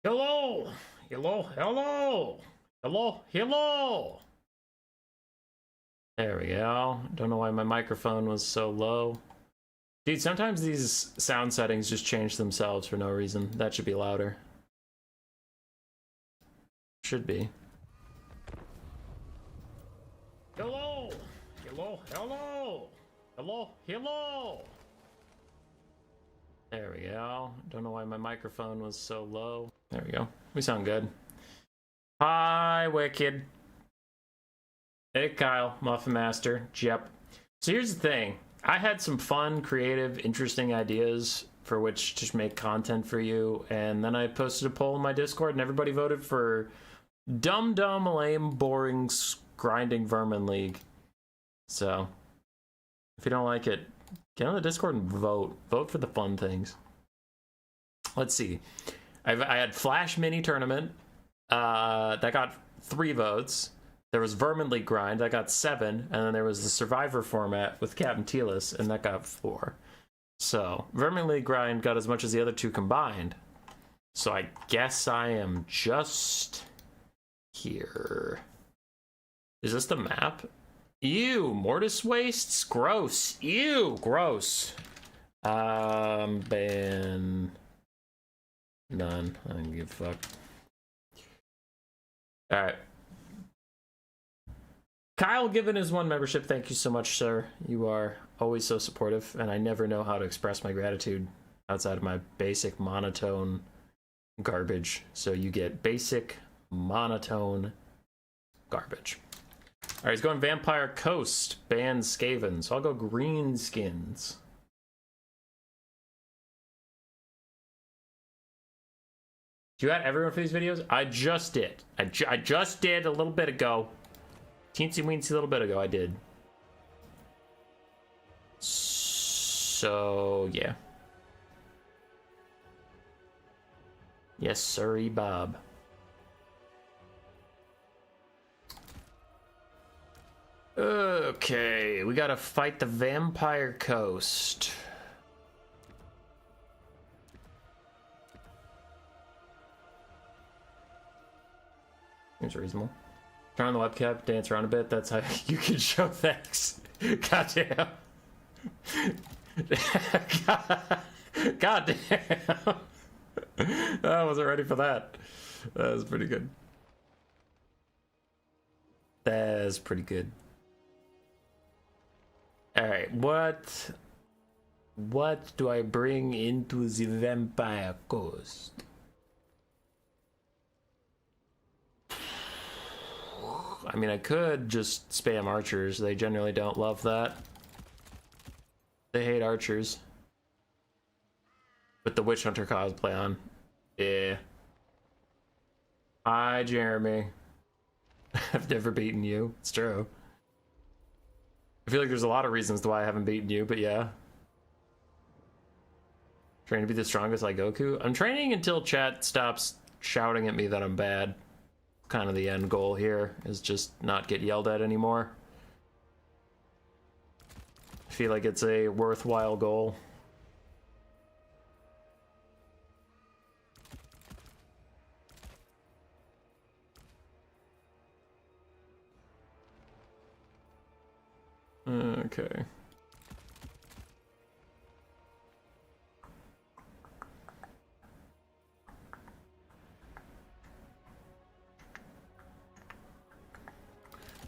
Hello! Hello! Hello! Hello! Hello! There we go. Don't know why my microphone was so low. Dude, sometimes these sound settings just change themselves for no reason. That should be louder. Should be. Hello! Hello! Hello! Hello! Hello! There we go. Don't know why my microphone was so low. There we go. We sound good. Hi, Wicked. Hey, Kyle, Muffin Master, Jep. So here's the thing. I had some fun, creative, interesting ideas for which to make content for you, and then I posted a poll in my Discord, and everybody voted for dumb, lame, boring, grinding Vermin League. So, if you don't like it, get on the Discord and vote. Vote for the fun things. Let's see. I had Flash Mini Tournament. That got 3 votes. There was Vermin League Grind, that got 7, and then there was the Survivor format with Captain Telis, and that got 4. So, Vermin League Grind got as much as the other 2 combined. So I guess I am just here. Is this the map? Ew, Mortis Wastes? Gross. Ew, gross. Ban. None. I don't give a fuck. Alright. Kyle given his 1 membership. Thank you so much, sir. You are always so supportive, and I never know how to express my gratitude outside of my basic monotone garbage. So you get basic monotone garbage. All right, he's going Vampire Coast, ban Skaven. So I'll go Greenskins. Do you add everyone for these videos? I just did. I just did a little bit ago. Teensy weensy little bit ago, I did. So, yeah. Yes, sirree, Bob. Okay, we gotta fight the Vampire Coast. Seems reasonable. Turn on the webcam, dance around a bit. That's how you can show thanks. Goddamn. God damn. I wasn't ready for that. That was pretty good. That's pretty good. Alright, what do I bring into the Vampire Coast? I mean, I could just spam archers. They generally don't love that. They hate archers. With the Witch Hunter cosplay on. Yeah. Hi, Jeremy. I've never beaten you. It's true. I feel like there's a lot of reasons why I haven't beaten you, but yeah. Trying to be the strongest like Goku. I'm training until chat stops shouting at me that I'm bad. Kind of the end goal here is just not get yelled at anymore. I feel like it's a worthwhile goal. Okay.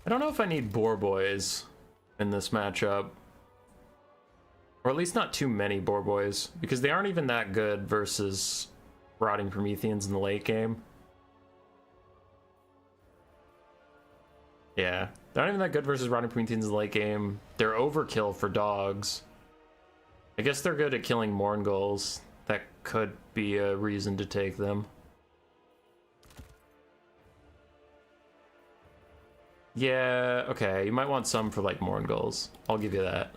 I don't know if I need boar boys in this matchup. Or at least not too many boar boys, because they aren't even that good versus rotting Prometheans in the late game. Yeah, they're not even that good versus rotting Prometheans in the late game. They're overkill for dogs. I guess they're good at killing Morngulls. That could be a reason to take them. Yeah, okay, you might want some for like Morngulls. I'll give you that.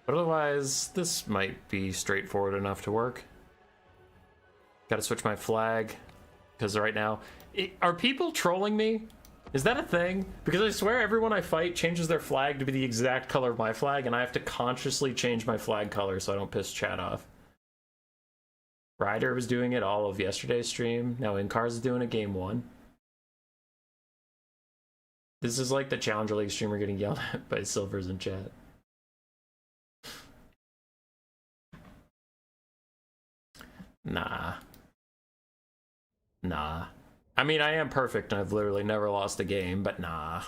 But otherwise, this might be straightforward enough to work. Gotta switch my flag, because right now... Are people trolling me? Is that a thing? Because I swear everyone I fight changes their flag to be the exact color of my flag, and I have to consciously change my flag color so I don't piss chat off. Ryder was doing it all of yesterday's stream. Now Incar's is doing it game 1. This is like the Challenger League streamer getting yelled at by Silvers in chat. Nah. I mean, I am perfect and I've literally never lost a game, but nah.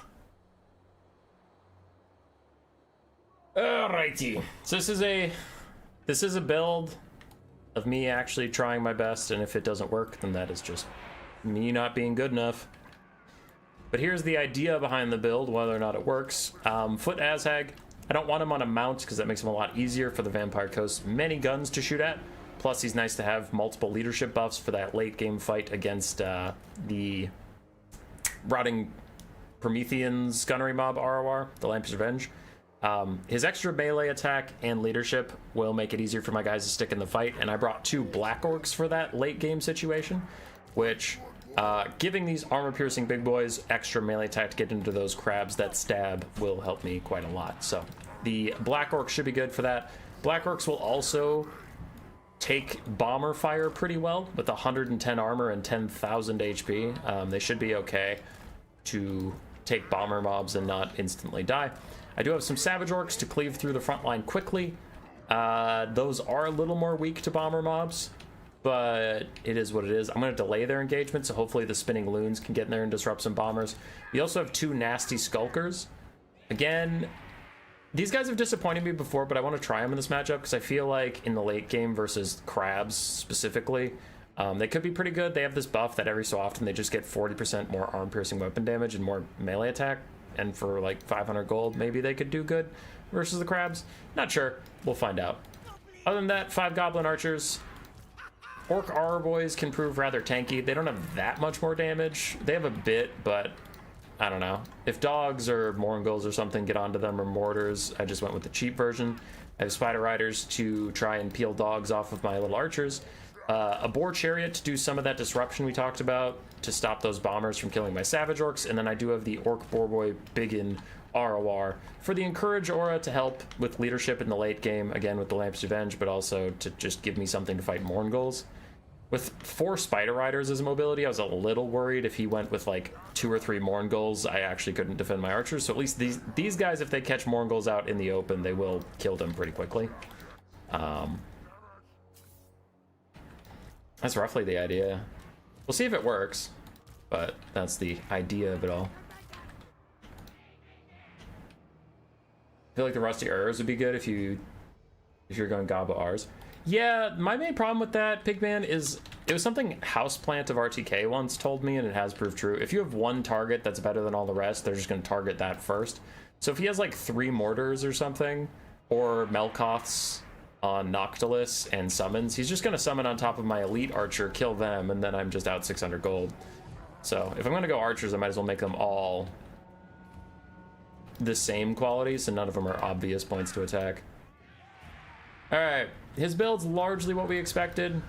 Alrighty. So this is a build of me actually trying my best, and if it doesn't work, then that is just me not being good enough. But here's the idea behind the build, whether or not it works. Foot Azhag, I don't want him on a mount because that makes him a lot easier for the Vampire Coast many guns to shoot at. Plus, he's nice to have multiple leadership buffs for that late game fight against the Rotting Promethean's gunnery mob ROR, the Lampi's Revenge. His extra melee attack and leadership will make it easier for my guys to stick in the fight, and I brought 2 Black Orcs for that late game situation, which, giving these armor-piercing big boys extra melee attack to get into those crabs that stab will help me quite a lot. So the Black Orcs should be good for that. Black Orcs will also take bomber fire pretty well with 110 armor and 10,000 HP. They should be okay to take bomber mobs and not instantly die. I do have some Savage Orcs to cleave through the front line quickly. Those are a little more weak to bomber mobs, but it is what it is. I'm going to delay their engagement, so hopefully the spinning loons can get in there and disrupt some bombers. We also have 2 nasty Skulkers. Again, these guys have disappointed me before, but I want to try them in this matchup because I feel like in the late game versus crabs specifically, they could be pretty good. They have this buff that every so often they just get 40% more arm-piercing weapon damage and more melee attack, and for like 500 gold, maybe they could do good versus the crabs. Not sure. We'll find out. Other than that, 5 Goblin Archers. Orc Auror Boys can prove rather tanky. They don't have that much more damage. They have a bit, but I don't know. If dogs or Morngulls or something get onto them, or mortars, I just went with the cheap version. I have Spider Riders to try and peel dogs off of my little archers. A Boar Chariot to do some of that disruption we talked about, to stop those bombers from killing my Savage Orcs. And then I do have the Orc Boar Boy Biggin ROR for the Encourage aura to help with leadership in the late game, again with the Lamps Revenge, but also to just give me something to fight Morngulls. With 4 Spider Riders as a mobility, I was a little worried if he went with like 2 or 3 Morngulls, I actually couldn't defend my archers. So at least these guys, if they catch Morngulls out in the open, they will kill them pretty quickly. That's roughly the idea. We'll see if it works, but that's the idea of it all. I feel like the Rusty Urs would be good if you're going Gobba Rs. Yeah, my main problem with that, Pigman, is it was something Houseplant of RTK once told me, and it has proved true. If you have one target that's better than all the rest, they're just going to target that first. So if he has like 3 mortars or something, or Melkoths on Noctilus and summons, he's just going to summon on top of my elite archer, kill them, and then I'm just out 600 gold. So if I'm going to go archers, I might as well make them all the same quality, so none of them are obvious points to attack. Alright, his build's largely what we expected.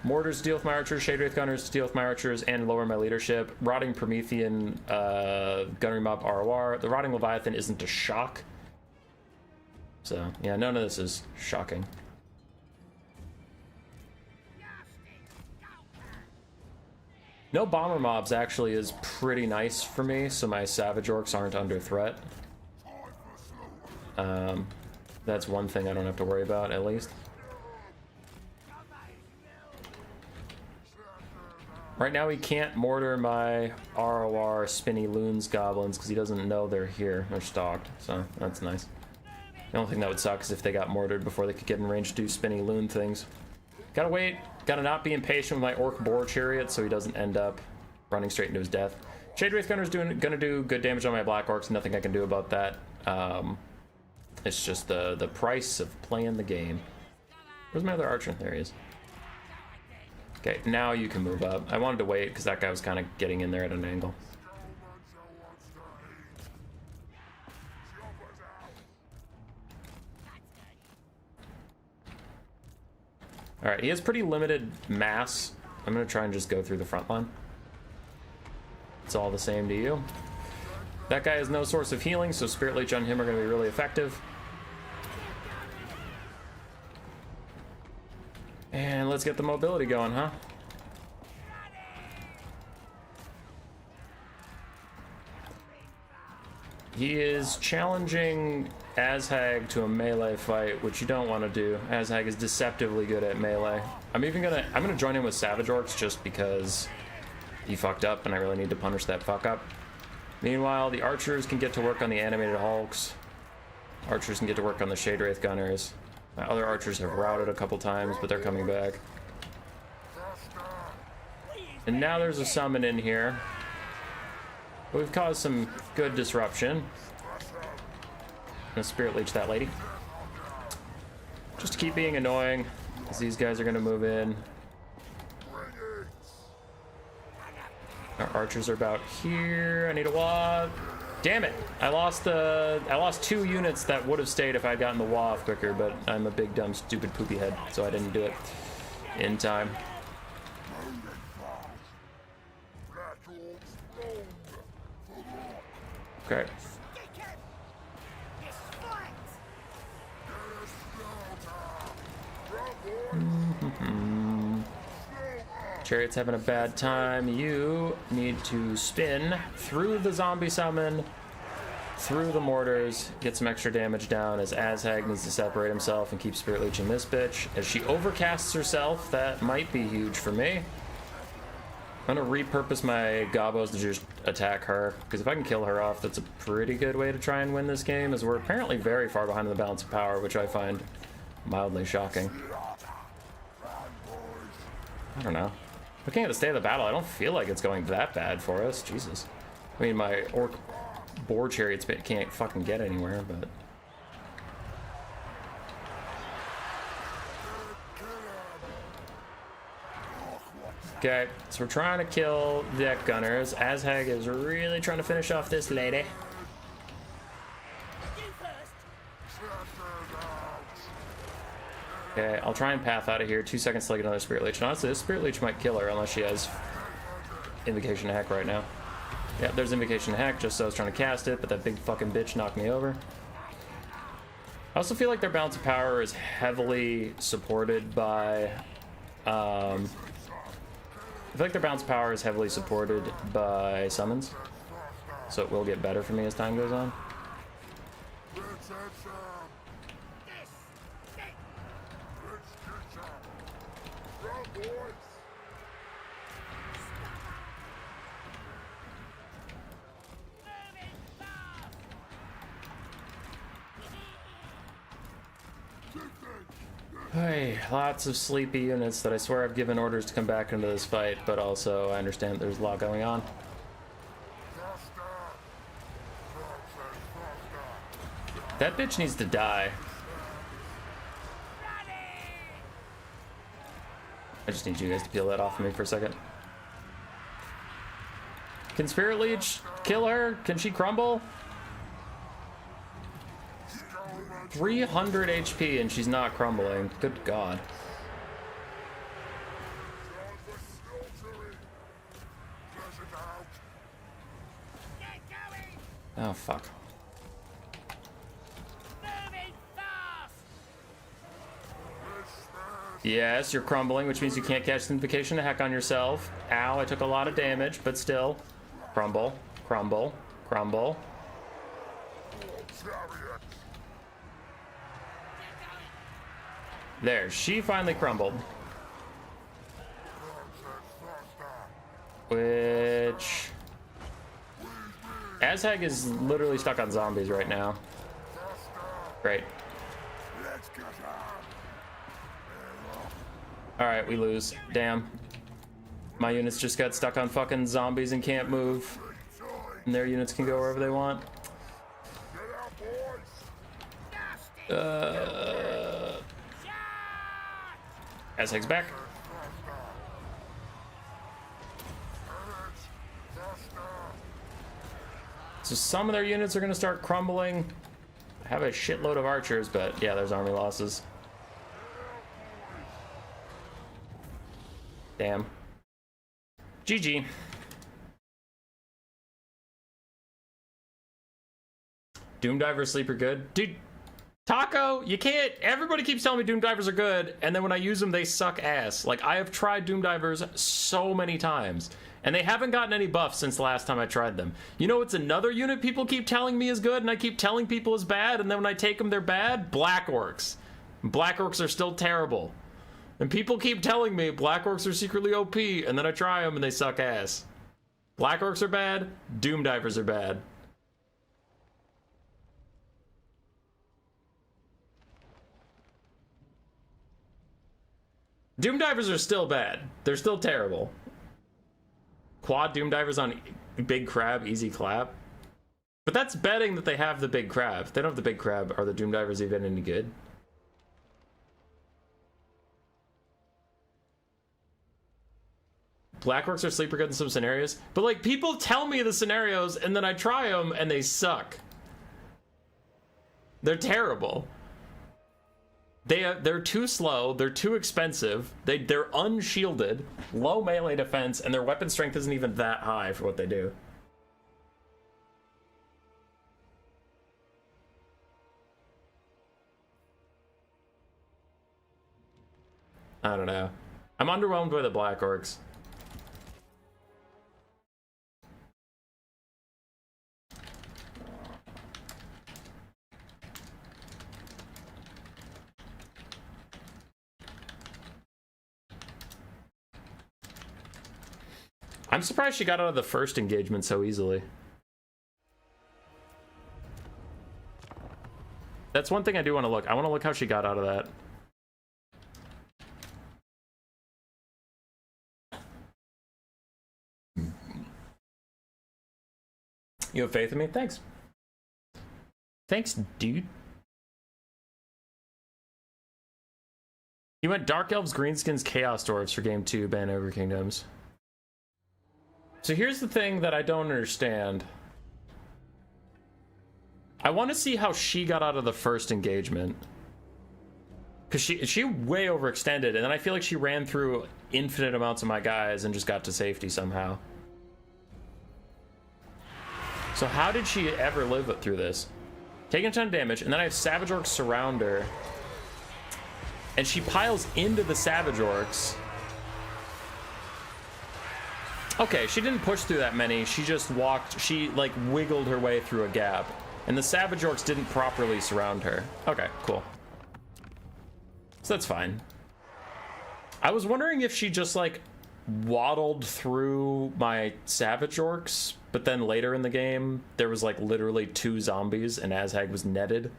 Mortars to deal with my archers, Shade Wraith Gunners to deal with my archers and lower my leadership. Rotting Promethean Gunnery Mob ROR. The Rotting Leviathan isn't a shock. So, yeah, none of this is shocking. No bomber mobs actually is pretty nice for me, so my Savage Orcs aren't under threat. That's one thing I don't have to worry about, at least. Right now he can't mortar my ROR Spinny Loons Goblins because he doesn't know they're here. They're stalked, so that's nice. The only thing that would suck is if they got mortared before they could get in range to do Spinny Loon things. Gotta wait. Gotta not be impatient with my Orc Boar Chariot so he doesn't end up running straight into his death. Shade Wraith Gunner's gonna do good damage on my Black Orcs. Nothing I can do about that. It's just the price of playing the game. Where's my other archer? There he is. Okay, now you can move up. I wanted to wait because that guy was kind of getting in there at an angle. Alright, he has pretty limited mass. I'm going to try and just go through the front line. It's all the same to you. That guy has no source of healing, so Spirit Leech on him are going to be really effective. And let's get the mobility going, huh? He is challenging Azhag to a melee fight, which you don't want to do. Azhag is deceptively good at melee. I'm gonna join him with Savage Orcs just because he fucked up and I really need to punish that fuck up. Meanwhile, the archers can get to work on the animated hulks. Archers can get to work on the Shade Wraith gunners. My other archers have routed a couple times, but they're coming back. And now there's a summon in here. We've caused some good disruption. I'm gonna Spirit Leech that lady. Just to keep being annoying, as these guys are gonna move in. Our archers are about here. I need a wall. Damn it! I lost 2 units that would have stayed if I'd gotten the wall off quicker, but I'm a big, dumb, stupid, poopy head, so I didn't do it in time. Okay. Chariot's having a bad time. You need to spin through the zombie summon, through the mortars, get some extra damage down as Azhag needs to separate himself and keep Spirit Leeching this bitch. As she overcasts herself, that might be huge for me. I'm gonna repurpose my gobos to just attack her, because if I can kill her off, that's a pretty good way to try and win this game, as we're apparently very far behind in the balance of power, which I find mildly shocking. I don't know. Looking at the state of the battle, I don't feel like it's going that bad for us. Jesus. I mean, my orc boar chariots can't fucking get anywhere, but... Okay, so we're trying to kill deck gunners. Azhag is really trying to finish off this lady. Okay, I'll try and path out of here. 2 seconds to get another Spirit Leech. And honestly, this Spirit Leech might kill her unless she has Invocation to Heck right now. Yeah, there's Invocation to Heck, just so I was trying to cast it, but that big fucking bitch knocked me over. I also feel like their balance of power is heavily supported by... I feel like their bounce power is heavily supported by summons, so it will get better for me as time goes on. Hey, lots of sleepy units that I swear I've given orders to come back into this fight, but also I understand there's a lot going on. That bitch needs to die. I just need you guys to peel that off of me for a second. Can Spirit Leech kill her? Can she crumble? 300 HP and she's not crumbling. Good God. Oh, fuck. Yes, you're crumbling, which means you can't catch Invocation to Heck on yourself. Ow, I took a lot of damage, but still. Crumble, crumble, crumble. There, she finally crumbled. Which... Azhag is literally stuck on zombies right now. Great. Alright, we lose. Damn. My units just got stuck on fucking zombies and can't move. And their units can go wherever they want. Azhag's back. So some of their units are going to start crumbling. I have a shitload of archers, but yeah, there's army losses. Damn. GG. Doomdiver Sleeper good. Dude, Taco, you can't. Everybody keeps telling me Doom Divers are good, and then when I use them, they suck ass. Like, I have tried Doom Divers so many times, and they haven't gotten any buffs since the last time I tried them. You know, it's another unit people keep telling me is good, and I keep telling people is bad, and then when I take them, they're bad. Black Orcs. Black Orcs are still terrible. And people keep telling me Black Orcs are secretly OP, and then I try them, and they suck ass. Black Orcs are bad. Doom Divers are bad. Doom Divers are still bad. They're still terrible. Quad Doom Divers on Big Crab, easy clap. But that's betting that they have the Big Crab. If they don't have the Big Crab, are the Doom Divers even any good? Black Orcs are sleeper good in some scenarios. But, like, people tell me the scenarios, and then I try them, and they suck. They're terrible. They're too slow, they're too expensive, they're unshielded, low melee defense, and their weapon strength isn't even that high for what they do. I don't know. I'm underwhelmed by the Black Orcs. I'm surprised she got out of the first engagement so easily. That's one thing I do want to look. I want to look how she got out of that. You have faith in me? Thanks. Thanks, dude. You went Dark Elves, Greenskins, Chaos Dwarfs for game 2, ban over Kingdoms. So here's the thing that I don't understand. I want to see how she got out of the first engagement. Because she way overextended, and then I feel like she ran through infinite amounts of my guys and just got to safety somehow. So how did she ever live through this? Taking a ton of damage, and then I have Savage Orcs surround her. And she piles into the Savage Orcs. Okay, she didn't push through that many. She just walked, she like wiggled her way through a gap. And the Savage Orcs didn't properly surround her. Okay, cool. So that's fine. I was wondering if she just like waddled through my Savage Orcs, but then later in the game, there was like literally 2 zombies and Azhag was netted.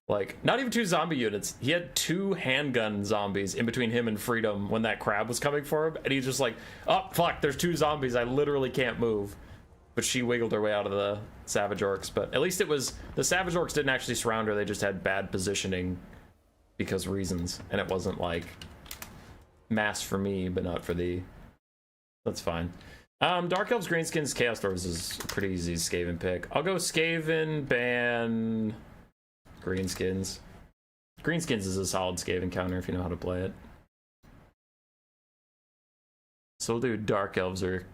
Like, not even 2 zombie units. He had 2 handgun zombies in between him and Freedom when that crab was coming for him. And he's just like, oh, fuck, there's 2 zombies. I literally can't move. But she wiggled her way out of the Savage Orcs. But at least it was, the Savage Orcs didn't actually surround her. They just had bad positioning because reasons. And it wasn't like mass for me, but not for thee. That's fine. Dark Elves, Greenskins, Chaos Dwarves is a pretty easy Skaven pick. I'll go Skaven, ban... Greenskins. Greenskins is a solid Skaven counter if you know how to play it. So we'll do Dark Elves or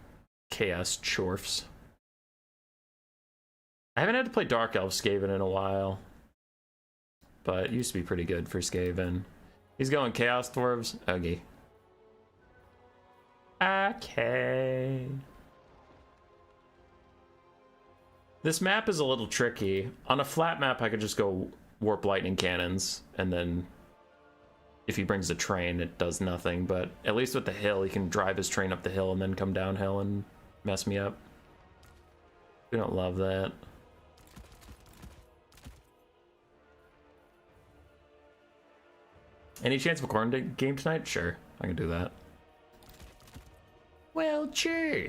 Chaos Dwarfs. I haven't had to play Dark Elves Skaven in a while, but it used to be pretty good for Skaven. He's going Chaos Dwarves. Okay. Okay. This map is a little tricky. On a flat map, I could just go Warp Lightning Cannons, and then if he brings a train, it does nothing. But at least with the hill, he can drive his train up the hill and then come downhill and mess me up. We don't love that. Any chance of a Khorne game tonight? Sure, I can do that. Well, sure.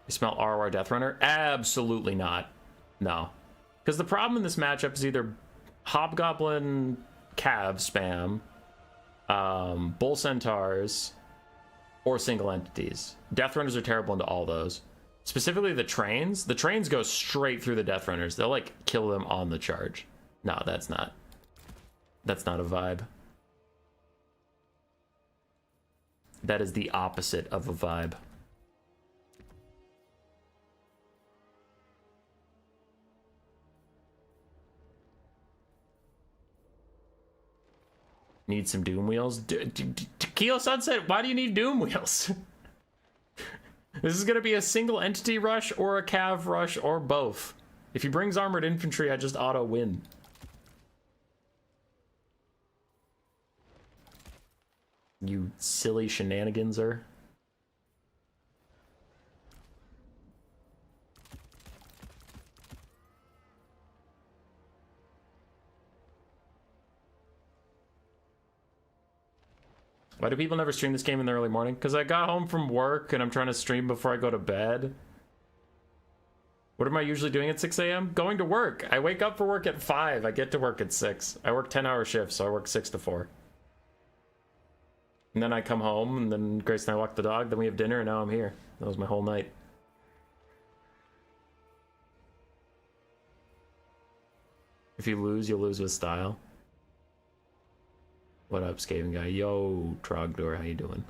You smell ROR Deathrunner? Absolutely not. No. Because the problem in this matchup is either Hobgoblin Cav spam, Bull Centaurs, or single entities. Deathrunners are terrible into all those. Specifically the trains. The trains go straight through the Deathrunners. They'll like kill them on the charge. No, that's not. That's not a vibe. That is the opposite of a vibe. Need some Doom wheels? Tequila Sunset, why do you need Doom wheels? This is going to be a single entity rush or a cav rush or both. If he brings armored infantry, I just auto win. You silly shenaniganser. Why do people never stream this game in the early morning? Because I got home from work and I'm trying to stream before I go to bed. What am I usually doing at 6 a.m.? Going to work. I wake up for work at 5. I get to work at 6. I work 10-hour shifts, so I work 6 to 4. And then I come home, and then Grace and I walk the dog, then we have dinner, and now I'm here. That was my whole night. If you lose, you'll lose with style. What up, Skaven guy? Yo, Trogdor, how you doing?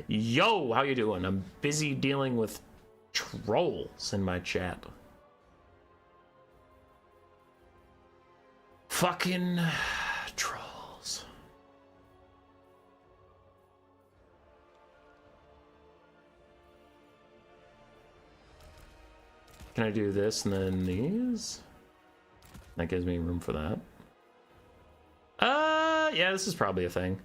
Yo, how you doing? I'm busy dealing with trolls in my chat. Fucking trolls. Can I do this and then these? That gives me room for that. Yeah, this is probably a thing.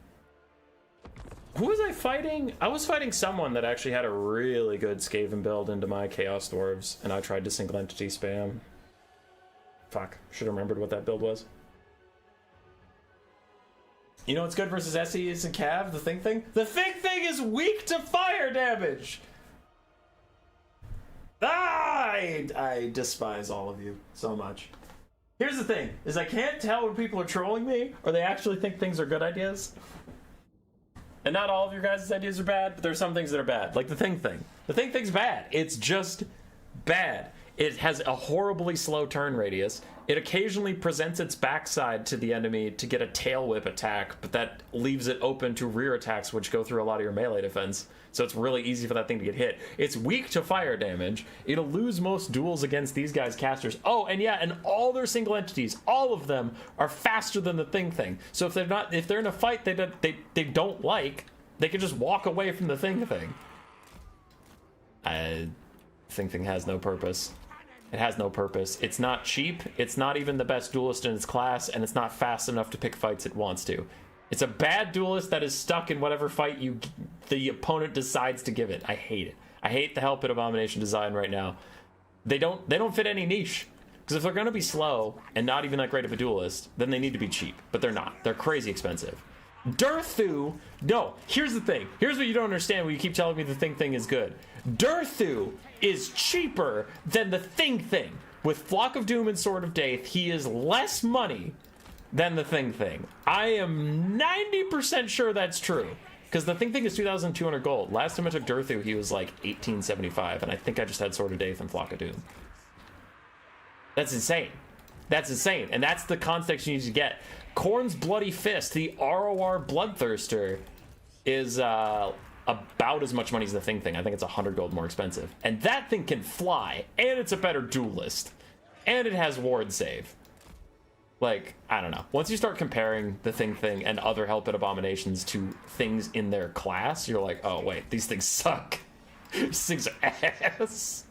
Who was I fighting? I was fighting someone that actually had a really good Skaven build into my Chaos Dwarves, and I tried to single entity spam. Fuck, should have remembered what that build was. You know what's good versus SEs and Cav? The Think Thing? The Think Thing is weak to fire damage! Ah, I despise all of you so much. Here's the thing, is I can't tell when people are trolling me or they actually think things are good ideas. And not all of your guys' ideas are bad, but there's some things that are bad. Like the Thing Thing. The Thing Thing's bad. It's just bad. It has a horribly slow turn radius. It occasionally presents its backside to the enemy to get a tail whip attack, but that leaves it open to rear attacks, which go through a lot of your melee defense. So it's really easy for that thing to get hit. It's weak to fire damage. It'll lose most duels against these guys' casters. Oh, and yeah, and all their single entities, all of them are faster than the Thing Thing. So if they're in a fight they don't like, they can just walk away from the Thing Thing. Thing Thing has no purpose. It has no purpose. It's not cheap. It's not even the best duelist in its class, and it's not fast enough to pick fights it wants to. It's a bad duelist that is stuck in whatever fight the opponent decides to give it. I hate it. I hate the Hellpit Abomination design right now. They don't fit any niche. Because if they're going to be slow and not even that great of a duelist, then they need to be cheap. But they're not. They're crazy expensive. Durthu, no, here's the thing. Here's what you don't understand when you keep telling me the Thing Thing is good. Durthu is cheaper than the Thing Thing. With Flock of Doom and Sword of Daith, he is less money than the Thing Thing. I am 90% sure that's true. Because the Thing Thing is 2,200 gold. Last time I took Durthu, he was like 1,875, and I think I just had Sword of Daith and Flock of Doom. That's insane. That's insane, and that's the context you need to get. Khorne's Bloody Fist, the ROR Bloodthirster, is about as much money as the Thing Thing. I think it's 100 gold more expensive. And that thing can fly, and it's a better duelist. And it has ward save. Like, I don't know. Once you start comparing the Thing Thing and other Hellpit Abominations to things in their class, you're like, oh wait, these things suck. These things are ass.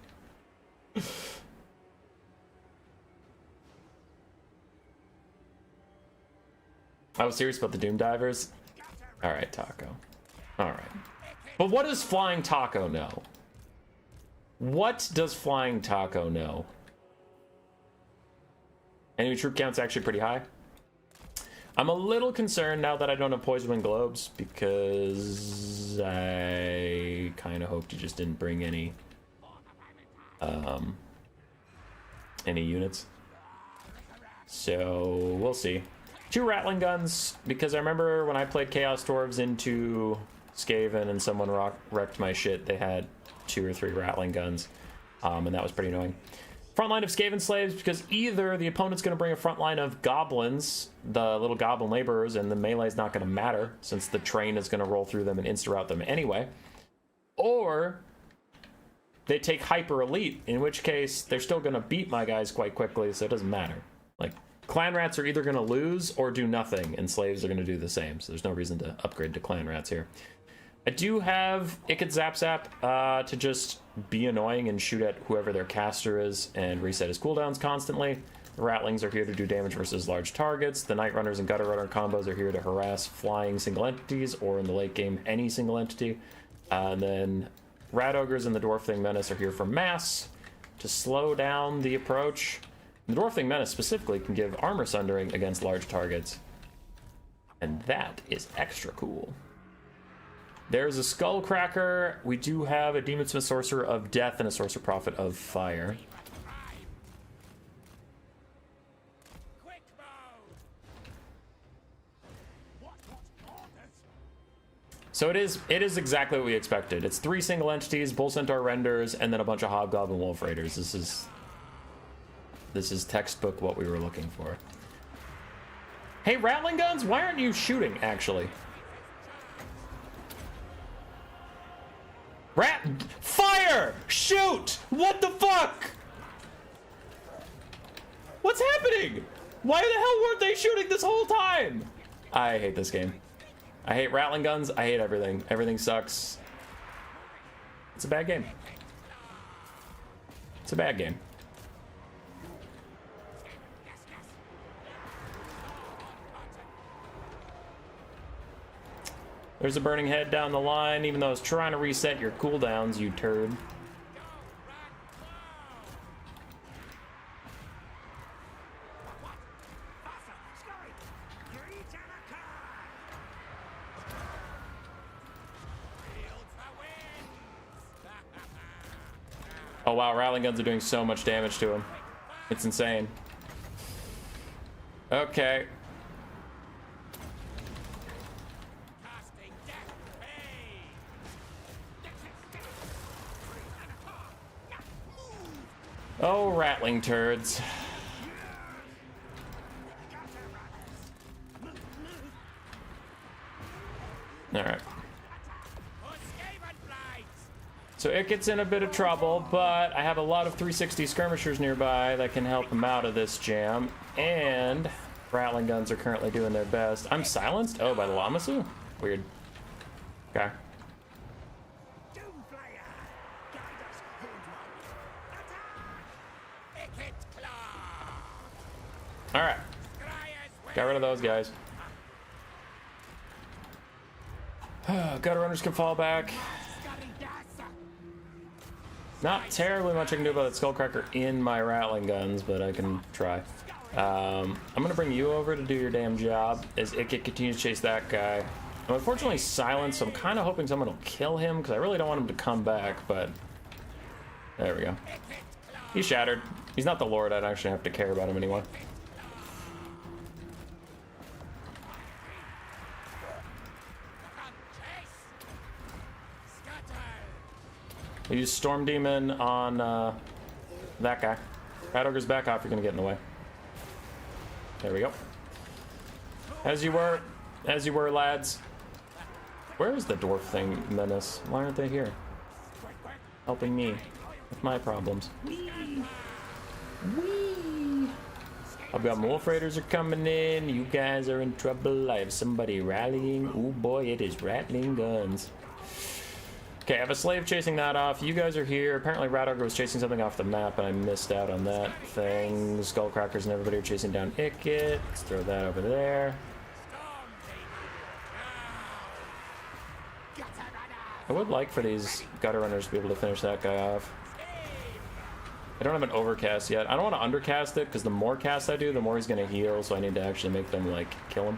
I was serious about the Doom Divers. Alright, Taco. Alright. But what does Flying Taco know? What does Flying Taco know? Enemy troop count's actually pretty high. I'm a little concerned now that I don't have Poison Wind Globes, because I kind of hoped you just didn't bring any units. So, we'll see. 2 Rattling Guns, because I remember when I played Chaos Dwarves into Skaven and someone wrecked my shit, they had 2 or 3 Rattling Guns, and that was pretty annoying. Front line of Skaven slaves, because either the opponent's going to bring a front line of goblins, the little goblin laborers, and the melee's not going to matter since the train is going to roll through them and insta-route them anyway. Or they take hyper elite, in which case they're still going to beat my guys quite quickly, so it doesn't matter. Like, clan rats are either going to lose or do nothing, and slaves are going to do the same, so there's no reason to upgrade to clan rats here. I do have Ikit Zap Zap to just be annoying and shoot at whoever their caster is and reset his cooldowns constantly. The Ratlings are here to do damage versus large targets. The Night Runners and Gutter Runner combos are here to harass flying single entities, or in the late game, any single entity. And then Rat Ogres and the Dwarf Thing Menace are here for mass, to slow down the approach. The Dwarf Thing Menace specifically can give armor sundering against large targets. And that is extra cool. There's a Skullcracker. We do have a Demonsmith Sorcerer of Death and a Sorcerer Prophet of Fire. So it is exactly what we expected. It's 3 single entities, Bull Centaur Renders, and then a bunch of Hobgoblin Wolf Raiders. This is textbook what we were looking for. Hey, Rattling Guns, why aren't you shooting, actually? Fire! Shoot! What the fuck? What's happening? Why the hell weren't they shooting this whole time? I hate this game. I hate Rattling Guns. I hate everything. Everything sucks. It's a bad game. It's a bad game. There's a burning head down the line, even though I was trying to reset your cooldowns, you turd. Oh wow, Rattling Guns are doing so much damage to him. It's insane. Okay. Oh, Rattling turds. Alright. So it gets in a bit of trouble, but I have a lot of 360 skirmishers nearby that can help him out of this jam, and Rattling Guns are currently doing their best. I'm silenced? Oh, by the Lamasu? Weird. Okay. Alright. Got rid of those guys. Gutter Runners can fall back. Not terribly much I can do about that Skullcracker in my Rattling Guns, but I can try. I'm gonna bring you over to do your damn job as Ikit continues to chase that guy. I'm unfortunately silenced, so I'm kind of hoping someone will kill him, because I really don't want him to come back, but... There we go. He's shattered. He's not the Lord, I'd actually have to care about him anymore. I use Storm Demon on that guy. Rat Ogre's back off, you're gonna get in the way. There we go. As you were, lads. Where is the Dwarf Thing Menace? Why aren't they here? Helping me with my problems. Whee! Whee! I've got Wolf Raiders are coming in. You guys are in trouble. I have somebody rallying. Oh boy, it is Rattling Guns. Okay, I have a slave chasing that off. You guys are here. Apparently Rat Ogre was chasing something off the map, and I missed out on that thing. Skullcrackers and everybody are chasing down Ikit. Let's throw that over there. I would like for these Gutter Runners to be able to finish that guy off. I don't have an overcast yet. I don't want to undercast it, because the more cast I do, the more he's going to heal, so I need to actually make them, like, kill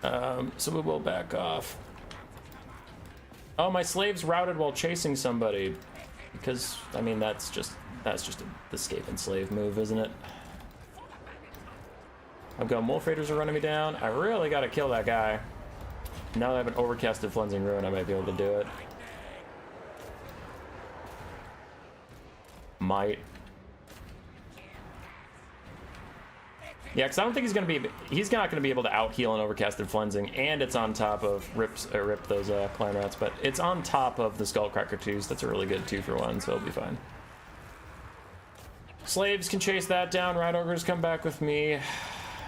him. So we will back off. Oh, my slave's routed while chasing somebody. Because, I mean, that's just the Skaven slave move, isn't it? I've got Wolf Raiders are running me down. I really gotta kill that guy. Now that I have an overcasted Flensing Ruin, I might be able to do it. Might. Yeah, because I don't think he's gonna be. He's not gonna be able to out heal an overcasted flensing, and it's on top of rip those clan rats, but it's on top of the Skullcracker 2s. That's a really good 2-for-1, so it'll be fine. Slaves can chase that down. Rat ogres come back with me.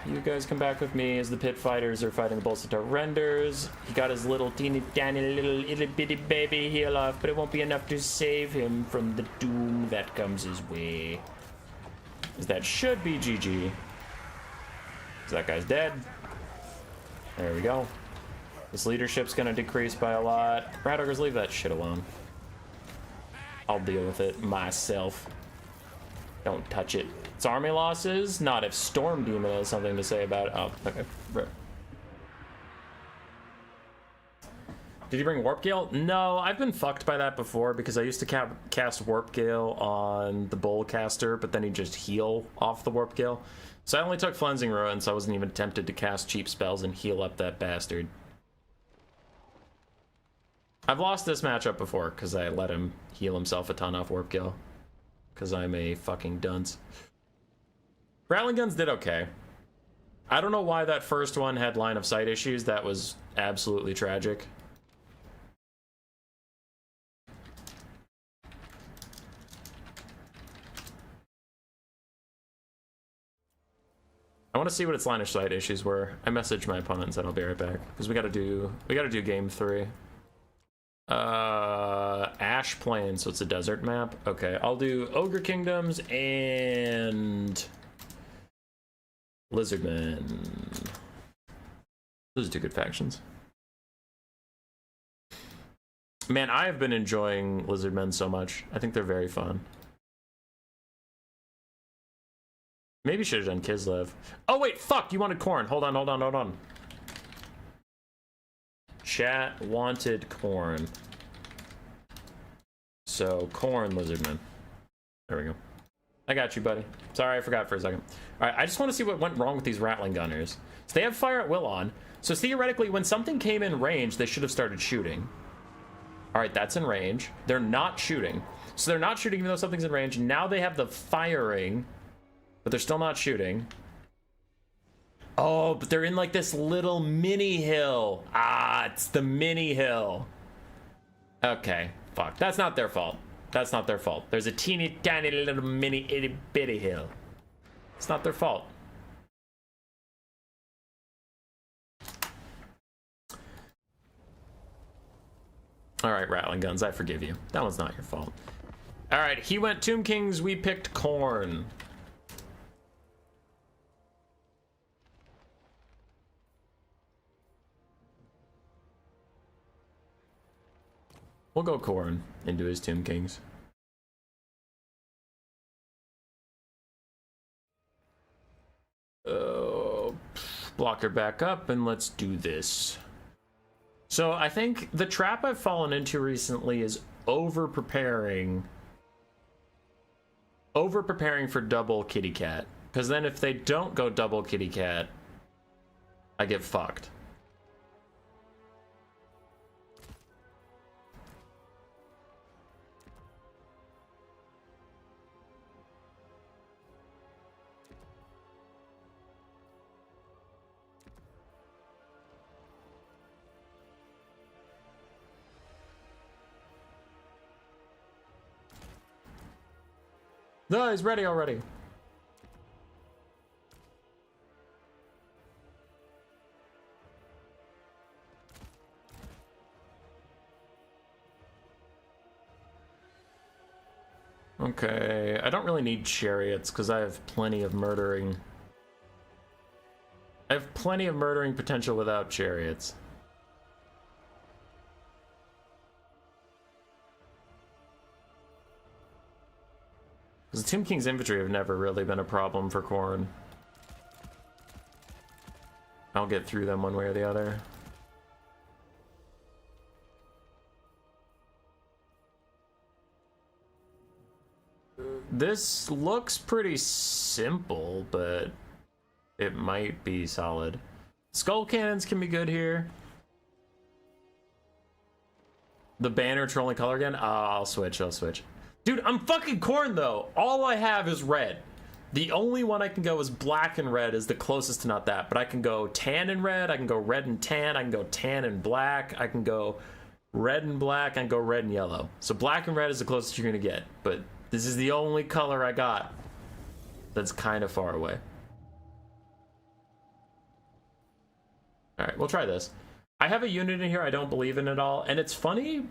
You guys come back with me as the pit fighters are fighting the Bolsitar renders. He got his little teeny tiny little itty bitty baby heal off, but it won't be enough to save him from the doom that comes his way. As that should be GG. That guy's dead. There we go. This leadership's gonna decrease by a lot. Rat ogres, leave that shit alone. I'll deal with it myself. Don't touch it. It's army losses? Not if Storm Demon has something to say about it. Oh, okay. Did you bring Warp Gale? No, I've been fucked by that before because I used to cast Warp Gale on the Bullcaster, but then he'd just heal off the Warp Gale. So I only took Flensing Ruin, so I wasn't even tempted to cast cheap spells and heal up that bastard. I've lost this matchup before because I let him heal himself a ton off Warp Gale. Because I'm a fucking dunce. Rattling Guns did okay. I don't know why that first one had line of sight issues. That was absolutely tragic. I want to see what its line of sight issues were. I messaged my opponent and said I'll be right back because we gotta do game 3. Ash Plains, so it's a desert map. Okay, I'll do Ogre Kingdoms and Lizardmen. Those are 2 good factions. Man, I have been enjoying Lizardmen so much. I think they're very fun. Maybe should have done Kislev. Oh wait, fuck, you wanted Khorne. Hold on. Chat wanted Khorne. So, Khorne Lizardman. There we go. I got you, buddy. Sorry, I forgot for a second. Alright, I just want to see what went wrong with these Rattling Gunners. So they have Fire at Will on. So theoretically, when something came in range, they should have started shooting. Alright, that's in range. They're not shooting. So they're not shooting even though something's in range. Now they have the firing, but they're still not shooting. Oh, but they're in like this little mini hill. Ah, it's the mini hill. Okay, fuck. That's not their fault. That's not their fault. There's a teeny tiny little mini itty bitty hill. It's not their fault. All right, Rattling Guns, I forgive you. That one's not your fault. All right, he went Tomb Kings, we picked Khorne. We'll go Khorne into his Tomb Kings. Blocker back up and let's do this. So I think the trap I've fallen into recently is over-preparing for double kitty cat. Because then if they don't go double kitty cat, I get fucked. No, he's ready already. Okay, I don't really need chariots because I have plenty of murdering. I have plenty of murdering potential without chariots. Because the Tomb King's infantry have never really been a problem for Khorne. I'll get through them one way or the other. This looks pretty simple, but it might be solid. Skull cannons can be good here. The banner trolling color again? I'll switch. Dude, I'm fucking Khorne, though. All I have is red. The only one I can go is black and red is the closest to not that. But I can go tan and red. I can go red and tan. I can go tan and black. I can go red and black. I can go red and yellow. So black and red is the closest you're going to get. But this is the only color I got that's kind of far away. Alright, we'll try this. I have a unit in here I don't believe in at all. And it's funny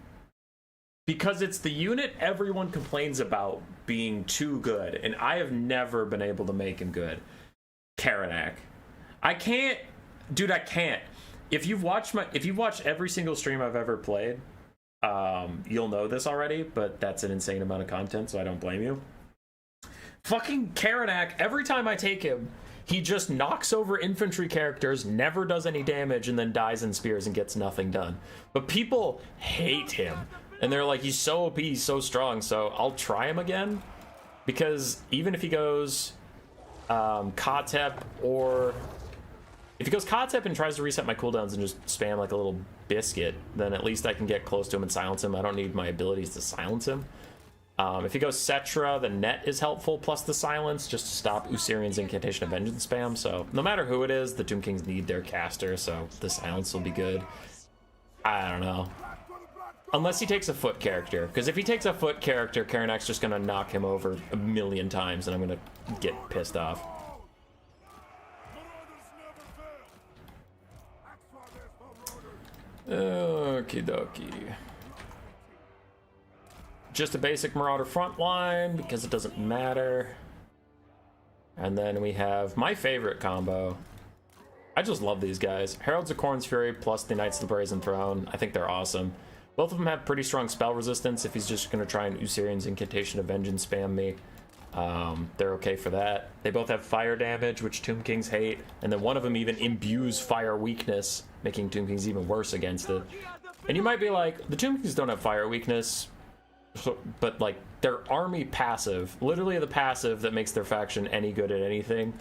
because it's the unit everyone complains about being too good, and I have never been able to make him good. Karanak. I can't, dude, I can't. If you've watched every single stream I've ever played, you'll know this already, but that's an insane amount of content, so I don't blame you. Fucking Karanak, every time I take him, he just knocks over infantry characters, never does any damage, and then dies in spears and gets nothing done. But people hate him. And they're like, he's so OP, he's so strong, so I'll try him again. Because even if he goes Kotep, or if he goes Kotep and tries to reset my cooldowns and just spam like a little biscuit, then at least I can get close to him and silence him. I don't need my abilities to silence him. If he goes Cetra, the net is helpful, plus the silence, just to stop Usirian's Incantation of Vengeance spam. So no matter who it is, the Tomb Kings need their caster, so the silence will be good. I don't know. Unless he takes a foot character. Because if he takes a foot character, Karanak's just going to knock him over a million times, and I'm going to get pissed off. Okie dokie. Just a basic Marauder front line, because it doesn't matter. And then we have my favorite combo. I just love these guys. Heralds of Khorne's Fury plus the Knights of the Brazen Throne. I think they're awesome. Both of them have pretty strong spell resistance if he's just going to try and Usirian's Incantation of Vengeance spam me. They're okay for that. They both have fire damage, which Tomb Kings hate, and then one of them even imbues fire weakness, making Tomb Kings even worse against it. And you might be like, the Tomb Kings don't have fire weakness, but like their army passive, literally the passive that makes their faction any good at anything,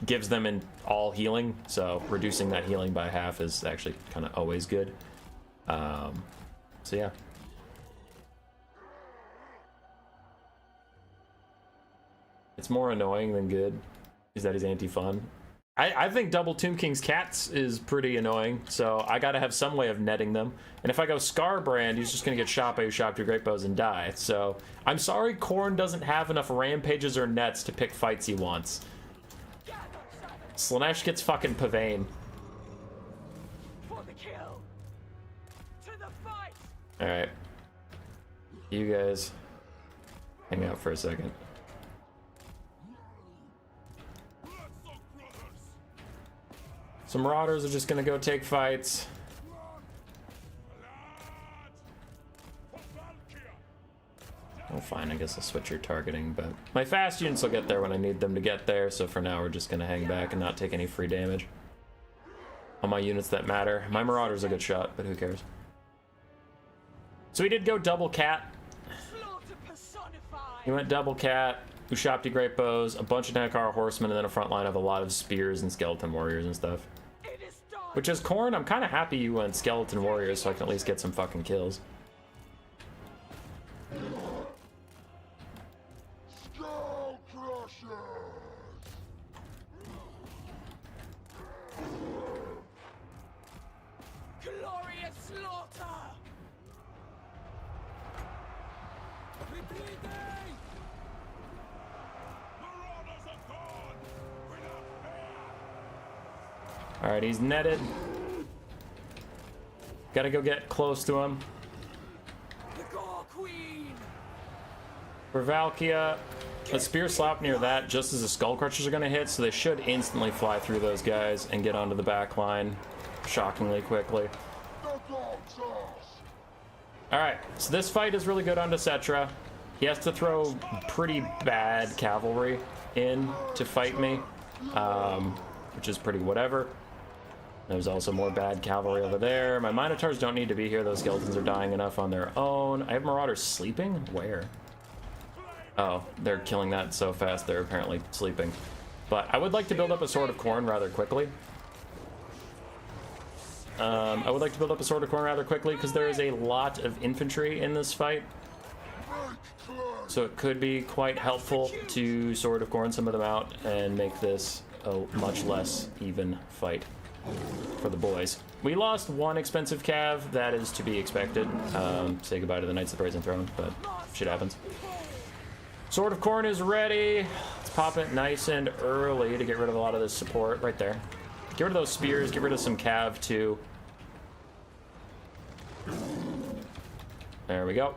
gives them an all healing, so reducing that healing by half is actually kind of always good. So yeah. It's more annoying than good, is that he's anti-fun. I think double Tomb King's cats is pretty annoying, so I gotta have some way of netting them. And if I go Scarbrand, he's just gonna get shot by Ushabti Great Bows and die. So I'm sorry Khorne doesn't have enough rampages or nets to pick fights he wants. Slaanesh gets fucking Pavane. Alright. You guys hang out for a second. Some Marauders are just gonna go take fights. Oh, fine, I guess I'll switch your targeting, but my fast units will get there when I need them to get there, so for now we're just gonna hang back and not take any free damage on my units that matter. My Marauder's a good shot, but who cares? So he did go double cat. He went double cat, Ushabti Great Bows, a bunch of Nakara Horsemen, and then a front line of a lot of Spears and Skeleton Warriors and stuff. Which is Khorne, I'm kind of happy you went Skeleton Warriors so I can at least get some fucking kills. Skull Crushers! Glorious slaughter! Alright, he's netted. Gotta go get close to him. For Valkia, a spear slap near that just as the Skull Crushers are gonna hit, so they should instantly fly through those guys and get onto the back line shockingly quickly. Alright, so this fight is really good onto Cetra. He has to throw pretty bad cavalry in to fight me, which is pretty whatever. There's also more bad cavalry over there. My Minotaurs don't need to be here. Those skeletons are dying enough on their own. I have Marauders sleeping? Where? Oh, they're killing that so fast they're apparently sleeping. But I would like to build up a Sword of Khorne rather quickly. because there is a lot of infantry in this fight. So it could be quite helpful to Sword of Khorne some of them out and make this a much less even fight for the boys. We lost one expensive cav, that is to be expected. Say goodbye to the Knights of the Brazen Throne, but shit happens. Sword of Khorne is ready. Let's pop it nice and early to get rid of a lot of this support right there. Get rid of those spears, get rid of some cav too. There we go.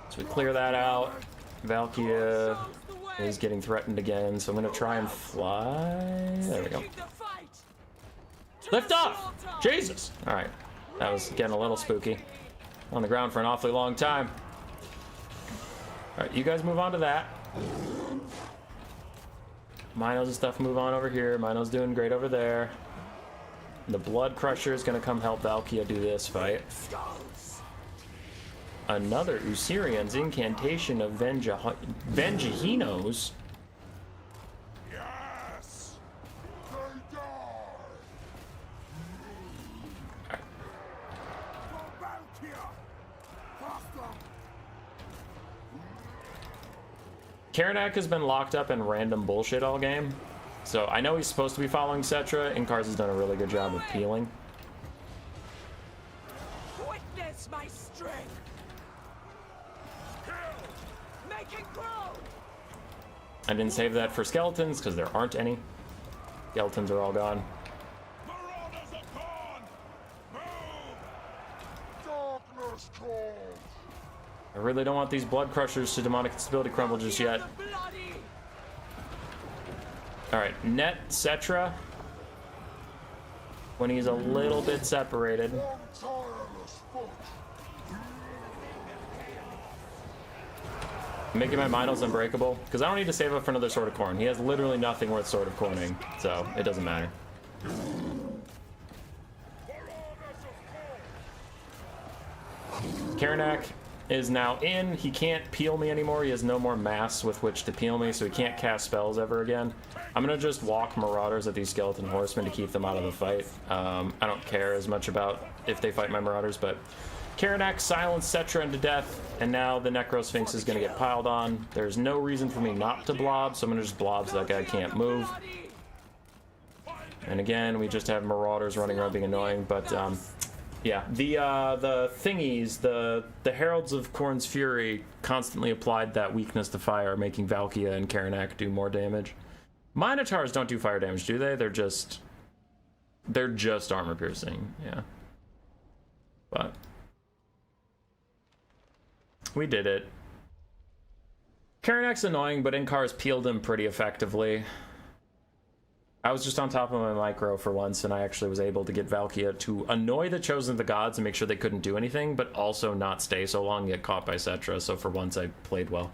So we clear that out. Valkia is getting threatened again, so I'm gonna try and fly. There we go. Lift off! Jesus! Alright. That was getting a little spooky. On the ground for an awfully long time. Alright, you guys move on to that. Minos and stuff move on over here. Minos doing great over there. The Blood Crusher is gonna come help Valkia do this fight. Another Usirian's incantation of Vengehinos. Yes! They die! Khorne has been locked up in random bullshit all game. So I know he's supposed to be following Cetra, and Kars has done a really good job of peeling. Witness my strength! Making grow! I didn't save that for skeletons because there aren't any. Skeletons are all gone. Marauders of Khorne! Move! Darkness calls! I really don't want these Blood Crushers to demonic stability crumble just yet. Alright, net Cetra. When he's a little bit separated. One tireless foot! Making my Minos unbreakable, because I don't need to save up for another Sword of Khorne. He has literally nothing worth Sword of Khorning, so it doesn't matter. Khorne is now in. He can't peel me anymore. He has no more mass with which to peel me, so he can't cast spells ever again. I'm gonna just walk Marauders at these Skeleton Horsemen to keep them out of the fight. I don't care as much about if they fight my Marauders, but Khorne silenced Cetra into death, and now the Necro Sphinx is going to get piled on. There's no reason for me not to blob, so I'm going to just blob so that guy can't move. And again, we just have Marauders running around being annoying, but yeah, the thingies, the Heralds of Khorne's Fury constantly applied that weakness to fire, making Valkia and Khorne do more damage. Minotaurs don't do fire damage, do they? They're just armor piercing, yeah. But we did it. Khorne's annoying, but Inkar's peeled him pretty effectively. I was just on top of my micro for once, and I actually was able to get Valkia to annoy the Chosen of the Gods and make sure they couldn't do anything, but also not stay so long and get caught by Cetra, so for once I played well.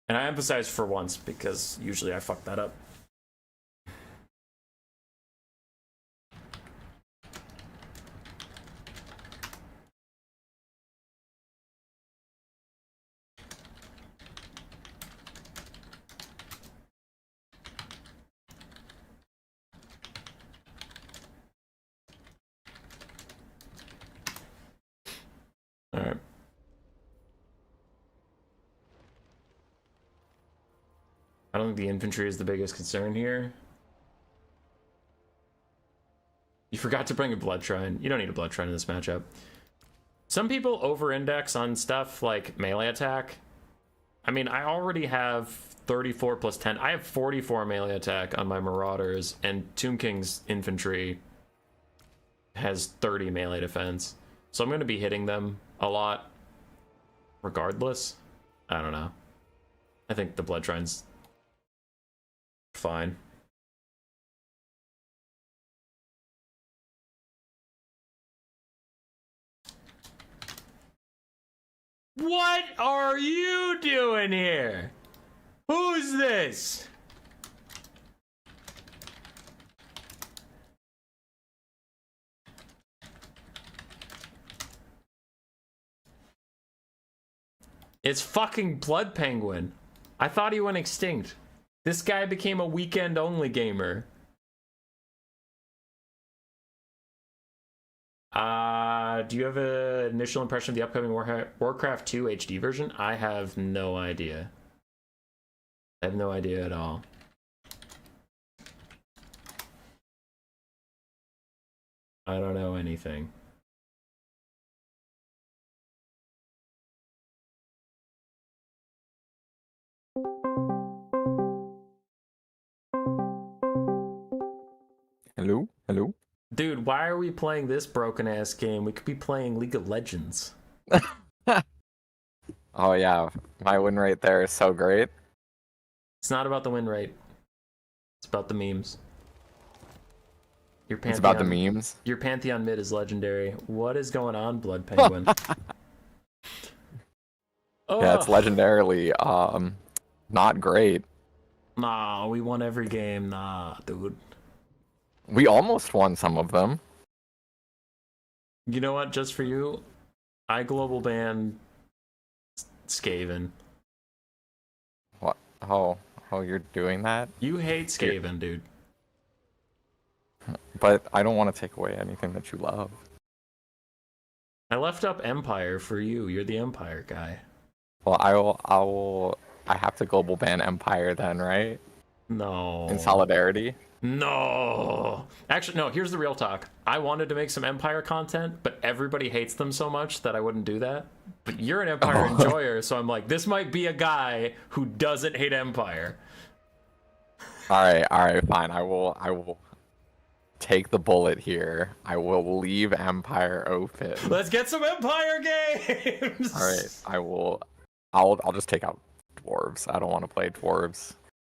And I emphasize for once, because usually I fuck that up. Alright. I don't think the infantry is the biggest concern here. You forgot to bring a Blood Shrine. You don't need a Blood Shrine in this matchup. Some people over-index on stuff like melee attack. I mean, I already have 34 plus 10. I have 44 melee attack on my Marauders, and Tomb King's infantry has 30 melee defense. So I'm going to be hitting them a lot regardless. I don't know. I think the Blood Shrine's fine. What are you doing here? Who's this? It's fucking Blood Penguin. I thought he went extinct. This guy became a weekend-only gamer. Do you have an initial impression of the upcoming Warcraft 2 HD version? I have no idea. I have no idea at all. I don't know anything. Hello? Hello? Dude, why are we playing this broken ass game? We could be playing League of Legends. Oh yeah, my win rate there is so great. It's not about the win rate. It's about the memes. Your Pantheon, It's about the memes. Your Pantheon mid is legendary. What is going on, Blood Penguin? Yeah, it's legendarily not great. Nah, we won every game. Nah, dude. We almost won some of them. You know what? Just for you, I global ban Skaven. What? Oh, you're doing that? You hate Skaven, dude. But I don't want to take away anything that you love. I left up Empire for you. You're the Empire guy. Well, I have to global ban Empire then, right? No. In solidarity? No. Actually, no, here's the real talk. I wanted to make some Empire content, but everybody hates them so much that I wouldn't do that. But you're an Empire enjoyer, so I'm like, this might be a guy who doesn't hate Empire. Alright, fine. I will take the bullet here. I will leave Empire open. Let's get some Empire games! Alright, I'll just take out Dwarves. I don't want to play Dwarves.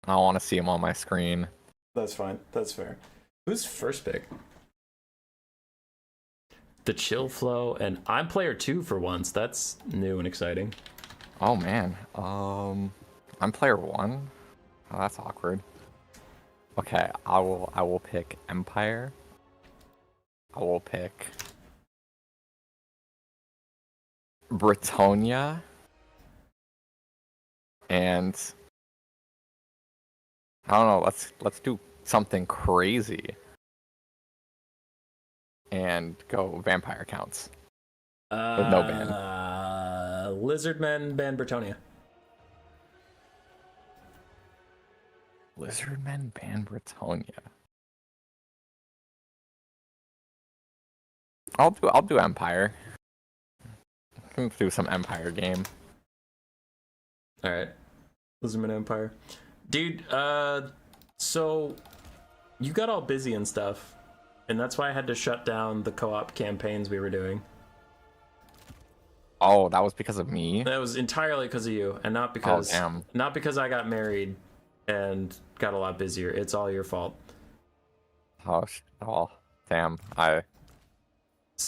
I don't want to see them on my screen. That's fine. That's fair. Who's first pick? The Chill Flow, and I'm player 2 for once. That's new and exciting. Oh man. I'm player 1. Oh, that's awkward. Okay, I will pick Empire. I will pick Bretonnia. And I don't know, let's do something crazy. And go vampire counts. With no ban. Lizardmen ban Bretonnia. Lizardmen ban Bretonnia. I'll do Empire. Let's do some Empire game. Alright. Lizardman Empire. Dude, so you got all busy and stuff, and that's why I had to shut down the co-op campaigns we were doing. Oh, that was because of me? That was entirely because of you, and not because damn. I got married and got a lot busier. It's all your fault. Oh, damn. I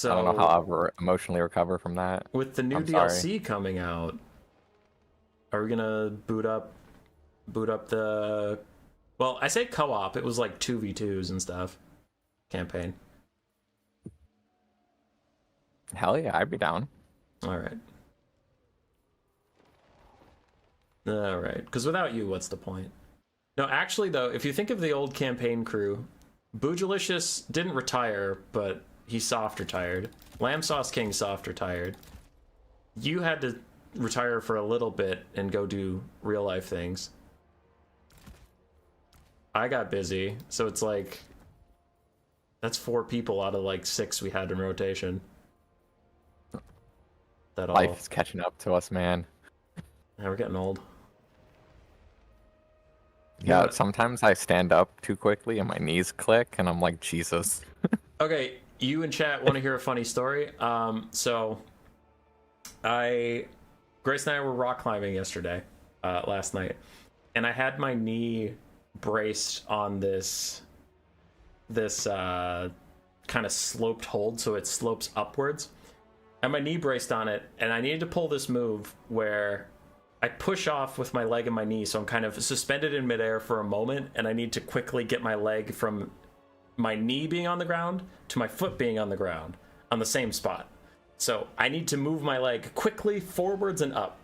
don't know how I'll emotionally recover from that. With the new DLC coming out, are we gonna boot up the... Well, I say co-op. It was like 2v2s and stuff. Campaign. Hell yeah, I'd be down. Alright. Alright. Because without you, what's the point? No, actually, though, if you think of the old campaign crew, Boojilicious didn't retire, but he soft retired. Lamb Sauce King soft retired. You had to retire for a little bit and go do real life things. I got busy, so it's like... That's 4 people out of like 6 we had in rotation. That Life is catching up to us, man. Yeah, we're getting old. Yeah, sometimes I stand up too quickly and my knees click, and I'm like, Jesus. Okay, you in chat want to hear a funny story? So, Grace and I were rock climbing yesterday, last night, and I had my knee braced on this kind of sloped hold, so it slopes upwards. And my knee braced on it, and I needed to pull this move where I push off with my leg and my knee, so I'm kind of suspended in midair for a moment, and I need to quickly get my leg from my knee being on the ground to my foot being on the ground on the same spot. So I need to move my leg quickly forwards and up.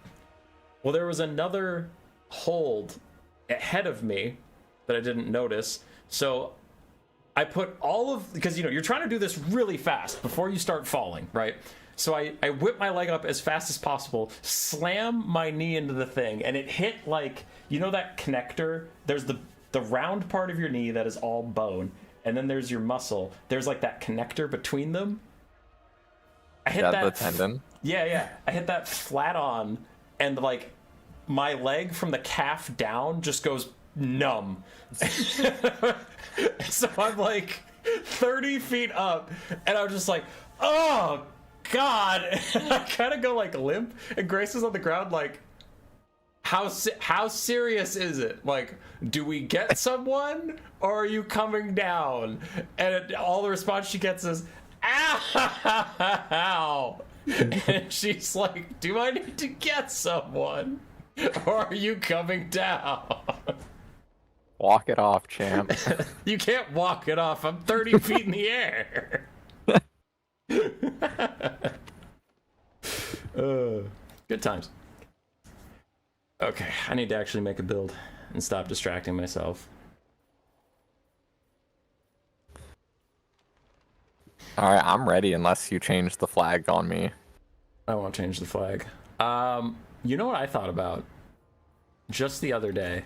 Well, there was another hold ahead of me that I didn't notice, so I put all of, because you're trying to do this really fast before you start falling, right? So I whip my leg up as fast as possible, slam my knee into the thing, and it hit like, that connector? There's the round part of your knee that is all bone, and then there's your muscle. There's like that connector between them. I hit that. The tendon. Yeah. I hit that flat on, and like my leg from the calf down just goes numb. So I'm like 30 feet up, and I'm just like, oh God. And I kind of go like limp, and Grace is on the ground like, how serious is it? Like, do we get someone, or are you coming down? And all the response she gets is, ow. And she's like, do I need to get someone, or are you coming down? Walk it off, champ. You can't walk it off. I'm 30 feet in the air. Good times. Okay, I need to actually make a build and stop distracting myself. Alright, I'm ready unless you change the flag on me. I won't change the flag. You know what I thought about? Just the other day.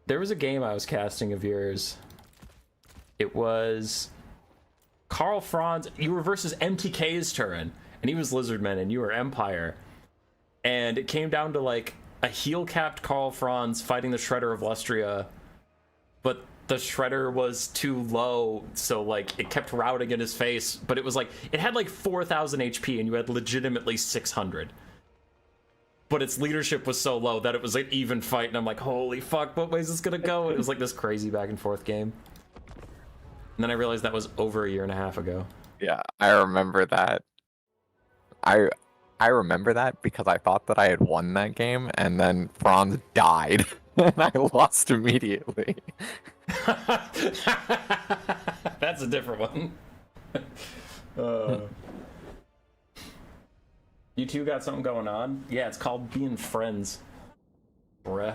There was a game I was casting of yours. It was Carl Franz. You were versus MTK's turn, and he was Lizardman, and you were Empire. And it came down to like a heel-capped Carl Franz fighting the Shredder of Lustria, but the Shredder was too low, so like it kept routing in his face. But it was like it had like 4,000 HP, and you had legitimately 600. But its leadership was so low that it was like even fight, and I'm like, holy fuck, what way is this gonna go? And it was like this crazy back and forth game. And then I realized that was over a year and a half ago. Yeah, I remember that. I remember that because I thought that I had won that game, and then Franz died, and I lost immediately. That's a different one. You two got something going on? Yeah, it's called being friends. Bruh.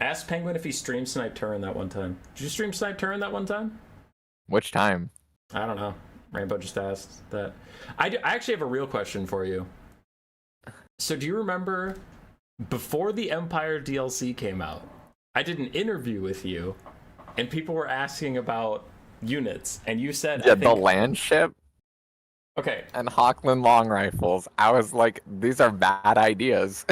Ask Penguin if he streamed Snipe Turin that one time. Did you stream Snipe Turin that one time? Which time? I don't know. Rainbow just asked that. I actually have a real question for you. So do you remember before the Empire DLC came out, I did an interview with you, and people were asking about units, and you said, yeah, the land ship. Okay. And Hochland long rifles. I was like, these are bad ideas.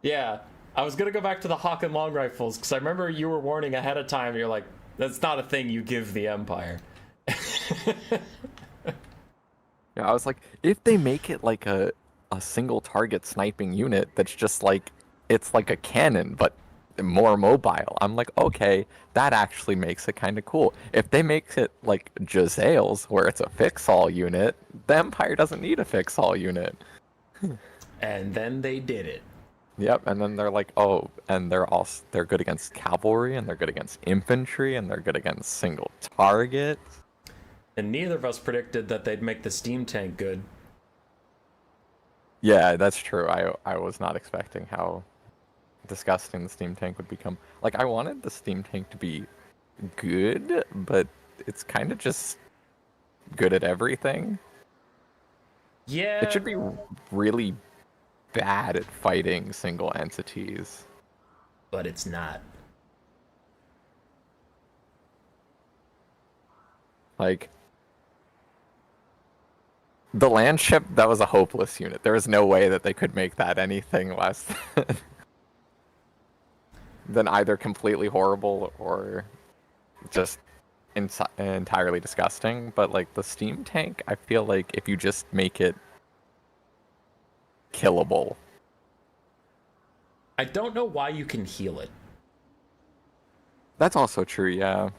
Yeah, I was gonna go back to the Hawk and long rifles because I remember you were warning ahead of time. You're like, that's not a thing you give the Empire. Yeah, I was like, if they make it like a single target sniping unit that's just like, it's like a cannon but more mobile, I'm like, okay, that actually makes it kind of cool. If they make it like Jezzail's, where it's a fix-all unit, the Empire doesn't need a fix-all unit. And then they did it. Yep, and then they're like, oh, and they're good against cavalry, and they're good against infantry, and they're good against single targets. And neither of us predicted that they'd make the steam tank good. Yeah, that's true. I was not expecting how disgusting the steam tank would become. Like, I wanted the steam tank to be good, but it's kind of just good at everything. Yeah. It should be really bad at fighting single entities. But it's not. Like, the land ship, that was a hopeless unit. There was no way that they could make that anything less than either completely horrible or just entirely disgusting. But like the steam tank, I feel like if you just make it killable. I don't know why you can heal it. That's also true, yeah.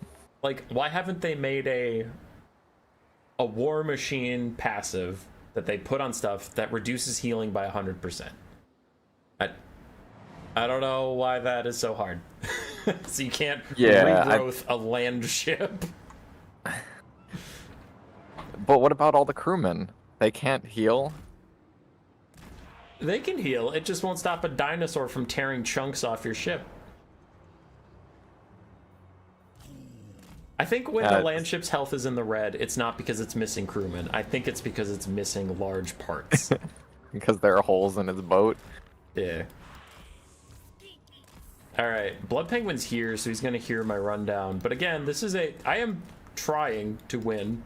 Like, why haven't they made a war machine passive that they put on stuff that reduces healing by 100%? I don't know why that is so hard. So you can't regrowth a land ship. But what about all the crewmen? They can't heal? They can heal. It just won't stop a dinosaur from tearing chunks off your ship. I think when the land ship's health is in the red, it's not because it's missing crewmen. I think it's because it's missing large parts. Because there are holes in his boat. Yeah. Alright, Blood Penguin's here, so he's gonna hear my rundown. But again, I am trying to win.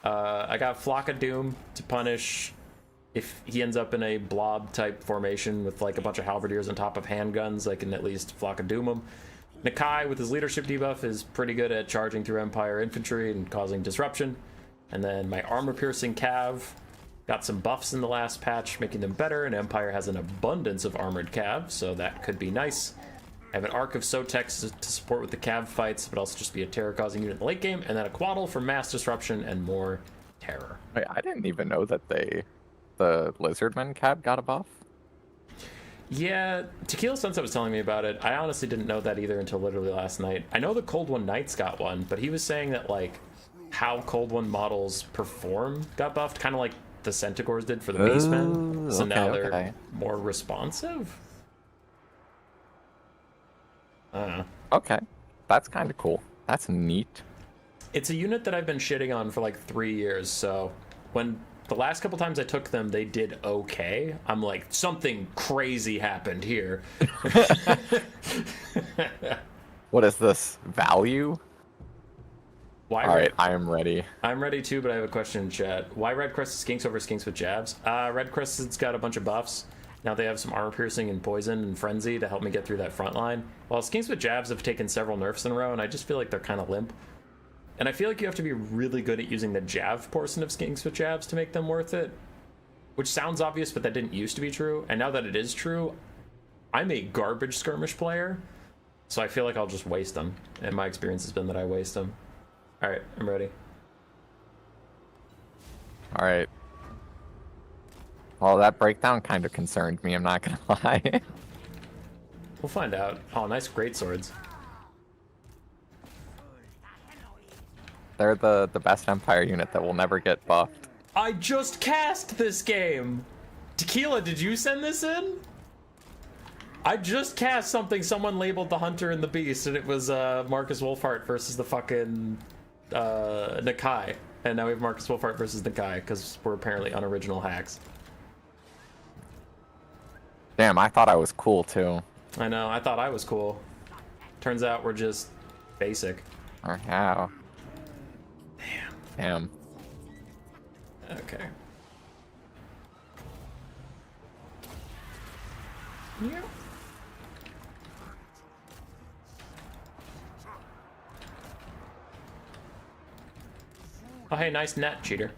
I got Flock of Doom to punish if he ends up in a blob type formation with like a bunch of halberdiers on top of handguns. I can at least Flock of Doom him. Nakai with his leadership debuff is pretty good at charging through Empire infantry and causing disruption. And then my armor piercing cav got some buffs in the last patch, making them better, and Empire has an abundance of armored cav, so that could be nice. I have an Arc of Sotex to support with the cav fights, but also just be a terror-causing unit in the late game, and then a Quaddle for mass disruption and more terror. Wait, I didn't even know that the Lizardman cab got a buff. Yeah, Tequila Sunset was telling me about it. I honestly didn't know that either until literally last night. I know the Cold One Knights got one, but he was saying that like how Cold One models perform got buffed, kind of like the Centaurs did for the Beastmen. So now they're more responsive. I don't know. Okay, that's kind of cool. That's neat. It's a unit that I've been shitting on for like 3 years, so when the last couple times I took them, they did okay. I'm like, something crazy happened here. What is this? Value? Why Alright, I am ready. I'm ready too, but I have a question in chat. Why Red Crested Skinks over Skinks with Jabs? Red Crested's got a bunch of buffs. Now they have some armor piercing and poison and frenzy to help me get through that front line. While Skinks with Jabs have taken several nerfs in a row, and I just feel like they're kind of limp. And I feel like you have to be really good at using the Jav portion of Skinks with Jabs to make them worth it. Which sounds obvious, but that didn't used to be true. And now that it is true, I'm a garbage skirmish player. So I feel like I'll just waste them. And my experience has been that I waste them. Alright, I'm ready. Alright. Well, that breakdown kind of concerned me, I'm not gonna lie. We'll find out. Oh, nice great swords. They're the best Empire unit that will never get buffed. I just cast this game! Tequila, did you send this in? I just cast something someone labeled the Hunter and the Beast, and it was Marcus Wolfhart versus the fucking Nakai. And now we have Marcus Wolfhart versus Nakai, because we're apparently unoriginal hacks. Damn, I thought I was cool too. I know, I thought I was cool. Turns out we're just basic. Or how? Damn. Damn. Okay. Yep. Oh, hey, nice net, cheater.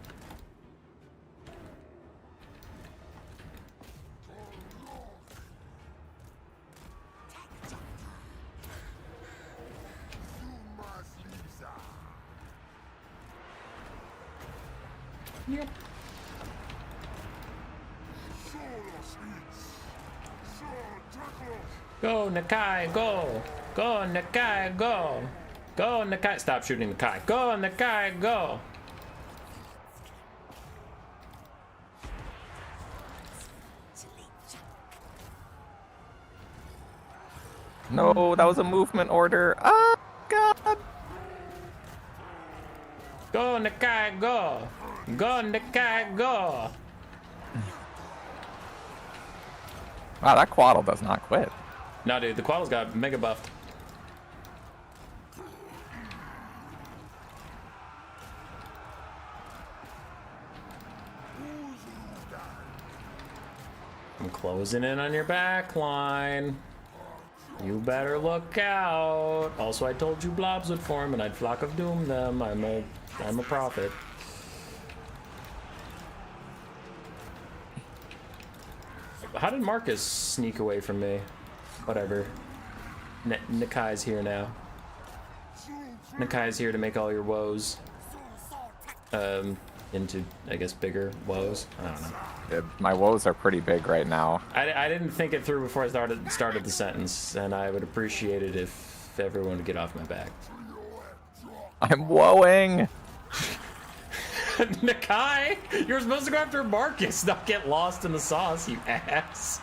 Yep. Go, Nakai, go! Go, Nakai, go! Go, Nakai! Stop shooting Nakai. Go, Nakai, go! No, that was a movement order. Oh, God! Go, Nakai, go! Go, Nakai, go! Wow, that Quaddle does not quit. No, dude, the Quaddle's got mega buffed. I'm closing in on your back line. You better look out. Also, I told you blobs would form and I'd Flock of Doom them. I'm a prophet. How did Marcus sneak away from me? Whatever. Nakai's here now. Nakai's here to make all your woes into, I guess, bigger woes. I don't know. My woes are pretty big right now. I didn't think it through before I started the sentence, and I would appreciate it if everyone would get off my back. I'm woeing! Nakai, you're supposed to go after Marcus, not get lost in the sauce, you ass.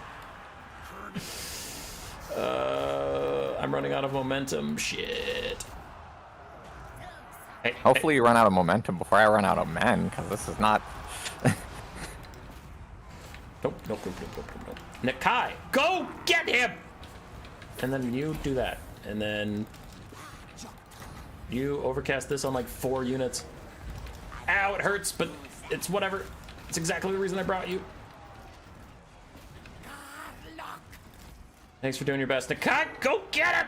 I'm running out of momentum. Shit. Hey, Hopefully you run out of momentum before I run out of men, because this is not... Nope. Nakai, go get him! And then you do that. And then you overcast this on like 4 units. Ow, it hurts, but it's whatever. It's exactly the reason I brought you. Thanks for doing your best. Nakai, go get him!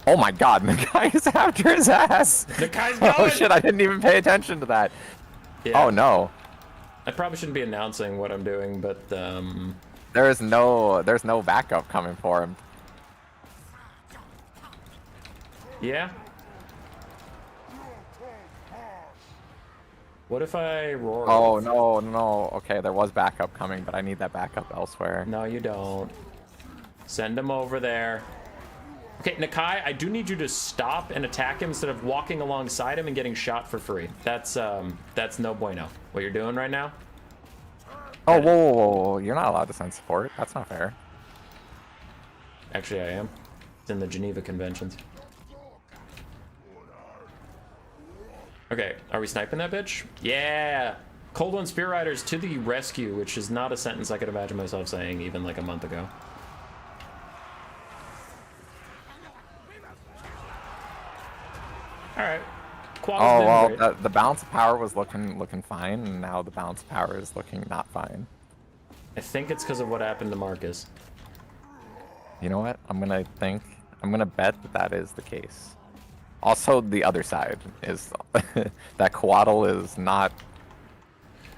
Oh my god, the guy is after his ass! Nakai's going! Oh shit, I didn't even pay attention to that. Yeah. Oh no. I probably shouldn't be announcing what I'm doing, but There's no backup coming for him. yeah. What if I roar? Oh no. Okay, there was backup coming, but I need that backup elsewhere. No, you don't. Send him over there. Okay, Nakai, I do need you to stop and attack him instead of walking alongside him and getting shot for free. That's no bueno. What you're doing right now? Oh, whoa. You're not allowed to send support. That's not fair. Actually, I am. It's in the Geneva Conventions. Okay, are we sniping that bitch? Yeah! Cold One Spear Riders to the rescue, which is not a sentence I could imagine myself saying even like a month ago. Alright. Oh, well, the balance of power was looking fine, and now the balance of power is looking not fine. I think it's because of what happened to Marcus. You know what? I'm gonna bet that is the case. Also, the other side is that Quaddle is not...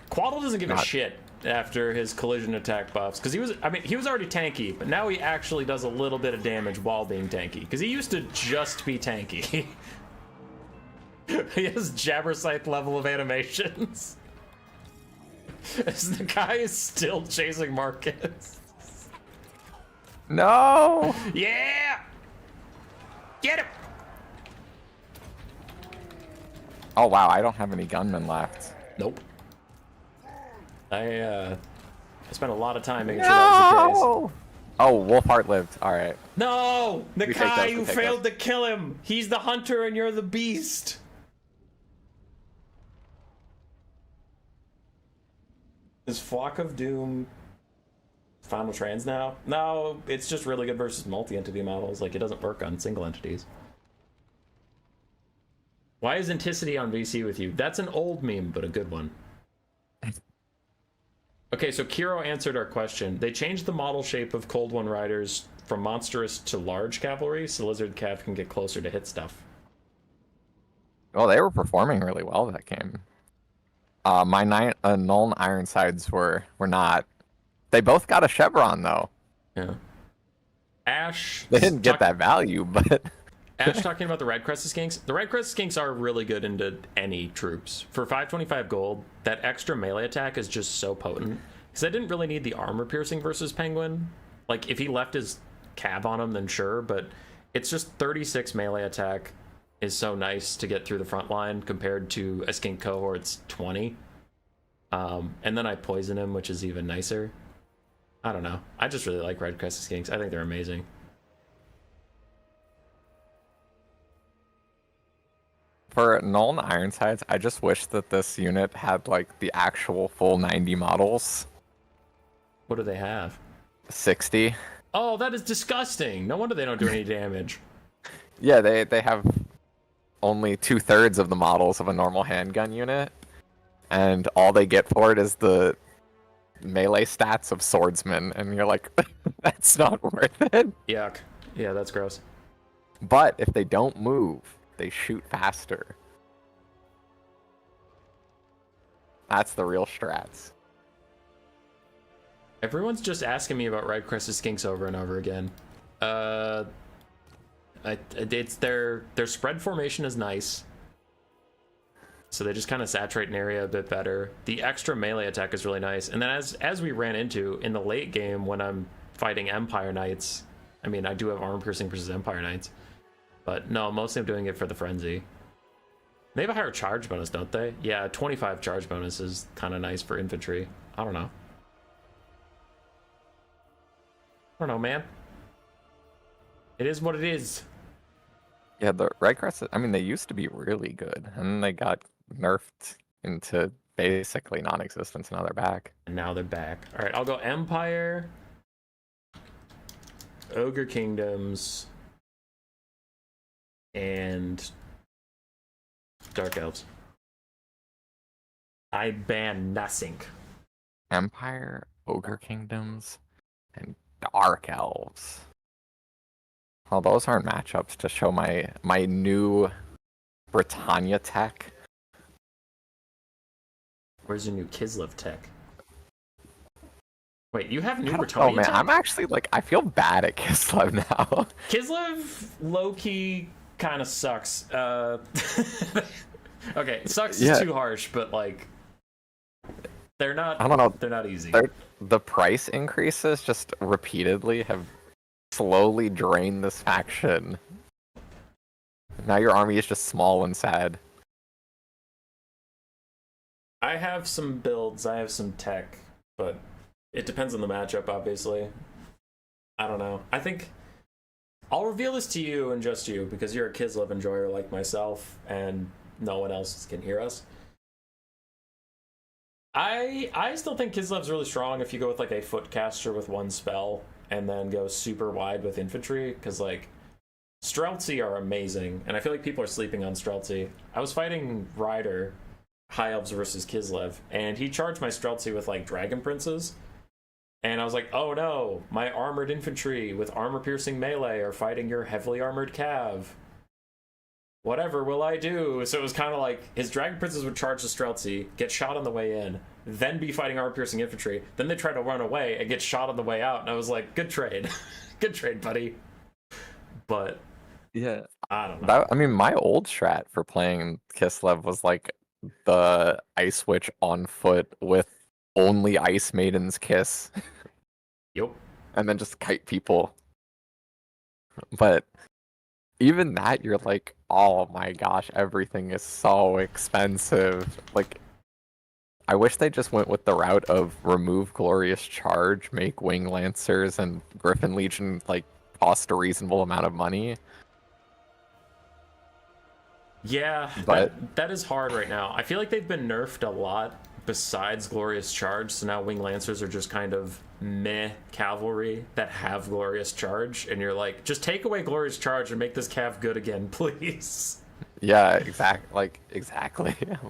Quaddle doesn't give a shit after his collision attack buffs, because he was already tanky, but now he actually does a little bit of damage while being tanky, because he used to just be tanky. He has Jabberscythe level of animations. The guy is still chasing Marcus. No! Yeah! Get him! Oh wow, I don't have any gunmen left. Nope. I spent a lot of time making sure that was the case. Oh, Wolfheart lived. Alright. No! Nakai, you take failed to kill him! He's the hunter and you're the beast! Is Flock of Doom Final Trans now? No, it's just really good versus multi-entity models. Like, it doesn't work on single entities. Why is Anticity on VC with you? That's an old meme, but a good one. Okay, so Kiro answered our question. They changed the model shape of Cold One Riders from monstrous to large cavalry, so Lizard Cav can get closer to hit stuff. Well, they were performing really well that game. My Nuln Ironsides were not. They both got a chevron though. Yeah. Ash. They didn't get that value, but. Ash talking about the Red Crested Skinks. The Red Crested Skinks are really good into any troops. For 525 gold, that extra melee attack is just so potent. Because I didn't really need the armor piercing versus Penguin. Like, if he left his cav on him, then sure, but it's just 36 melee attack is so nice to get through the front line compared to a Skink cohort's 20. And then I poison him, which is even nicer. I don't know. I just really like Red Crested Skinks. I think they're amazing. For Nuln Ironsides, I just wish that this unit had like the actual full 90 models. What do they have? 60. Oh, that is disgusting. No wonder they don't do any damage. Yeah, they have only 2/3 of the models of a normal handgun unit, and all they get for it is the melee stats of swordsman, and you're like, that's not worth it. Yuck. Yeah, that's gross. But if they don't move, they shoot faster. That's the real strats. Everyone's just asking me about Red Crested Skinks over and over again. It's their spread formation is nice, so they just kind of saturate an area a bit better. The extra melee attack is really nice, and then as we ran into in the late game when I'm fighting Empire Knights, I mean I do have armor piercing versus Empire Knights, but no, mostly I'm doing it for the frenzy. They have a higher charge bonus, don't they? Yeah, 25 charge bonus is kind of nice for infantry. I don't know. I don't know, man. It is what it is. Yeah, the Red Crest, I mean, they used to be really good, and then they got nerfed into basically non-existence, and now they're back. And now they're back. All right, I'll go Empire, Ogre Kingdoms, and Dark Elves. I ban nothing. Empire, Ogre Kingdoms, and Dark Elves. Well, those aren't matchups to show my new Bretonnia tech. Where's your new Kislev tech? Wait, you have new Oh Bretonnia man, tech? I'm actually like, I feel bad at Kislev now. Kislev low-key kind of sucks. Okay, sucks Yeah. is too harsh, but like they're not. I don't know. They're not easy. The price increases just repeatedly have slowly drained this faction. Now your army is just small and sad. I have some builds. I have some tech, but it depends on the matchup. Obviously, I don't know. I think I'll reveal this to you and just you because you're a Kislev enjoyer like myself, and no one else can hear us. I still think Kislev's really strong if you go with like a footcaster with one spell and then go super wide with infantry, because like Streltsy are amazing, and I feel like people are sleeping on Streltsy. I was fighting Ryder, High Elves versus Kislev, and he charged my Streltsy with like Dragon Princes, and I was like, oh no, my armored infantry with armor-piercing melee are fighting your heavily armored cav. Whatever will I do? So it was kind of like his Dragon Princes would charge the Streltsy, get shot on the way in, then be fighting armor-piercing infantry, then they try to run away and get shot on the way out, and I was like, good trade. Good trade, buddy. But Yeah. I don't know. I mean, my old strat for playing Kislev was like the Ice Witch on foot with only Ice Maiden's Kiss, Yup. and then just kite people. But even that, you're like, oh my gosh, everything is so expensive. Like, I wish they just went with the route of remove Glorious Charge, make Wing Lancers and Griffin Legion like cost a reasonable amount of money. Yeah, But that is hard right now. I feel like they've been nerfed a lot besides Glorious Charge, so now Wing Lancers are just kind of meh cavalry that have Glorious Charge, and you're like, just take away Glorious Charge and make this cav good again, please. yeah, exactly.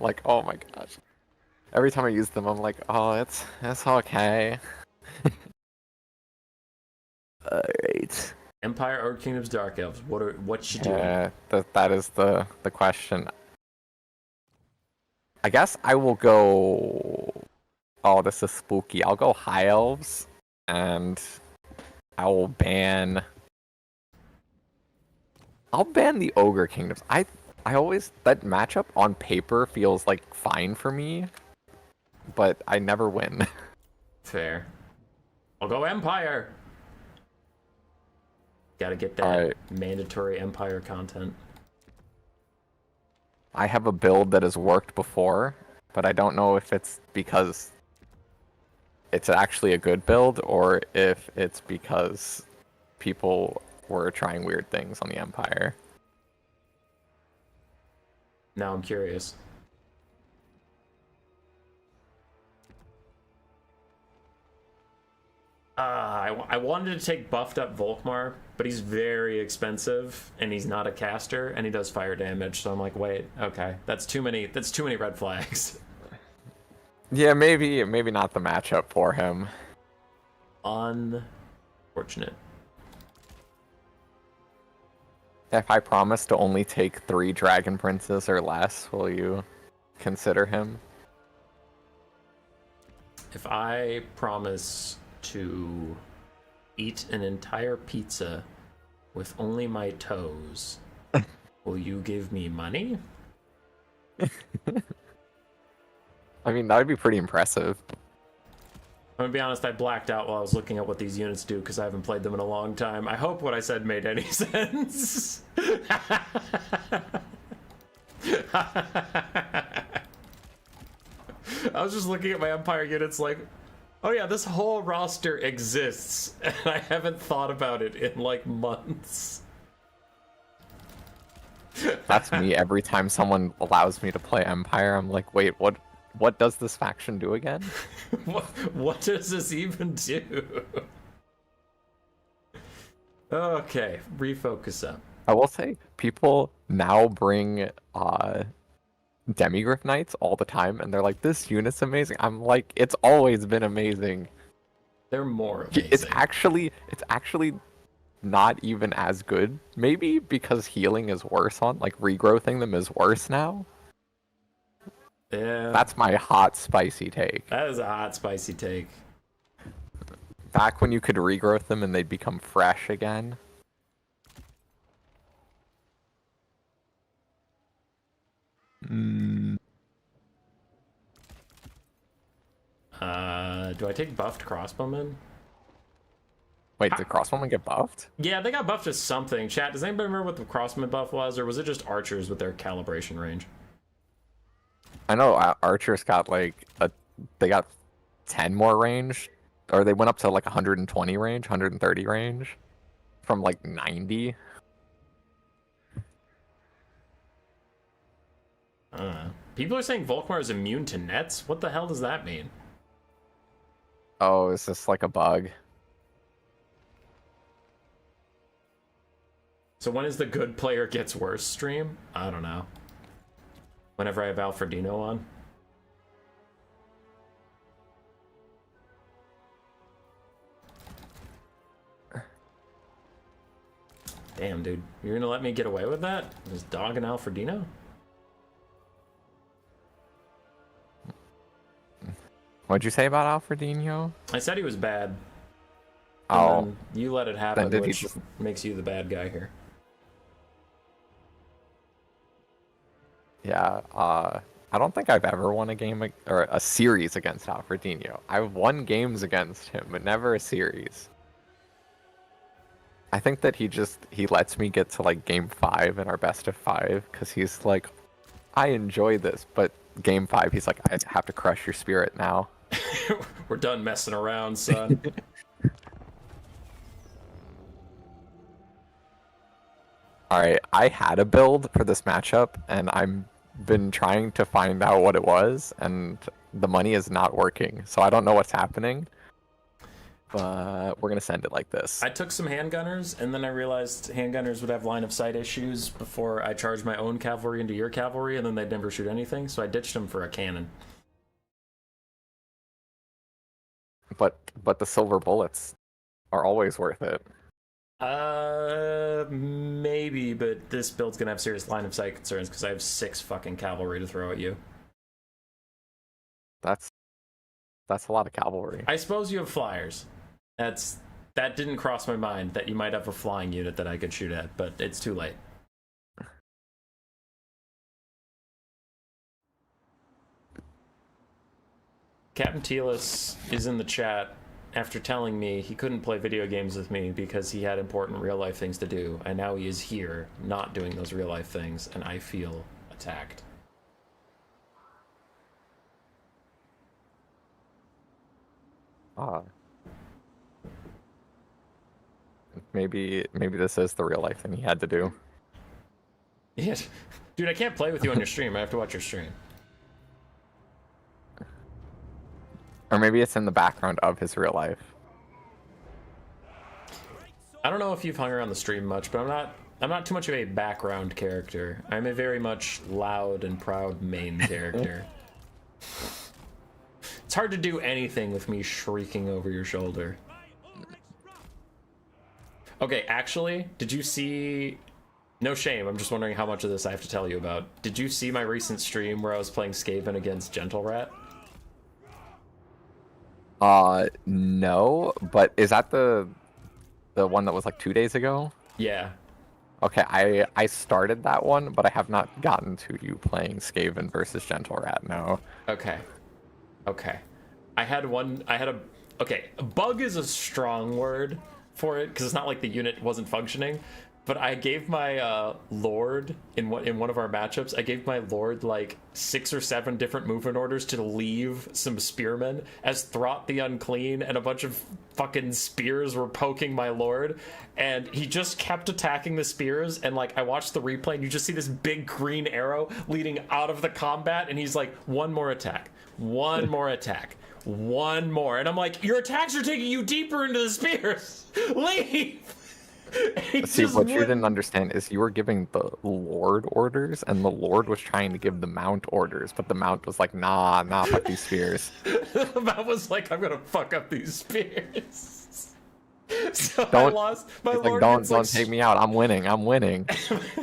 Like, oh my gosh. Every time I use them, I'm like, oh, it's okay. Alright. Empire or Kingdoms Dark Elves? What you doing? Yeah, that is the question. I guess I will go. Oh, this is spooky. I'll go High Elves, and I will ban. I'll ban the Ogre Kingdoms. I always, that matchup on paper feels like fine for me, but I never win. Fair. I'll go Empire. Gotta get that Alright. mandatory Empire content. I have a build that has worked before, but I don't know if it's because it's actually a good build or if it's because people were trying weird things on the Empire. Now I'm curious. I wanted to take buffed up Volkmar, but he's very expensive and he's not a caster and he does fire damage. So I'm like, wait, okay, that's too many red flags. Yeah, maybe not the matchup for him. Unfortunate. If I promise to only take 3 Dragon Princes or less, will you consider him? If I promise to eat an entire pizza with only my toes, will you give me money? I mean, that would be pretty impressive. I'm gonna be honest, I blacked out while I was looking at what these units do because I haven't played them in a long time. I hope what I said made any sense. I was just looking at my Empire units like, oh yeah, this whole roster exists, and I haven't thought about it in like months. That's me every time someone allows me to play Empire. I'm like, wait, what does this faction do again? what does this even do? Okay, refocus up. I will say, people now bring Demigryph Knights all the time, and they're like, this unit's amazing. I'm like, it's always been amazing. They're more amazing. It's actually not even as good. Maybe because healing is worse on, like, regrowthing them is worse now. Yeah. That's my hot, spicy take. That is a hot, spicy take. Back when you could regrowth them and they'd become fresh again. Do I take buffed crossbowmen? Wait, did crossbowmen get buffed? Yeah, they got buffed to something. Chat, does anybody remember what the crossbowman buff was, or was it just archers with their calibration range? I know archers got like they got 10 more range, or they went up to like 120 range, 130 range, from like 90. People are saying Volkmar is immune to nets? What the hell does that mean? Oh, is this like a bug? So when is the good player gets worse stream? I don't know. Whenever I have Alfredino on. Damn, dude. You're gonna let me get away with that? Just dogging Alfredino? What'd you say about Alfredino? I said he was bad. Oh. And then you let it happen, Then did he which just... makes you the bad guy here. Yeah, I don't think I've ever won a game or a series against Alfredino. I've won games against him, but never a series. I think that he lets me get to like game 5 in our best of 5 because he's like, I enjoy this, but game 5 he's like, I have to crush your spirit now. We're done messing around, son. Alright, I had a build for this matchup, and I've been trying to find out what it was, and the money is not working, so I don't know what's happening. But we're gonna send it like this. I took some handgunners, and then I realized handgunners would have line of sight issues before I charged my own cavalry into your cavalry, and then they'd never shoot anything, so I ditched them for a cannon. But the silver bullets are always worth it. Maybe, but this build's gonna have serious line of sight concerns because I have 6 fucking cavalry to throw at you. That's a lot of cavalry. I suppose you have flyers. That didn't cross my mind that you might have a flying unit that I could shoot at, but it's too late. Captain Telis is in the chat after telling me he couldn't play video games with me because he had important real-life things to do, and now he is here, not doing those real-life things, and I feel attacked. Maybe this is the real life thing he had to do. Yeah. Dude, I can't play with you on your stream. I have to watch your stream. Or maybe it's in the background of his real life. I don't know if you've hung around the stream much, but I'm not too much of a background character. I'm a very much loud and proud main character. It's hard to do anything with me shrieking over your shoulder. Okay, actually, did you see... No shame, I'm just wondering how much of this I have to tell you about. Did you see my recent stream where I was playing Skaven against Gentle Rat? No, but is that the one that was like 2 days ago? Yeah. Okay, I started that one, but I have not gotten to you playing Skaven versus Gentle Rat, no. Okay. Okay. Okay, a bug is a strong word for it, because it's not like the unit wasn't functioning, but I gave my lord in one of our matchups. I gave my lord like 6 or 7 different movement orders to leave some spearmen as Throt the Unclean, and a bunch of fucking spears were poking my lord, and he just kept attacking the spears. And like I watched the replay, and you just see this big green arrow leading out of the combat, and he's like, one more attack, one more attack, one more, and I'm like, your attacks are taking you deeper into the spears. Leave. See, what you didn't understand is you were giving the Lord orders, and the Lord was trying to give the Mount orders, but the Mount was like, nah, fuck these spears. The Mount was like, I'm gonna fuck up these spears. So I Don't, lost. My he's lord like, gets, don't take me out. I'm winning.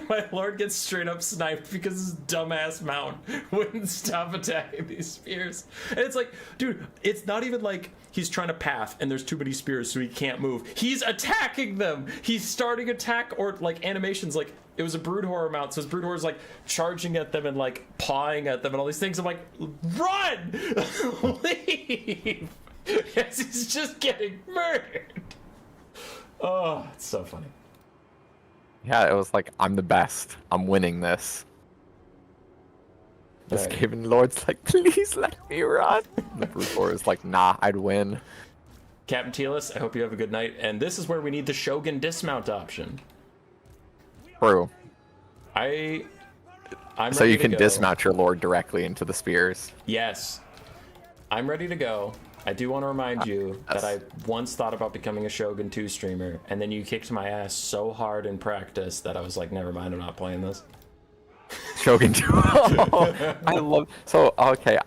My lord gets straight up sniped because his dumbass Mount wouldn't stop attacking these spears. And it's like, dude, it's not even like he's trying to path and there's too many spears so he can't move. He's attacking them. He's starting attack, or like animations, like it was a brood horror mount, so his brood horror is like charging at them and like pawing at them and all these things. I'm like, run! Leave! Yes, he's just getting murdered. Oh, it's so funny. Yeah, it was like, I'm the best. I'm winning this. The Right. Skaven Lord's like, please let me run. The Brute Horror is like, nah, I'd win. Captain Tealis, I hope you have a good night. And this is where we need the Shogun dismount option. True. I'm So ready you to can go. dismount your Lord directly into the spears. Yes. I'm ready to go. I do want to remind you that I once thought about becoming a Shogun 2 streamer, and then you kicked my ass so hard in practice that I was like, never mind, I'm not playing this. Shogun 2. I love. So okay,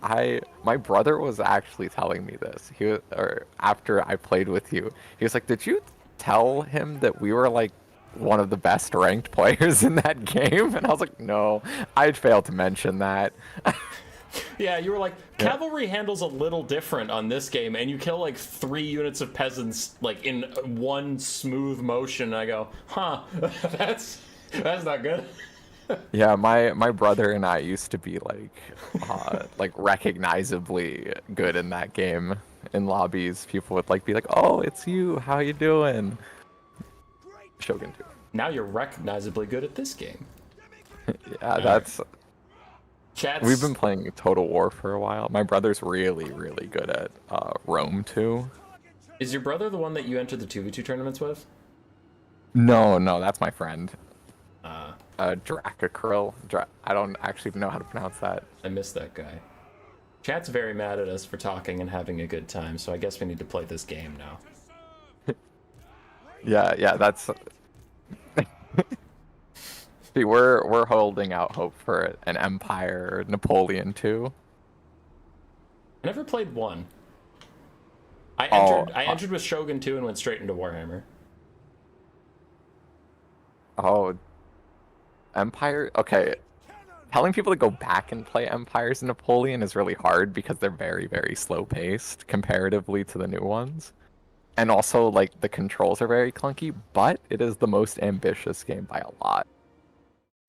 my brother was actually telling me this. Or after I played with you, he was like, "Did you tell him that we were like one of the best ranked players in that game?" And I was like, "No, I'd failed to mention that." Yeah, you were like, cavalry handles a little different on this game, and you kill like 3 units of peasants like in one smooth motion. And I go, huh, that's not good. Yeah, my brother and I used to be like recognizably good in that game. In lobbies, people would like be like, "Oh, it's you. How you doing?" Shogun 2. Now you're recognizably good at this game. Yeah, that's. Chats. We've been playing Total War for a while. My brother's really, really good at Rome too. Is your brother the one that you entered the 2v2 tournaments with? No, that's my friend. Dracacryl. I don't actually know how to pronounce that. I miss that guy. Chat's very mad at us for talking and having a good time, so I guess we need to play this game now. Yeah, that's. See, we're holding out hope for an Empire Napoleon too. I never played 1. I entered with Shogun 2 and went straight into Warhammer. Oh, Empire. Okay, telling people to go back and play Empires and Napoleon is really hard because they're very, very slow paced comparatively to the new ones. And also, like, the controls are very clunky, but it is the most ambitious game by a lot.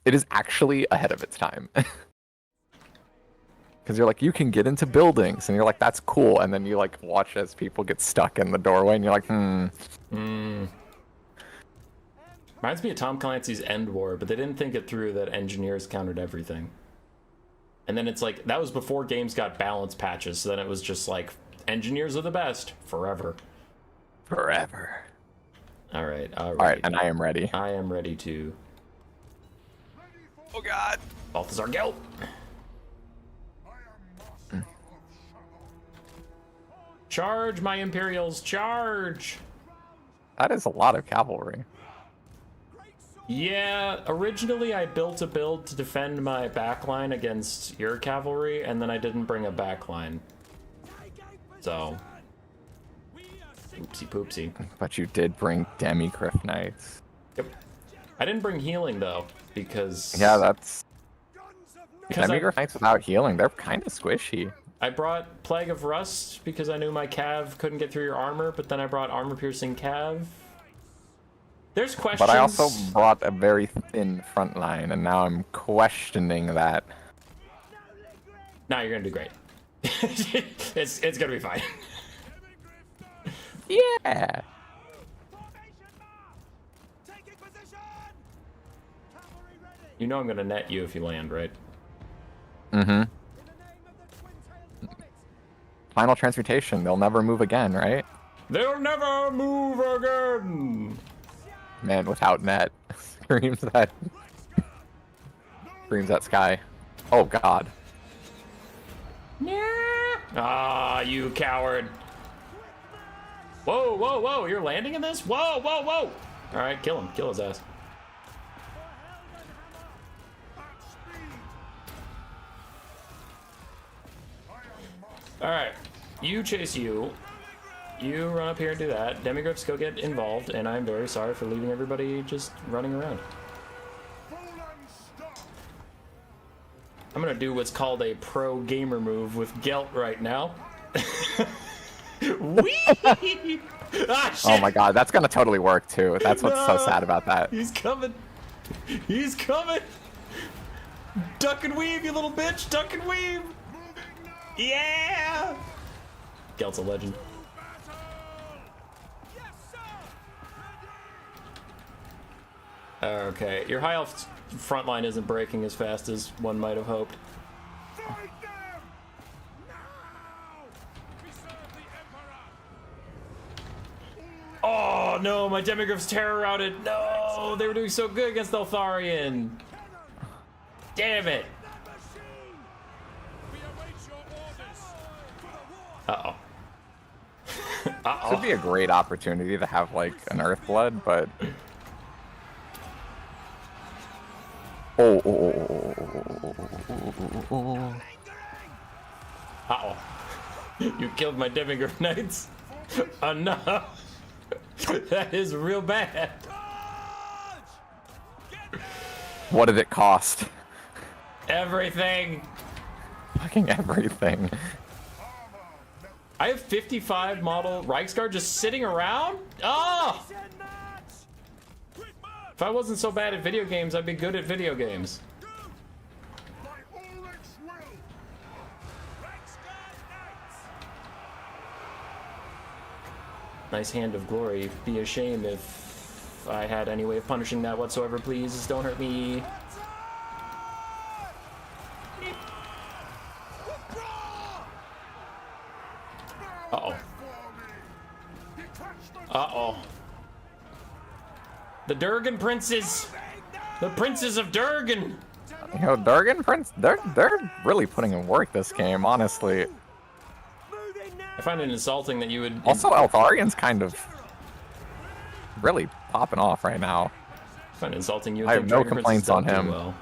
It is actually ahead of its time. Because you're like, you can get into buildings, and you're like, that's cool. And then you, like, watch as people get stuck in the doorway, and you're like, Reminds me of Tom Clancy's End War, but they didn't think it through that engineers countered everything. And then it's like, that was before games got balance patches, so then it was just like, engineers are the best, forever. Forever. Alright. Alright, and I am ready. I am ready to... Oh god! Balthazar Gelt! Charge, my Imperials, charge! That is a lot of cavalry. Yeah, originally I built a build to defend my backline against your cavalry, and then I didn't bring a backline. So... Oopsie poopsie. But you did bring Demi-Griff Knights. Yep. I didn't bring healing, though, because... Yeah, that's... Because Demi-Griff Knights without healing, they're kind of squishy. I brought Plague of Rust because I knew my cav couldn't get through your armor, but then I brought armor-piercing cav. There's questions... But I also brought a very thin front line, and now I'm questioning that. Nah, you're gonna do great. it's gonna be fine. Yeah! You know I'm gonna net you if you land, right? Mm-hmm. Final transmutation. They'll never move again, right? They'll never move again! Man, without net. Screams that. Screams that sky. Oh, God. Ah, you coward. Whoa, whoa, whoa, you're landing in this? Whoa, whoa, whoa! Alright, kill him. Kill his ass. Alright, you chase you. You run up here and do that. Demigriffs go get involved, and I'm very sorry for leaving everybody just running around. I'm gonna do what's called a pro gamer move with Gelt right now. Whee! Ah, shit! Oh my God, that's gonna totally work too. That's what's so sad about that. He's coming. He's coming. Duck and weave, you little bitch. Duck and weave. Yeah. Gelt's a legend. Okay, your high elf front line isn't breaking as fast as one might have hoped. Oh no, my Demigriff's terror routed. No, they were doing so good against Eltharion. Damn it. Uh-oh. Uh-oh. Could be a great opportunity to have like an Earthblood, but Uh-oh. You killed my Demigriff Knights. Enough. That is real bad. what did it cost? Everything. Fucking everything. I have 55 model Reiksguard just sitting around? Oh! If I wasn't so bad at video games, I'd be good at video games. Nice hand of glory. Be a shame if I had any way of punishing that whatsoever. Please don't hurt me. Uh-oh. Uh-oh. The Durgan princes! The princes of Durgan! You know, Durgan Prince, they're really putting in work this game, honestly. I find it insulting that you would... Also, Eltharion's kind of really popping off right now. I find it insulting you would I think have no Dragon complaints Princes on don't do him. well.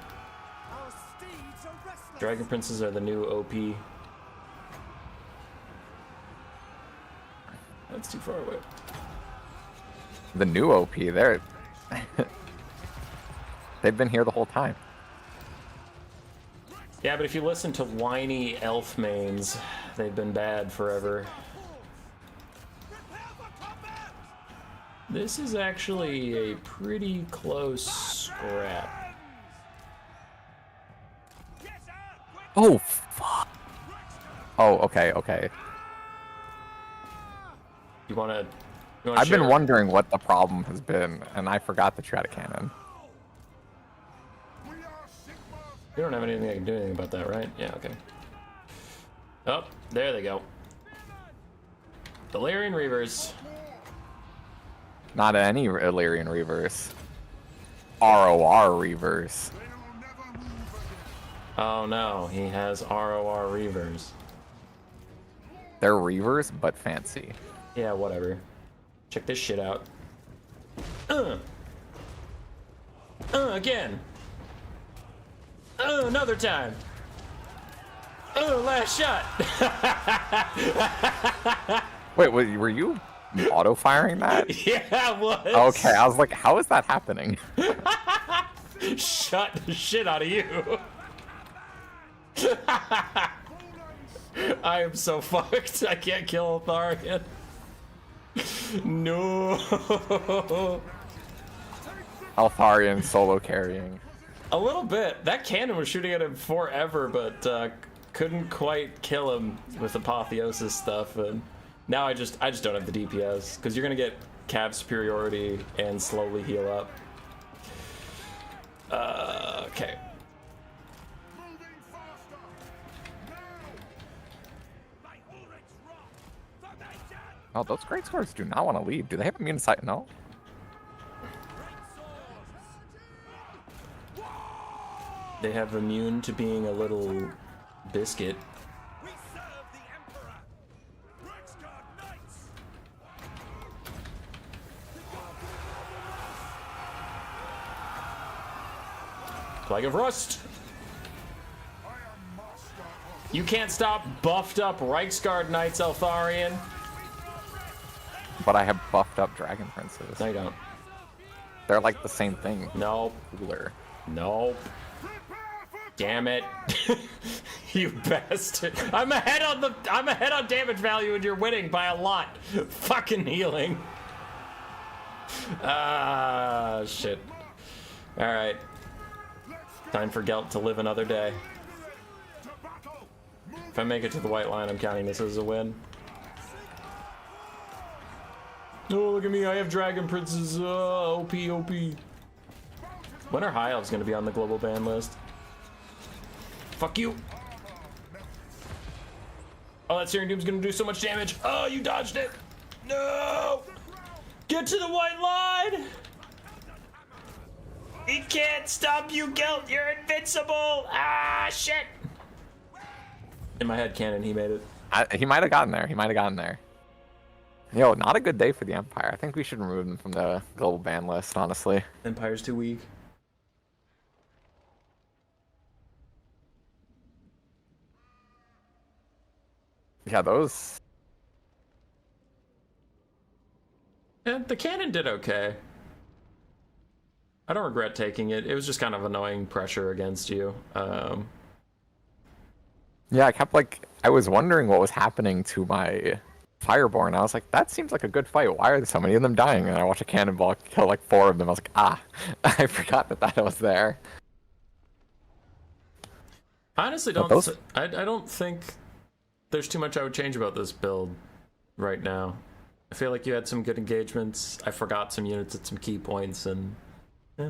Dragon Princes are the new OP. That's too far away. The new OP, they've been here the whole time. Yeah, but if you listen to whiny elf mains, they've been bad forever. This is actually a pretty close scrap. Oh, fuck. Oh, okay, okay. You wanna I've share? been wondering what the problem has been, and I forgot that you had a cannon. You don't have anything that can do anything about that, right? Yeah, okay. Oh, there they go. Illyrian Reavers. Not any Illyrian Reavers. ROR Reavers. Oh no, he has ROR Reavers. They're Reavers, but fancy. Yeah, whatever. Check this shit out. Again. Another time. Last shot. Wait, were you auto-firing that? Yeah, I was. Okay, I was like, how is that happening? Shut the shit out of you. I am so fucked. I can't kill Eltharion. No. Eltharion solo carrying. A little bit. That cannon was shooting at him forever, but couldn't quite kill him with apotheosis stuff. And now I just don't have the DPS because you're gonna get cav superiority and slowly heal up. Okay. Oh, those great swords do not want to leave. Do they have immune sight? No. They have immune to being a little biscuit. We serve the Emperor! Rexguard Knights! Plague of Rust! I am master of... You can't stop buffed up Reichsguard Knights, Eltharion. But I have buffed up Dragon Princes. No, you don't. They're like the same thing. Nope. Cooler. Nope. Damn it. You bastard. I'm ahead on damage value and you're winning by a lot. Fucking healing. Ah, shit. Alright. Time for Gelt to live another day. If I make it to the white line, I'm counting this as a win. Oh, look at me. I have Dragon Princes. OP, OP. When are High Elves going to be on the global ban list? Fuck you. Oh, that Searing Doom's going to do so much damage. Oh, you dodged it. No. Get to the white line. He can't stop you, Gelt. You're invincible. Ah, shit. In my head canon, he made it. He might have gotten there. He might have gotten there. Yo, not a good day for the Empire. I think we should remove them from the global ban list, honestly. Empire's too weak. Yeah, those... Yeah, the cannon did okay. I don't regret taking it. It was just kind of annoying pressure against you. Yeah, I kept like... I was wondering what was happening to my Fireborn. I was like, that seems like a good fight. Why are there so many of them dying? And I watched a cannonball kill like 4 of them. I was like, ah, I forgot that was there. I honestly don't. I don't think there's too much I would change about this build right now. I feel like you had some good engagements. I forgot some units at some key points, and yeah.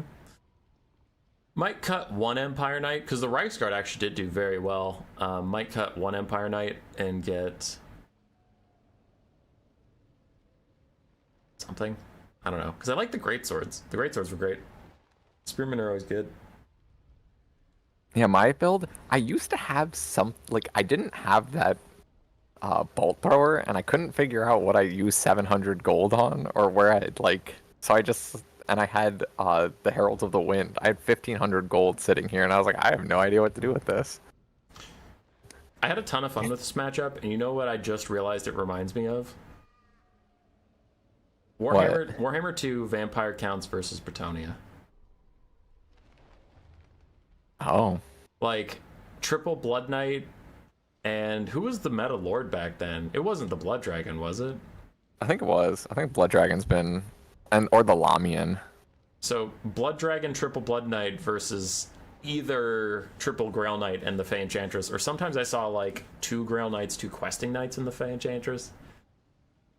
Might cut one Empire Knight because the Reichsguard actually did do very well. Might cut one Empire Knight and get something. I don't know, because I like the great swords. The great swords were great. Spearmen are always good. Yeah, my build, I used to have some, like, I didn't have that bolt thrower, and I couldn't figure out what I used 700 gold on, or where I'd, like, so I just, and I had the Heralds of the Wind. I had 1,500 gold sitting here, and I was like, I have no idea what to do with this. I had a ton of fun with this matchup, and you know what I just realized it reminds me of? Warhammer 2 Vampire Counts versus Bretonnia. Oh. Like, triple Blood Knight, and who was the meta lord back then? It wasn't the Blood Dragon, was it? I think it was. I think Blood Dragon's been, or the Lamian. So, Blood Dragon, triple Blood Knight versus either triple Grail Knight and the Fey Enchantress, or sometimes I saw, like, 2 Grail Knights, 2 Questing Knights in the Fey Enchantress.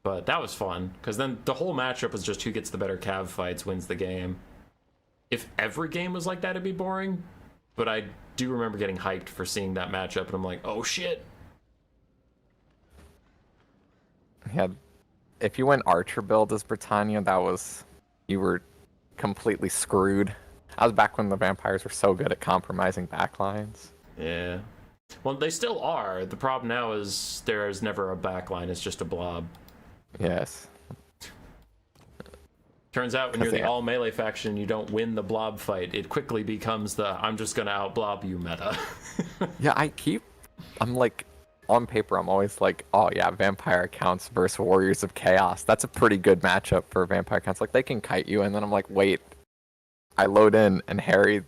But that was fun, because then the whole matchup was just who gets the better cav fights wins the game. If every game was like that, it'd be boring. But I do remember getting hyped for seeing that matchup, and I'm like, oh shit. Yeah, if you went Archer build as Bretonnia, you were completely screwed. That was back when the vampires were so good at compromising backlines. Yeah. Well, they still are. The problem now is there's never a backline, it's just a blob. Yes. Turns out when you're the all-melee faction, you don't win the blob fight. It quickly becomes the, I'm just gonna out-blob you meta. Yeah, I'm like, on paper, I'm always like, oh yeah, Vampire Counts versus Warriors of Chaos. That's a pretty good matchup for Vampire Counts. Like, they can kite you, and then I'm like, wait. I load in, and Harry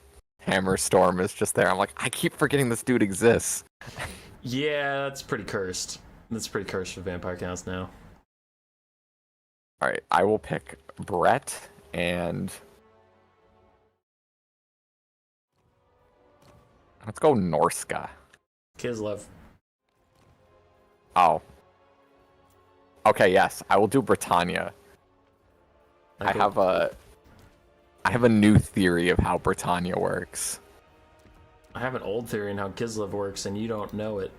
Hammerstorm is just there. I'm like, I keep forgetting this dude exists. Yeah, that's pretty cursed. That's pretty cursed for Vampire Counts now. Alright, I will pick Brett and... Let's go Norska. Kislev. Oh. Okay, yes, I will do Bretonnia. I have a new theory of how Bretonnia works. I have an old theory on how Kislev works, and you don't know it.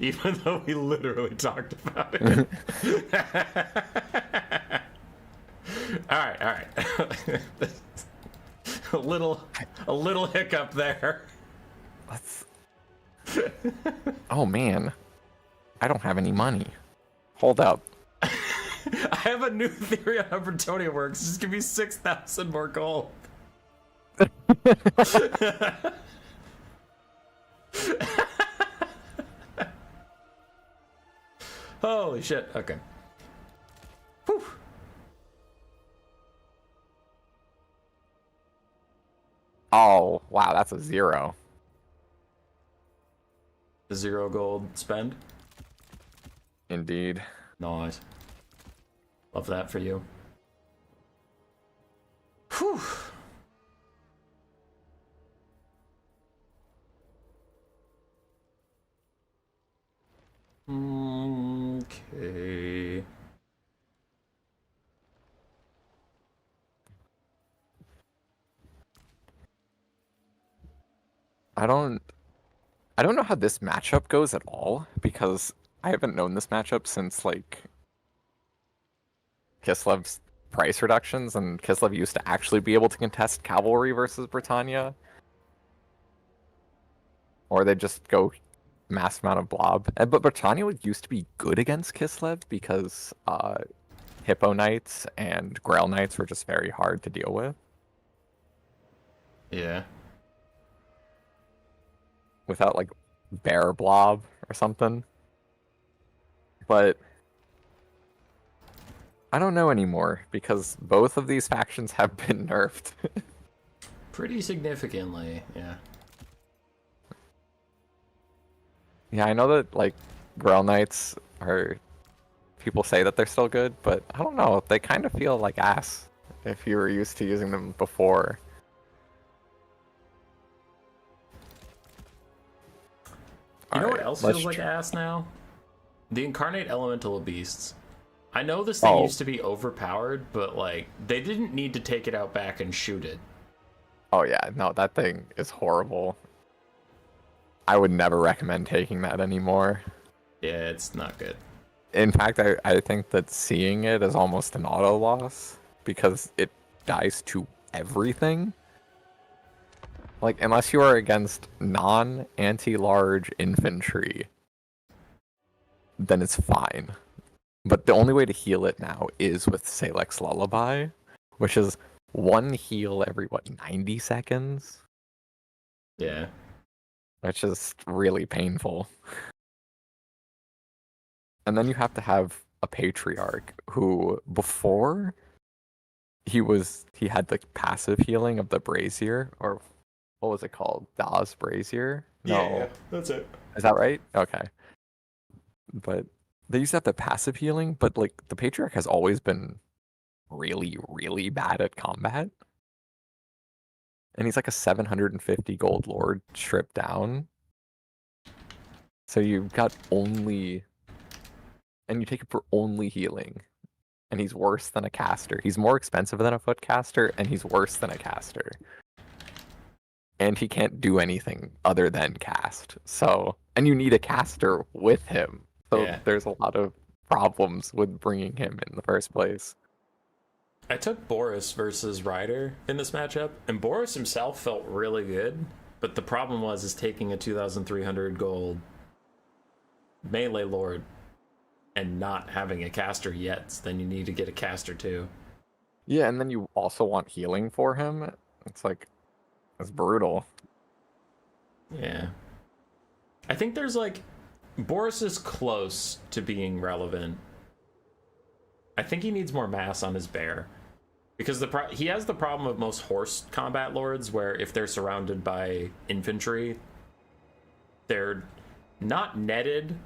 Even though we literally talked about it. All right. a little hiccup there. Let's... Oh man, I don't have any money. Hold up. I have a new theory on how Bretonnia works. Just give me 6,000 more gold. Holy shit. Okay. Whew. Oh, wow, that's a 0. The 0 gold spend. Indeed. Nice. Love that for you. Whew. Okay. I don't know how this matchup goes at all, because I haven't known this matchup since, like, Kislev's price reductions, and Kislev used to actually be able to contest cavalry versus Bretonnia. Or they just go mass amount of blob. But Bretonnia used to be good against Kislev because Hippo Knights and Grail Knights were just very hard to deal with. Yeah. Without, like, Bear Blob or something. But I don't know anymore, because both of these factions have been nerfed. Pretty significantly, yeah. Yeah, I know that, like, Grail Knights are... People say that they're still good, but I don't know. They kind of feel like ass if you were used to using them before. You know what Alright, else let's feels like ass now? The Incarnate Elemental of Beasts. I know this thing used to be overpowered, but, like, they didn't need to take it out back and shoot it. Oh yeah, no, that thing is horrible. I would never recommend taking that anymore. Yeah, it's not good. In fact, I think that seeing it is almost an auto loss, because it dies to everything. Like, unless you are against non-anti-large infantry, then it's fine. But the only way to heal it now is with Salek's Lullaby, which is 1 heal every, 90 seconds? Yeah. Which is really painful. And then you have to have a Patriarch who, before, he had the passive healing of the Brazier, or what was it called? Daw's Brazier? No. Yeah, that's it. Is that right? Okay. But they used to have the passive healing, but, like, the Patriarch has always been really, really bad at combat. And he's like a 750 gold lord stripped down. So you've got only... And you take it for only healing. And he's worse than a caster. He's more expensive than a foot caster, and he's worse than a caster. And he can't do anything other than cast. So... And you need a caster with him. So Yeah. There's a lot of problems with bringing him in the first place. I took Boris versus Ryder in this matchup, and Boris himself felt really good, but the problem is taking a 2,300 gold melee lord and not having a caster yet, so then you need to get a caster too. Yeah, and then you also want healing for him. It's like, it's brutal. Yeah. I think there's, like, Boris is close to being relevant. I think he needs more mass on his bear. Because he has the problem of most horse combat lords, where if they're surrounded by infantry, they're not netted,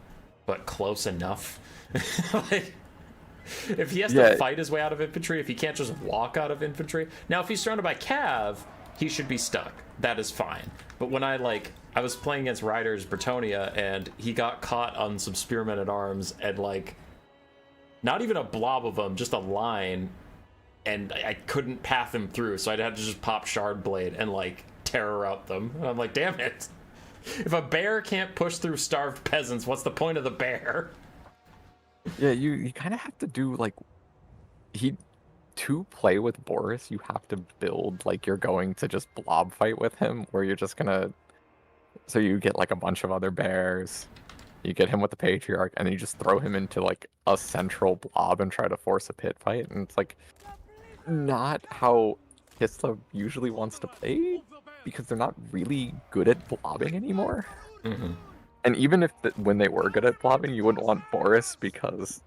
but close enough. Like, if he has to fight his way out of infantry, if he can't just walk out of infantry. Now, if he's surrounded by cav, he should be stuck. That is fine. But when I was playing against Ryder's Bretonnia, and he got caught on some spearmen at arms, and, like, not even a blob of them, just a line, and I couldn't path him through, so I'd have to just pop Shard Blade and, like, terror out them. And I'm like, damn it. If a bear can't push through starved peasants, what's the point of the bear? Yeah, you kind of have to do like to play with Boris, you have to build like you're going to just blob fight with him, where you're just gonna. So you get like a bunch of other bears, you get him with the patriarch, and then you just throw him into like a central blob and try to force a pit fight, and it's like not how Hisla usually wants to play because they're not really good at blobbing anymore. Mm-hmm. And even if when they were good at blobbing, you wouldn't want Boris because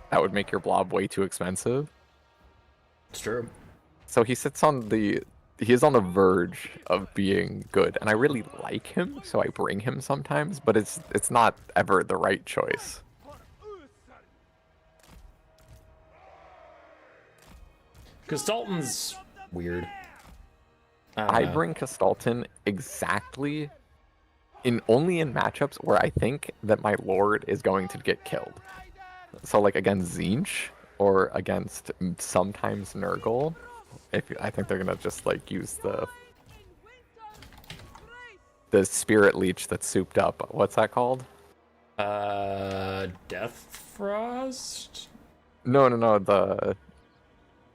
that would make your blob way too expensive. It's true. So he sits on the he is on the verge of being good, and I really like him, so I bring him sometimes, but it's not ever the right choice. Because Dalton's weird. I bring Castalton exactly only in matchups where I think that my lord is going to get killed. So like against Zinch or against sometimes Nurgle, I think they're gonna just like use the spirit leech that's souped up. What's that called? Death Frost? No, the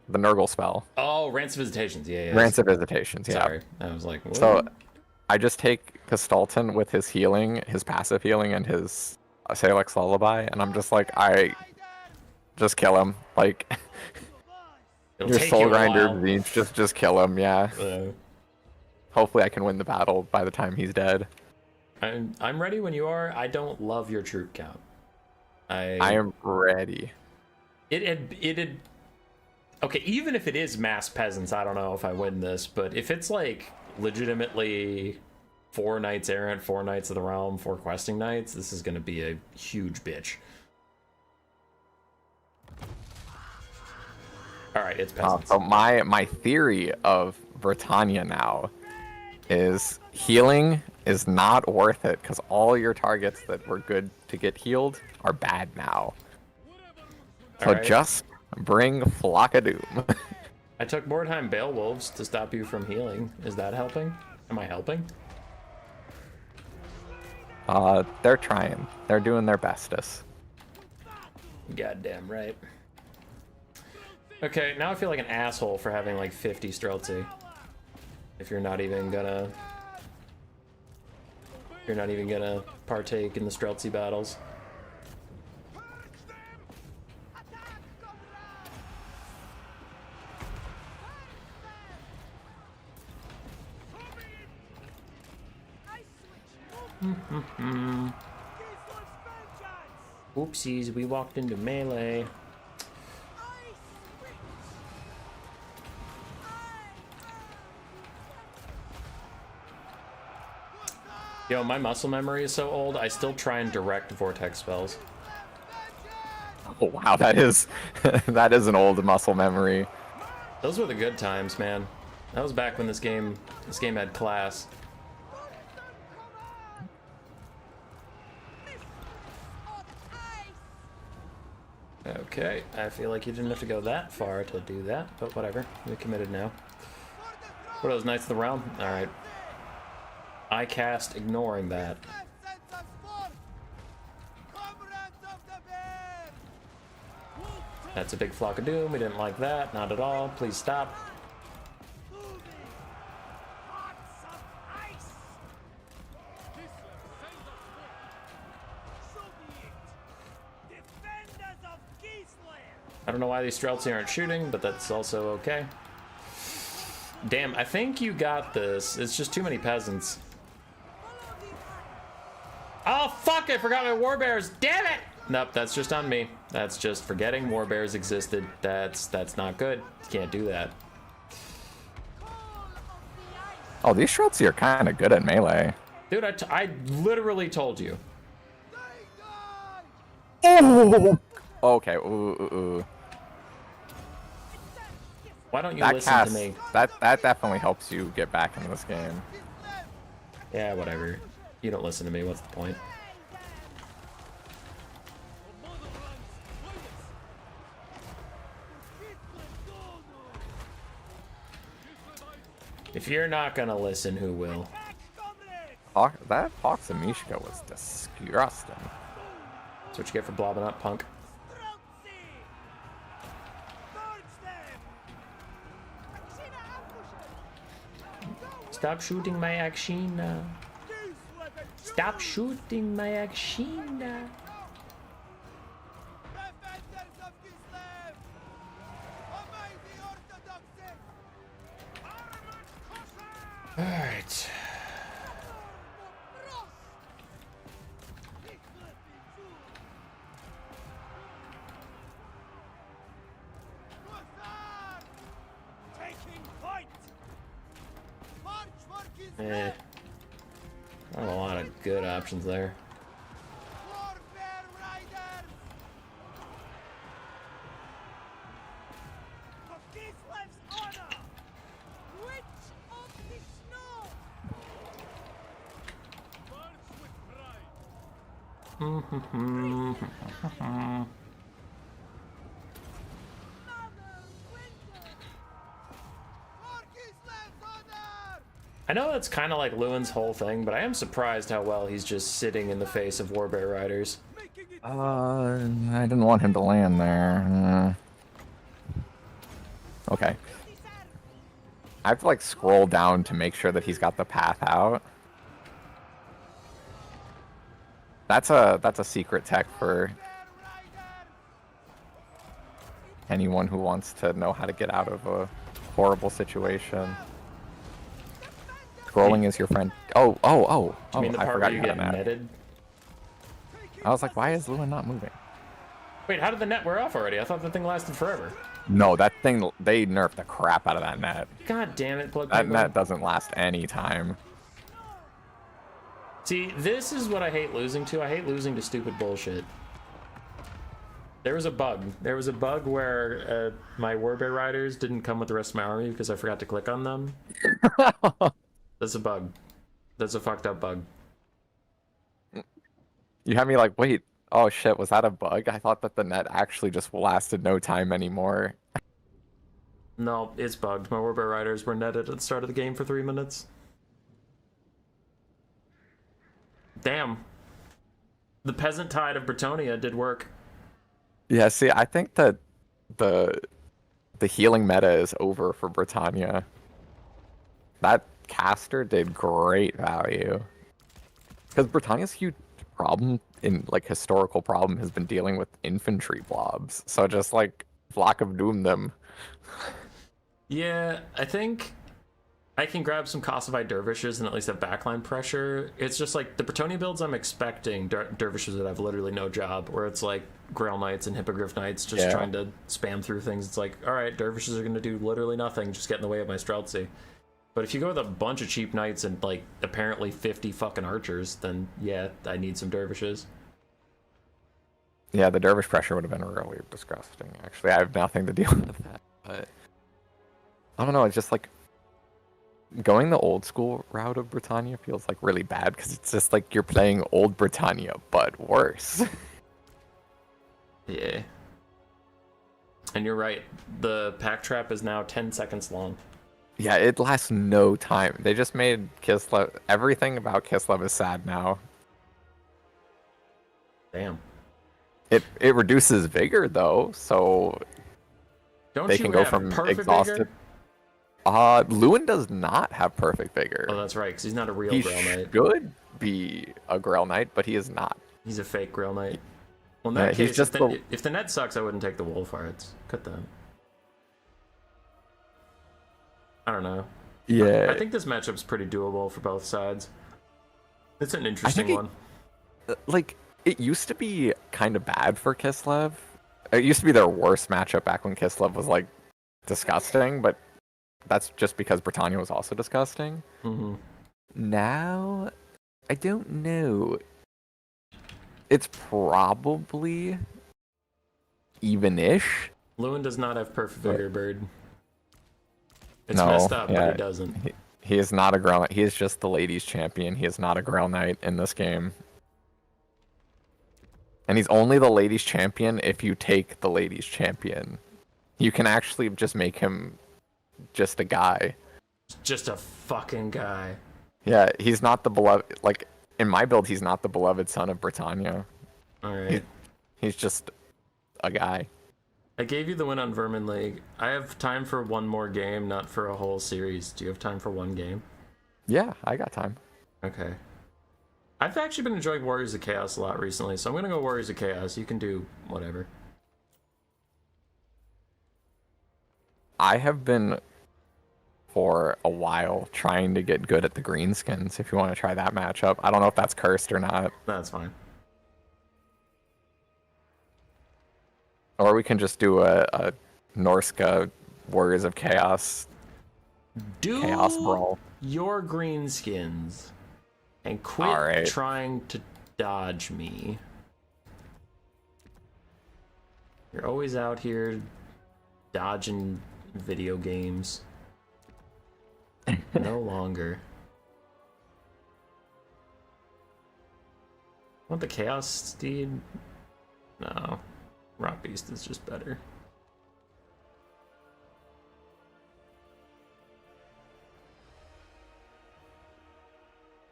Nurgle spell. Oh, Rance of Visitations. Yeah. Rance of Visitations. Yeah. Sorry, I was like, what? So I just take Castalton with his healing, his passive healing, and his Salix Lullaby, and I'm just like, just kill him. Like, It'll your take Soul you a Grinder, while. Zinch, just kill him, yeah. Uh, Hopefully I can win the battle by the time he's dead. I'm ready when you are. I don't love your troop count. I am ready. It okay, even if it is mass peasants, I don't know if I win this, but if it's like legitimately 4 Knights Errant, 4 Knights of the Realm, 4 Questing Knights, this is gonna be a huge bitch. Alright, it's peasants. So my theory of Bretonnia now is healing is not worth it because all your targets that were good to get healed are bad now. So Alright. just bring Flock of Doom. I took Mordheim Beowulfs to stop you from healing. Is that helping? Am I helping? They're trying. They're doing their bestest. Goddamn right. Okay, now I feel like an asshole for having like 50 Streltsy. If you're not even gonna partake in the Streltsy battles. Oopsies, we walked into melee. Yo, my muscle memory is so old, I still try and direct vortex spells. Oh wow, that is that is an old muscle memory. Those were the good times, man. That was back when this game had class. Okay, I feel like you didn't have to go that far to do that, but whatever. You're committed now. What are those Knights of the Realm? Alright. I cast ignoring that. That's a big flock of doom. We didn't like that. Not at all. Please stop. I don't know why these Streltsy aren't shooting, but that's also okay. Damn, I think you got this. It's just too many peasants. Oh, fuck! I forgot my warbears. Damn it! Nope, that's just on me. That's just forgetting warbears existed. That's not good. You can't do that. Oh, these Streltsy are kind of good at melee. Dude, I literally told you. Oh! Okay, ooh. Why don't you That listen cast, to me? that definitely helps you get back into this game. Yeah, whatever. You don't listen to me. What's the point? If you're not gonna listen, who will? That Hawks and Mishka was disgusting. That's what you get for blobbing up, punk. Stop shooting my Akshina. Stop shooting my Akshina. Alright. Not a lot of good options there. I know that's kind of like Lewin's whole thing, but I am surprised how well he's just sitting in the face of Warbear Riders. I didn't want him to land there. Okay. I have to like scroll down to make sure that he's got the path out. That's a secret tech for anyone who wants to know how to get out of a horrible situation. Scrolling is your friend. Oh, You mean the I part forgot where you you had get a net. netted? I was like, why is Lewin not moving? Wait, how did the net wear off already? I thought the thing lasted forever. No, that thing, they nerfed the crap out of that net. God damn it, Plug That Penguin. net doesn't last any time. See, this is what I hate losing to. I hate losing to stupid bullshit. There was a bug. There was a bug where my Warbear Riders didn't come with the rest of my army because I forgot to click on them. That's a bug. That's a fucked up bug. You had me like, wait, oh shit, was that a bug? I thought that the net actually just lasted no time anymore. No, it's bugged. My Warbear Riders were netted at the start of the game for 3 minutes. Damn. The Peasant Tide of Bretonnia did work. Yeah, see, I think that the healing meta is over for Bretonnia. That caster did great value. Because Britannia's huge problem, like historical problem, has been dealing with infantry blobs. So just like Flock of Doom them. Yeah, I think I can grab some Kosovo dervishes and at least have backline pressure. It's just like the Bretonnia builds I'm expecting dervishes that have literally no job, where it's like Grail Knights and Hippogriff Knights just trying to spam through things. It's like, alright, dervishes are going to do literally nothing, just get in the way of my Streltsy. But if you go with a bunch of cheap knights and like apparently 50 fucking archers, then yeah, I need some dervishes. Yeah, the dervish pressure would have been really disgusting. Actually, I have nothing to deal with that. But I don't know. It's just like going the old school route of Britannia feels like really bad because it's just like you're playing old Britannia, but worse. Yeah. And you're right. The pack trap is now 10 seconds long. Yeah, it lasts no time. They just made Kislev... Everything about Kislev is sad now. Damn. It reduces vigor, though, so... Don't they you can go have from perfect exhausted... vigor? Lewin does not have perfect vigor. Oh, that's right, because he's not a real He Grail Knight. should be a Grail Knight, but he is not. He's a fake Grail Knight. Well, in that he's case, just if the net sucks, I wouldn't take the Wolf Hearts. Cut that. I don't know. Yeah. I think this matchup's pretty doable for both sides. It's an interesting one. Like, it used to be kind of bad for Kislev. It used to be their worst matchup back when Kislev was, like, disgusting, but that's just because Britannia was also disgusting. Mm-hmm. Now, I don't know. It's probably even-ish. Lewin does not have perfect vigor, Bird. It's No, messed up, yeah. but he doesn't. He is not a Grail Knight. He is just the ladies champion. He is not a Grail Knight in this game. And he's only the ladies champion if you take the ladies champion. You can actually just make him just a guy. Just a fucking guy. Yeah, he's not the beloved. Like in my build, he's not the beloved son of Bretonnia. Alright. He's just a guy. I gave you the win on Vermin League. I have time for one more game, not for a whole series. Do you have time for one game? Yeah, I got time. Okay. I've actually been enjoying Warriors of Chaos a lot recently, so I'm gonna go Warriors of Chaos. You can do whatever. I have been for a while trying to get good at the greenskins. If you want to try that matchup, I don't know if that's cursed or not. That's fine. Or we can just do a Norska Warriors of Chaos Do Chaos Brawl. your greenskins and quit Alright. trying to dodge me. You're always out here dodging video games. No longer. Want the Chaos Steed? No. Rock Beast is just better.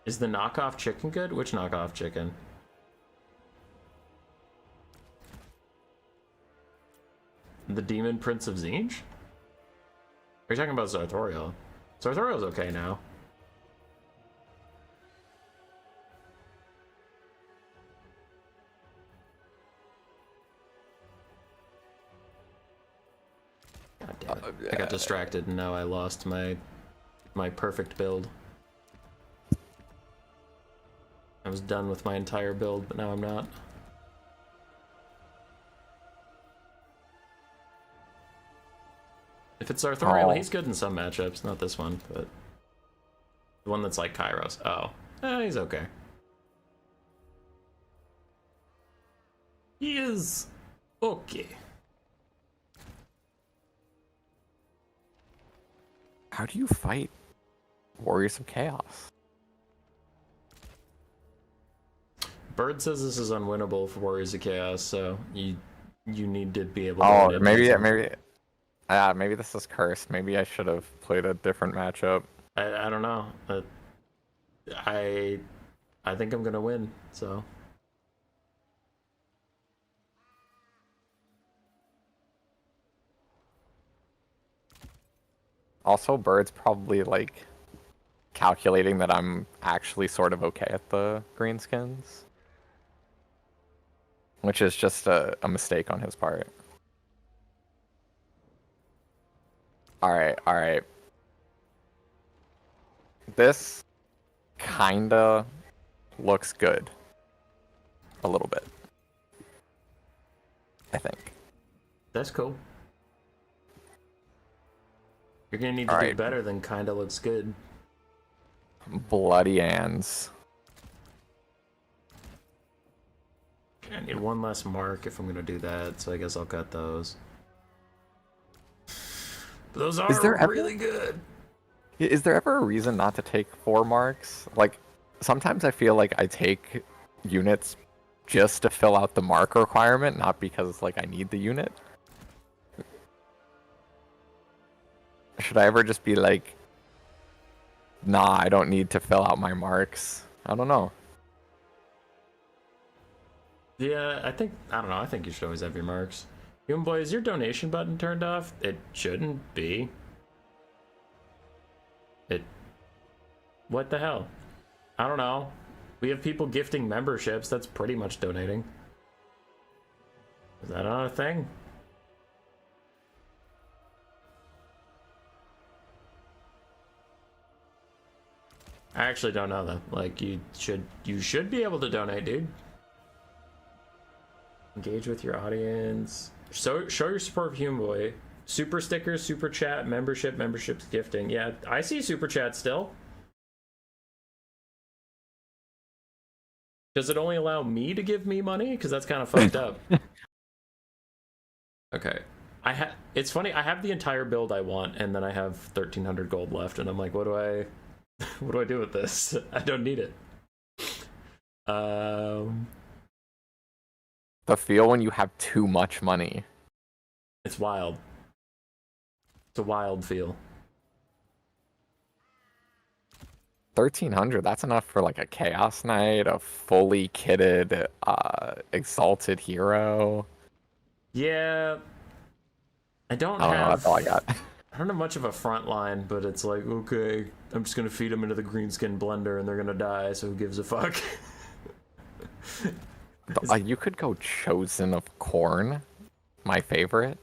Is the knockoff chicken good? Which knockoff chicken? The Demon Prince of Zinj? Are you talking about Sartorial? Sartorial's okay now. God damn it. I got distracted and now I lost my perfect build. I was done with my entire build, but now I'm not. If it's Sartorial, he's good in some matchups, not this one, but the one that's like Kairos. Oh, he's okay. He is okay. How do you fight Warriors of Chaos? Bird says this is unwinnable for Warriors of Chaos, so you need to be able to Oh, win it. maybe this is cursed. Maybe I should have played a different matchup. I don't know. I think I'm gonna win, so. Also, Bird's probably like calculating that I'm actually sort of okay at the greenskins, which is just a mistake on his part. Alright. This kinda looks good. A little bit. I think. That's cool. You're gonna need to do better than kinda looks good. Bloody hands. I need one less mark if I'm gonna do that, so I guess I'll cut those. But those are really good. Is there ever a reason not to take 4 marks? Like, sometimes I feel like I take units just to fill out the mark requirement, not because, like, I need the unit. Should I ever just be like, nah, I don't need to fill out my marks? I don't know. Yeah, I don't know, I think you should always have your marks. Human Boy, is your donation button turned off? It shouldn't be. What the hell? I don't know. We have people gifting memberships, that's pretty much donating. Is that not a thing? I actually don't know though. Like you should be able to donate, dude. Engage with your audience. So show your support for Human Boy. Super stickers, super chat, memberships, gifting. Yeah, I see super chat still. Does it only allow me to give me money? Because that's kind of fucked up. Okay. It's funny, I have the entire build I want, and then I have 1,300 gold left, and I'm like, what do I do with this? I don't need it. The feel when you have too much money. It's wild. It's a wild feel. 1300, that's enough for like a Chaos Knight, a fully kitted, Exalted Hero. Yeah, I don't I don't know, that's all I have got. I don't have much of a front line, but it's like, okay, I'm just gonna feed them into the greenskin blender and they're gonna die, so who gives a fuck? You could go Chosen of Khorne, my favorite.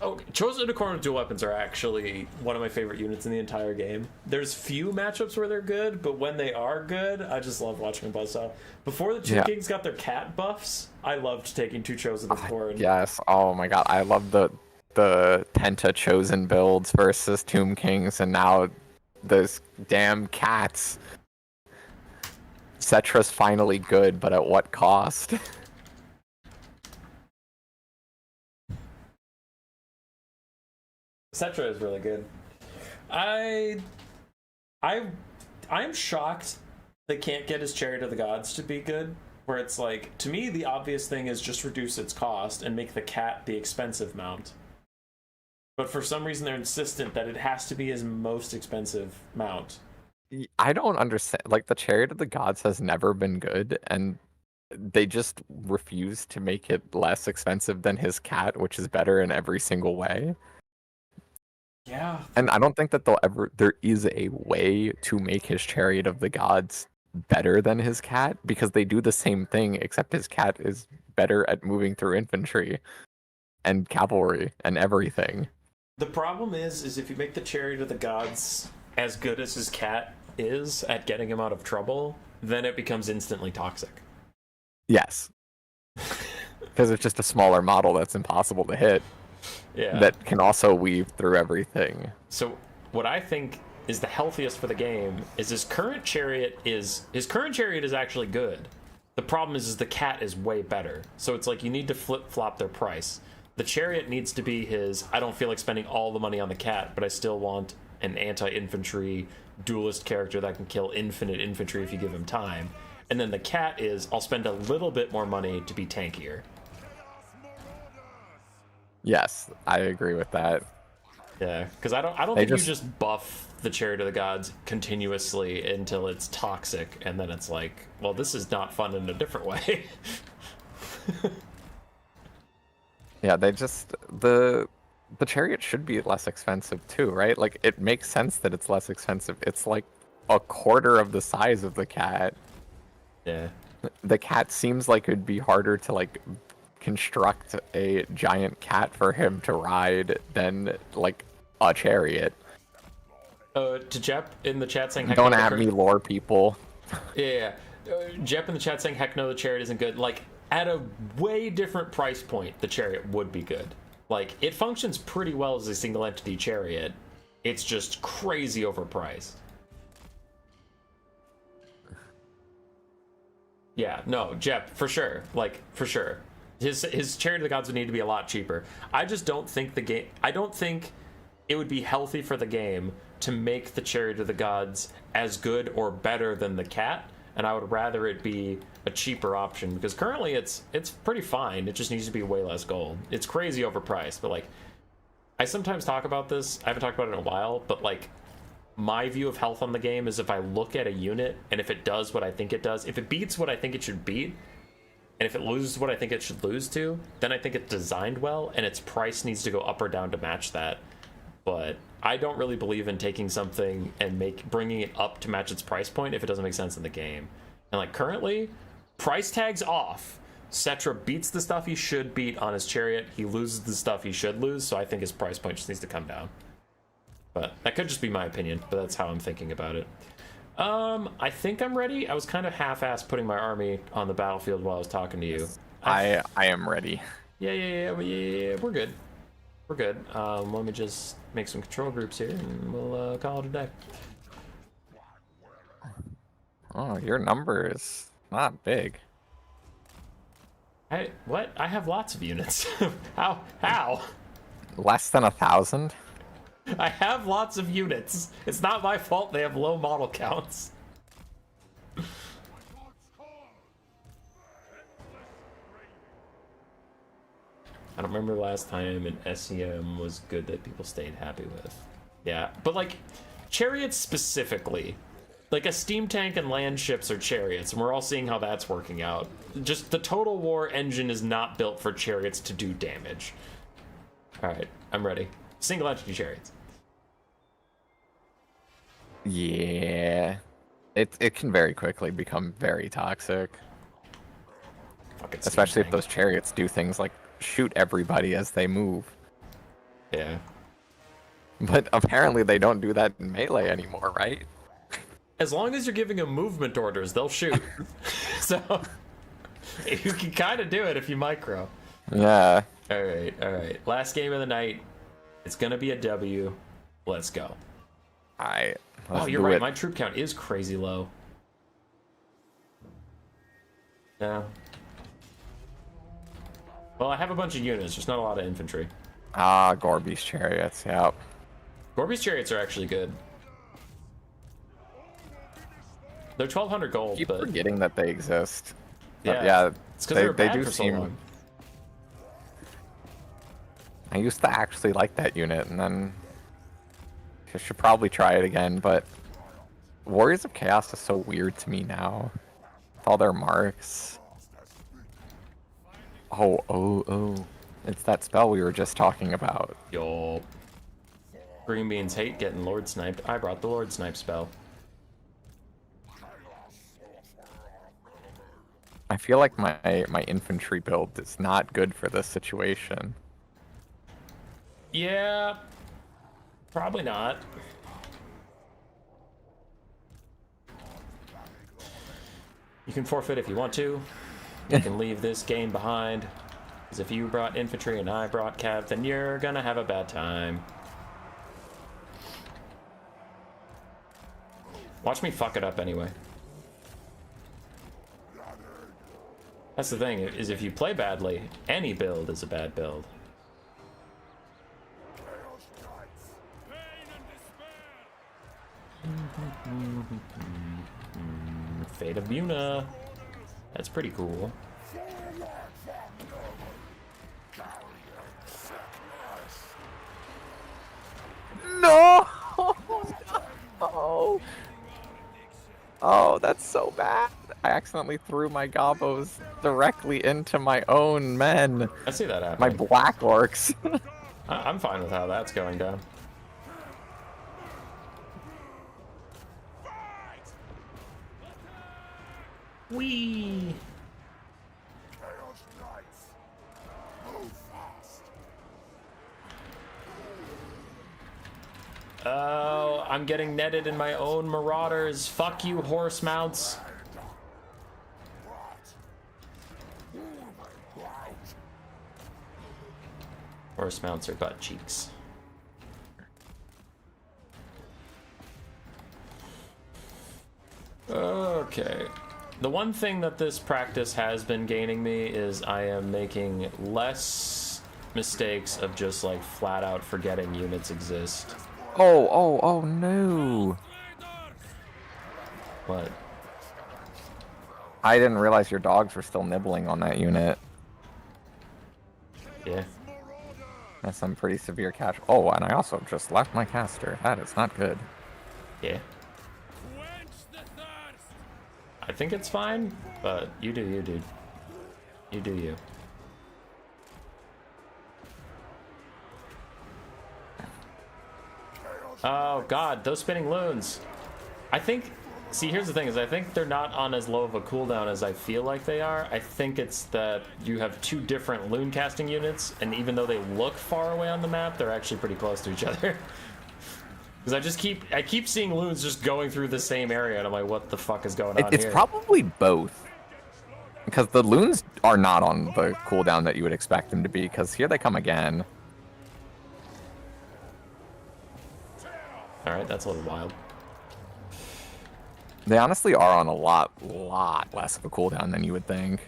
Oh, Chosen to Khorne dual weapons are actually one of my favorite units in the entire game. There's few matchups where they're good, but when they are good, I just love watching them buzz off. Before the Tomb Kings got their cat buffs, I loved taking 2 Chosen of Khorne. Yes, oh my god, I love the Penta Chosen builds versus Tomb Kings, and now those damn cats. Cetra's finally good, but at what cost? Cetra is really good. I'm shocked they can't get his Chariot of the Gods to be good. Where it's like, to me, the obvious thing is just reduce its cost and make the cat the expensive mount. But for some reason, they're insistent that it has to be his most expensive mount. I don't understand. Like, the Chariot of the Gods has never been good, and they just refuse to make it less expensive than his cat, which is better in every single way. Yeah. And I don't think that there is a way to make his Chariot of the Gods better than his cat, because they do the same thing, except his cat is better at moving through infantry and cavalry and everything. The problem is if you make the Chariot of the Gods as good as his cat is at getting him out of trouble, then it becomes instantly toxic. Yes. Because it's just a smaller model that's impossible to hit. Yeah. That can also weave through everything. So what I think is the healthiest for the game is his current chariot is actually good. The problem is the cat is way better. So it's like you need to flip-flop their price. The chariot needs to be his, I don't feel like spending all the money on the cat, but I still want an anti-infantry duelist character that can kill infinite infantry if you give him time. And then the cat is, I'll spend a little bit more money to be tankier. Yes, I agree with that. Yeah, because I don't think you just buff the Chariot of the Gods continuously until it's toxic, and then it's like, well, this is not fun in a different way. Yeah, they just the chariot should be less expensive too, right? Like, it makes sense that it's less expensive. It's like a quarter of the size of the cat. Yeah. The cat seems like it'd be harder to like construct a giant cat for him to ride than like a chariot. To Jep in the chat saying, Don't at me, lore people. Yeah. Jep in the chat saying, heck no, the chariot isn't good. Like, at a way different price point, the chariot would be good. Like, it functions pretty well as a single entity chariot. It's just crazy overpriced. Yeah, no, Jep, for sure. Like, for sure. His Chariot of the Gods would need to be a lot cheaper. I just don't think I don't think it would be healthy for the game to make the Chariot of the Gods as good or better than the cat, and I would rather it be a cheaper option, because currently it's pretty fine. It just needs to be way less gold. It's crazy overpriced, but like, I sometimes talk about this. I haven't talked about it in a while, but like, my view of health on the game is if I look at a unit and if it does what I think it does, if it beats what I think it should beat, and if it loses what I think it should lose to, then I think it's designed well, and its price needs to go up or down to match that. But I don't really believe in taking something and bringing it up to match its price point if it doesn't make sense in the game. And like, currently, price tags off. Cetra beats the stuff he should beat on his chariot. He loses the stuff he should lose, so I think his price point just needs to come down. But that could just be my opinion, but that's how I'm thinking about it. I think I'm ready. I was kind of half-assed putting my army on the battlefield while I was talking to you. I am ready. Yeah, we're good. We're good. Let me just make some control groups here, and we'll call it a day. Oh, your number is not big. Hey, what? I have lots of units. How? Less than 1,000? I have lots of units. It's not my fault they have low model counts. I don't remember the last time an SEM was good that people stayed happy with. Yeah, but like, chariots specifically, Like a steam tank and land ships are chariots, and we're all seeing how that's working out. Just the Total War engine is not built for chariots to do damage. Alright, I'm ready. Single entity chariots. Yeah. It can very quickly become very toxic. Fucking steam Especially if tank. those chariots do things like shoot everybody as they move. Yeah. But apparently they don't do that in Melee anymore, right? As long as you're giving them movement orders, they'll shoot. So, you can kind of do it if you micro. Yeah. Alright. Last game of the night. It's gonna be a W. Let's go. Let's Oh, you're do right. it. My troop count is crazy low. Yeah. Well, I have a bunch of units, just not a lot of infantry. Ah, Gorby's chariots, yep. Gorby's chariots are actually good. They're 1,200 gold, Keep but forgetting that they exist. But yeah, yeah, it's because they were bad do for so seem. long. I used to actually like that unit, and then I should probably try it again. But Warriors of Chaos is so weird to me now, with all their marks. Oh! It's that spell we were just talking about. Yo, green beans hate getting Lord sniped. I brought the Lord snipe spell. I feel like my infantry build is not good for this situation. Yeah, probably not. You can forfeit if you want to. You can leave this game behind. Because if you brought infantry and I brought cav, then you're gonna have a bad time. Watch me fuck it up anyway. That's the thing, is if you play badly, any build is a bad build. Fate of Muna. That's pretty cool. No! Oh, that's so bad. I accidentally threw my gobos directly into my own men. I see that My happening. black orcs. I'm fine with how that's going down. Whee! Chaos Knights. Move fast. Oh, I'm getting netted in my own marauders. Fuck you, horse mounts. Horse mounts are butt cheeks. Okay. The one thing that this practice has been gaining me is I am making less mistakes of just like flat out forgetting units exist. Oh no. What? I didn't realize your dogs were still nibbling on that unit. Yeah. That's some pretty severe catch. Oh, and I also just left my caster. That is not good. Yeah. I think it's fine, but you do you, dude. You do you. Oh god, those spinning loons. I think, see, here's the thing, is I think they're not on as low of a cooldown as I feel like they are. I think it's that you have two different loon casting units, and even though they look far away on the map, they're actually pretty close to each other. Because I keep seeing loons just going through the same area, and I'm like, what the fuck is going on It's here? probably both. Because the loons are not on the cooldown that you would expect them to be, because here they come again. Alright, that's a little wild. They honestly are on a lot less of a cooldown than you would think.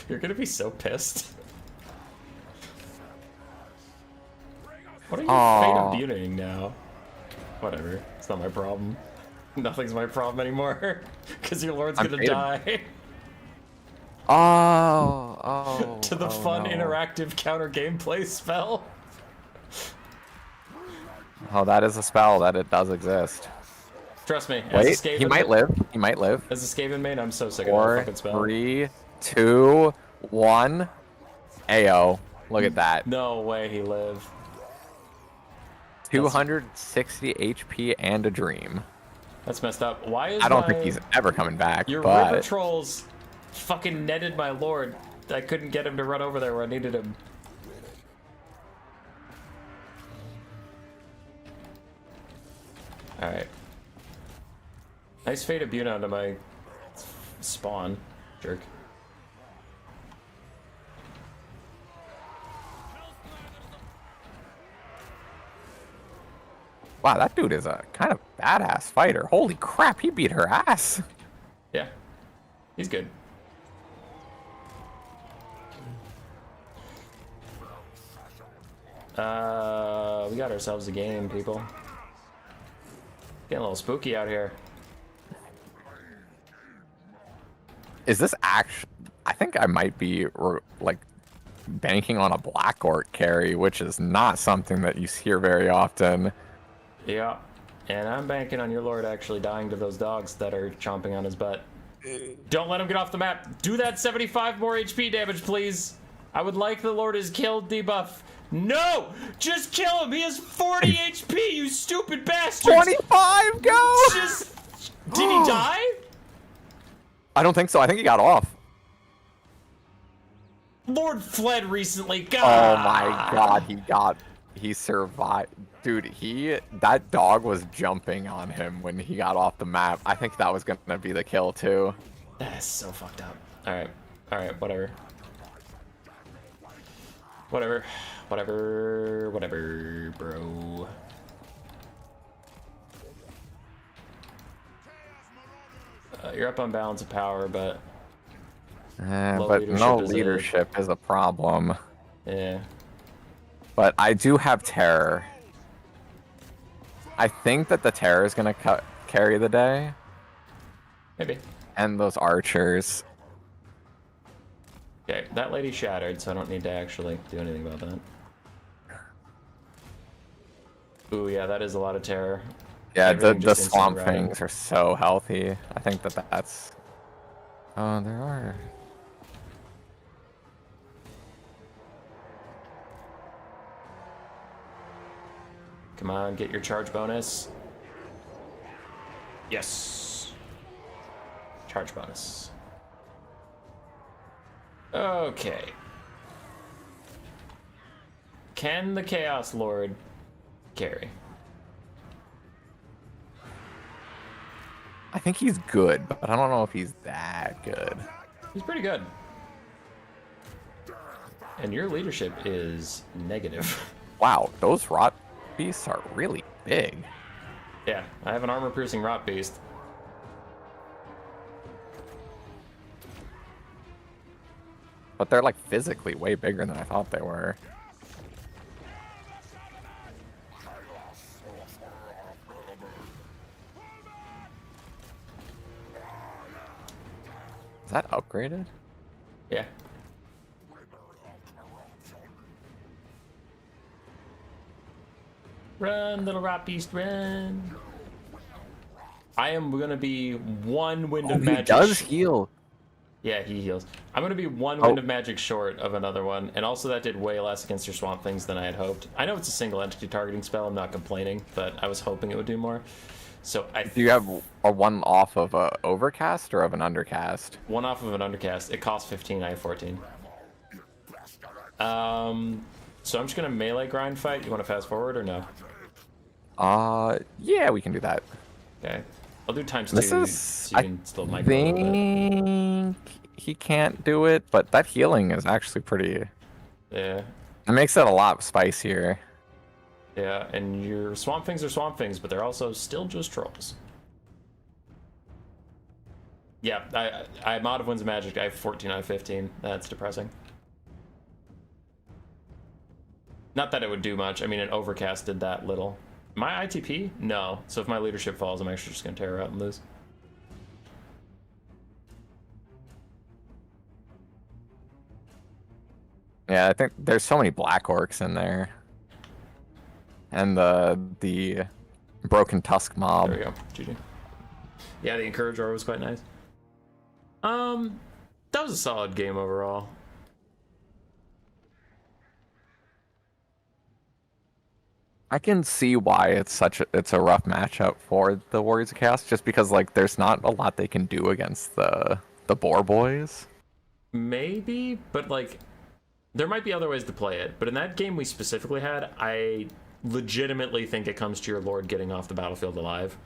You're gonna be so pissed. What are you Aw. fate of buting now? Whatever, it's not my problem. Nothing's my problem anymore. Because your lord's I'm gonna fate of- die. Oh, To the oh, fun no. interactive counter gameplay spell. Oh, that is a spell that it does exist. Trust me. Wait, as a Skaven, he might live. He might live. As a Skaven main, I'm so sick of that 4, fucking spell. 3, 2, 1. Ayo. Look at that. No way he lived. 260 HP and a dream. That's messed up. Why is I don't think he's ever coming back, your but... river trolls fucking netted my lord? I couldn't get him to run over there where I needed him. Alright. Nice Fate of Bune onto my spawn, jerk. Wow, that dude is a kind of badass fighter. Holy crap, he beat her ass. Yeah. He's good. We got ourselves a game, people. Getting a little spooky out here. Is this actually... I think I might be, like, banking on a Black Orc carry, which is not something that you hear very often. Yeah. And I'm banking on your lord actually dying to those dogs that are chomping on his butt. Don't let him get off the map. Do that 75 more HP damage, please. I would like the lord is killed debuff. No! Just kill him! He has 40 HP, you stupid bastard! 25, go! Just... Did he die? I don't think so. I think he got off. Lord fled recently. God. Oh my god, he survived. Dude, that dog was jumping on him when he got off the map. I think that was gonna be the kill too. That's so fucked up. Alright, whatever. Whatever, bro. You're up on balance of power, but... but no leadership is a problem. Yeah. But I do have terror. I think that the terror is gonna carry the day. Maybe. And those archers. Okay, that lady shattered, so I don't need to actually do anything about that. Ooh, yeah, that is a lot of terror. Yeah, Everything the just swamp instantly things are so healthy. I think that's... Oh, there are... Come on, get your charge bonus. Yes. Charge bonus. Okay. Can the Chaos Lord carry? I think he's good, but I don't know if he's that good. He's pretty good. And your leadership is negative. Wow, those rot beasts are really big. Yeah, I have an armor-piercing rot beast. But they're like physically way bigger than I thought they were. Is that upgraded? Yeah. Run, little rot beast, run. I am gonna be one wind of magic. He does heal. Yeah, he heals. I'm gonna be one wind of magic short of another one, and also that did way less against your swamp things than I had hoped. I know it's a single entity targeting spell, I'm not complaining, but I was hoping it would do more. So Do you have a one off of a overcast or of an undercast? One off of an undercast. It costs 15, I have 14. So I'm just gonna melee grind fight. You wanna fast forward or no? Yeah, we can do that. Okay. I'll do times This 2 is... so you can still I micro a little bit. think he can't do it, but that healing is actually pretty... Yeah. It makes it a lot spicier. Yeah, and your swamp things are swamp things, but they're also still just trolls. Yeah, I'm out of Winds of Magic. I have 14 out of 15. That's depressing. Not that it would do much. I mean, it overcasted that little. My ITP? No. So if my leadership falls, I'm actually just going to tear her out and lose. Yeah, I think there's so many black orcs in there. and the broken tusk mob. There we go. GG. Yeah, the Encourager was quite nice. That was a solid game overall. I can see why it's a rough matchup for the Warriors of Chaos, just because like there's not a lot they can do against the Boar Boys. Maybe, but like there might be other ways to play it. But in that game we specifically had, I legitimately think it comes to your Lord getting off the battlefield alive.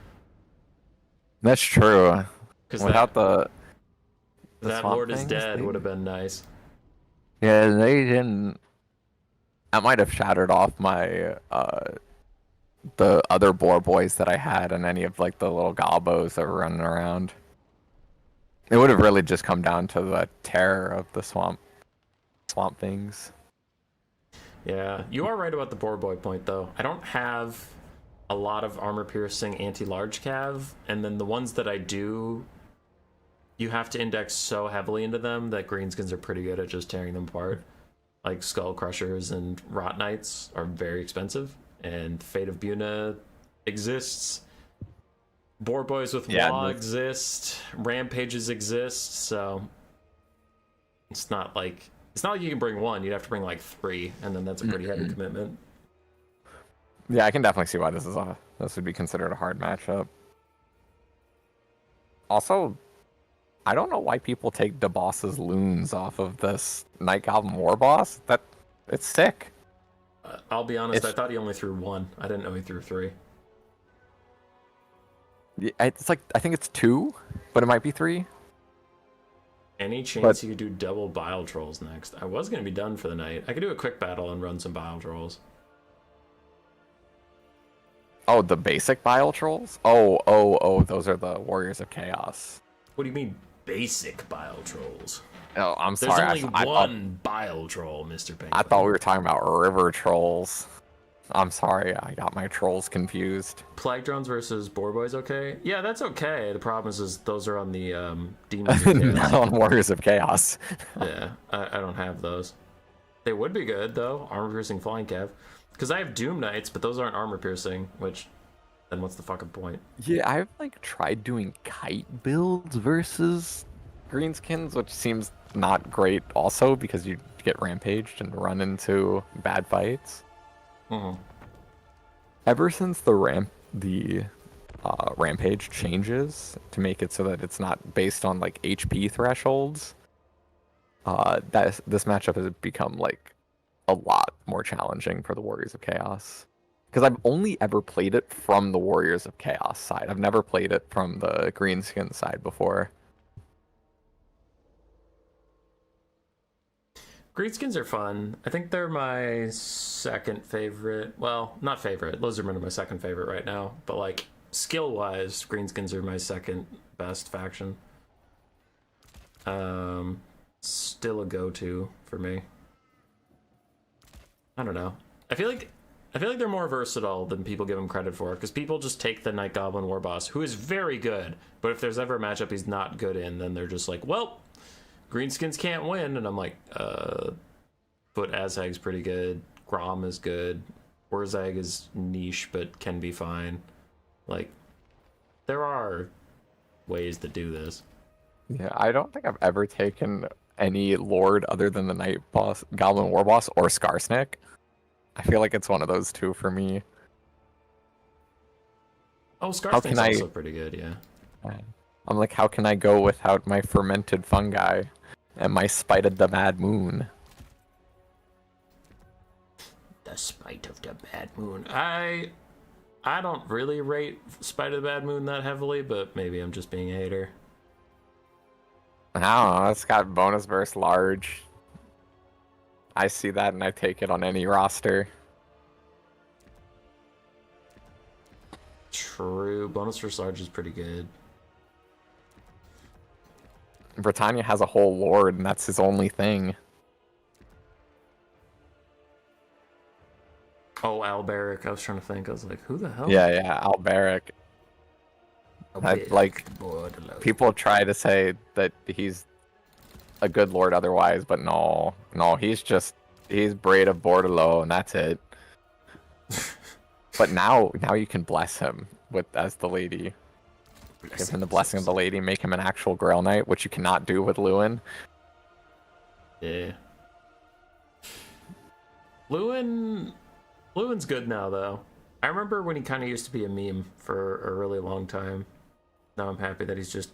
That's true. Because Without that Lord is dead would have been nice. Yeah, they didn't. That might have shattered off my the other Boar Boys that I had and any of like the little gobos that were running around. It would have really just come down to the terror of the swamp things. Yeah, you are right about the Boar Boy point though. I don't have a lot of armor piercing anti-large cav, and then the ones that I do, you have to index so heavily into them that greenskins are pretty good at just tearing them apart. Like Skull Crushers and Rot Knights are very expensive, and Fate of Buna exists. Boar Boys with Law exist. Rampages exist, so it's not like you can bring one. You'd have to bring like 3, and then that's a pretty heavy commitment. Yeah, I can definitely see why this would be considered a hard matchup. Also, I don't know why people take DeBoss's loons off of this Night Goblin War Boss. It's sick. I'll be honest, I thought he only threw 1. I didn't know he threw 3. It's like, I think it's 2, but it might be 3. Any chance you could do double Bile Trolls next? I was going to be done for the night. I could do a quick battle and run some Bile Trolls. Oh, the basic Bile Trolls? Oh, those are the Warriors of Chaos. What do you mean, basic Bile Trolls? Oh, I'm sorry. There's only one Bile Troll, Mr. Penguin. I thought we were talking about River Trolls. I'm sorry, I got my trolls confused. Plague Drones versus Boar Boys, okay? Yeah, that's okay. The problem is those are on the Demons of Chaos. Not on Warriors of Chaos. Yeah, I don't have those. They would be good, though. Armor-piercing Flying Cav. Because I have Doom Knights, but those aren't armor-piercing, which... Then what's the fucking point? Yeah, I've like tried doing kite builds versus greenskins, which seems not great also because you get rampaged and run into bad fights. Mm-hmm. Ever since the rampage changes to make it so that it's not based on like HP thresholds, this matchup has become like a lot more challenging for the Warriors of Chaos. Because I've only ever played it from the Warriors of Chaos side. I've never played it from the greenskin side before. Greenskins are fun. I think they're my second favorite. Well, not favorite. Lizardmen are my second favorite right now. But like skill-wise, Greenskins are my second best faction. Still a go-to for me. I don't know. I feel like they're more versatile than people give them credit for, because people just take the Night Goblin War Boss, who is very good, but if there's ever a matchup he's not good in, then they're just like, well, Greenskins can't win, and I'm like, but Azhag's pretty good, Grom is good, Urzag is niche, but can be fine. Like, there are ways to do this. Yeah, I don't think I've ever taken any Lord other than the Night Goblin War Boss or Skarsnik. I feel like it's one of those two for me. Oh, Skarsnik's also pretty good, yeah. I'm like, how can I go without my fermented fungi and my Spite of the Mad Moon? The Spite of the Bad Moon. I don't really rate Spite of the Bad Moon that heavily, but maybe I'm just being a hater. I don't know, it's got bonus versus large. I see that and I take it on any roster. True. Bonus for Sarge is pretty good. Bretonnia has a whole lord and that's his only thing. Oh, Alberic. I was trying to think. I was like, who the hell? Yeah, Alberic. Like, people try to say that he's a good lord otherwise, but no, he's Braid of Bordello, and that's it. But now you can bless him as the lady. Give him the blessing of the lady, make him an actual Grail Knight, which you cannot do with Lewin. Yeah. Lewin's good now, though. I remember when he kind of used to be a meme for a really long time. Now I'm happy that he's just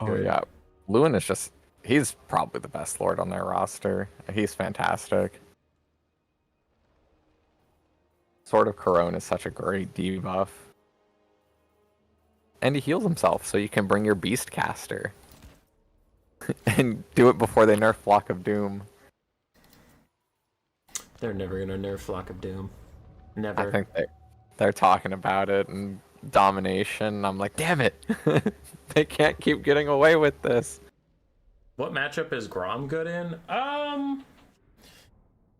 good. Oh yeah, Lewin is he's probably the best Lord on their roster. He's fantastic. Sword of Khorne is such a great debuff. And he heals himself, so you can bring your Beast Caster. And do it before they nerf Flock of Doom. They're never gonna nerf Flock of Doom. Never. I think they're talking about it, and Domination. I'm like, damn it! They can't keep getting away with this. What matchup is Grom good in?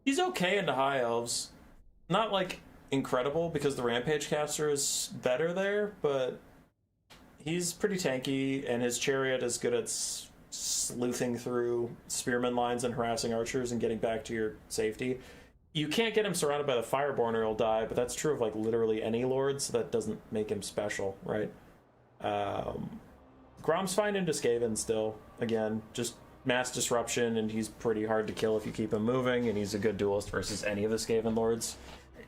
He's okay into High Elves. Not like incredible because the Rampage caster is better there, but he's pretty tanky, and his Chariot is good at sleuthing through spearman lines and harassing archers and getting back to your safety. You can't get him surrounded by the Fireborn or he'll die, but that's true of like literally any lord, so that doesn't make him special, right? Grom's fine into Skaven still. Again, just mass disruption, and he's pretty hard to kill if you keep him moving, and he's a good duelist versus any of the Skaven lords.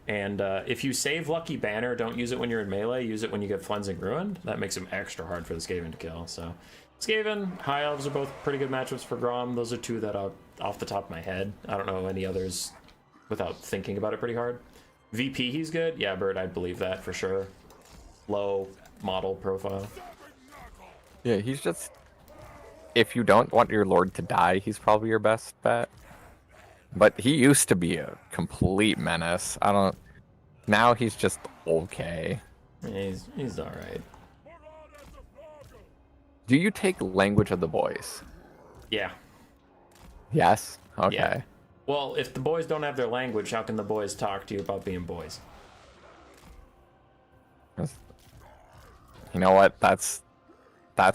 And if you save Lucky Banner, don't use it when you're in melee, use it when you get Flensing Ruined. That makes him extra hard for the Skaven to kill. So Skaven, High Elves are both pretty good matchups for Grom. Those are two that are off the top of my head. I don't know any others without thinking about it pretty hard. VP, he's good. Yeah, Bird, I believe that for sure. Low model profile. Yeah, he's just... If you don't want your Lord to die, he's probably your best bet. But he used to be a complete menace. Now he's just okay. He's alright. Do you take Language of the Boys? Yeah. Yes? Okay. Yeah. Well, if the boys don't have their language, how can the boys talk to you about being boys? You know what? That's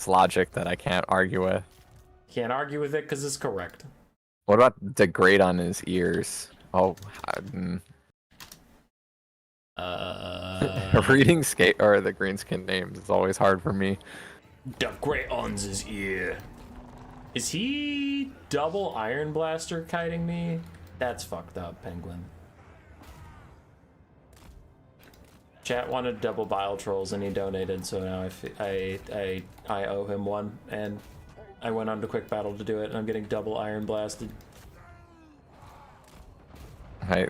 logic that I can't argue with. Can't argue with it because it's correct. What about degrade on his ears? Oh, reading the greenskin names is always hard for me. Degrade on his ear. Is he double Iron Blaster kiting me? That's fucked up, Penguin. Chat wanted double Bile Trolls and he donated, so now I owe him one, and I went on to Quick Battle to do it, and I'm getting double Iron Blasted. Right.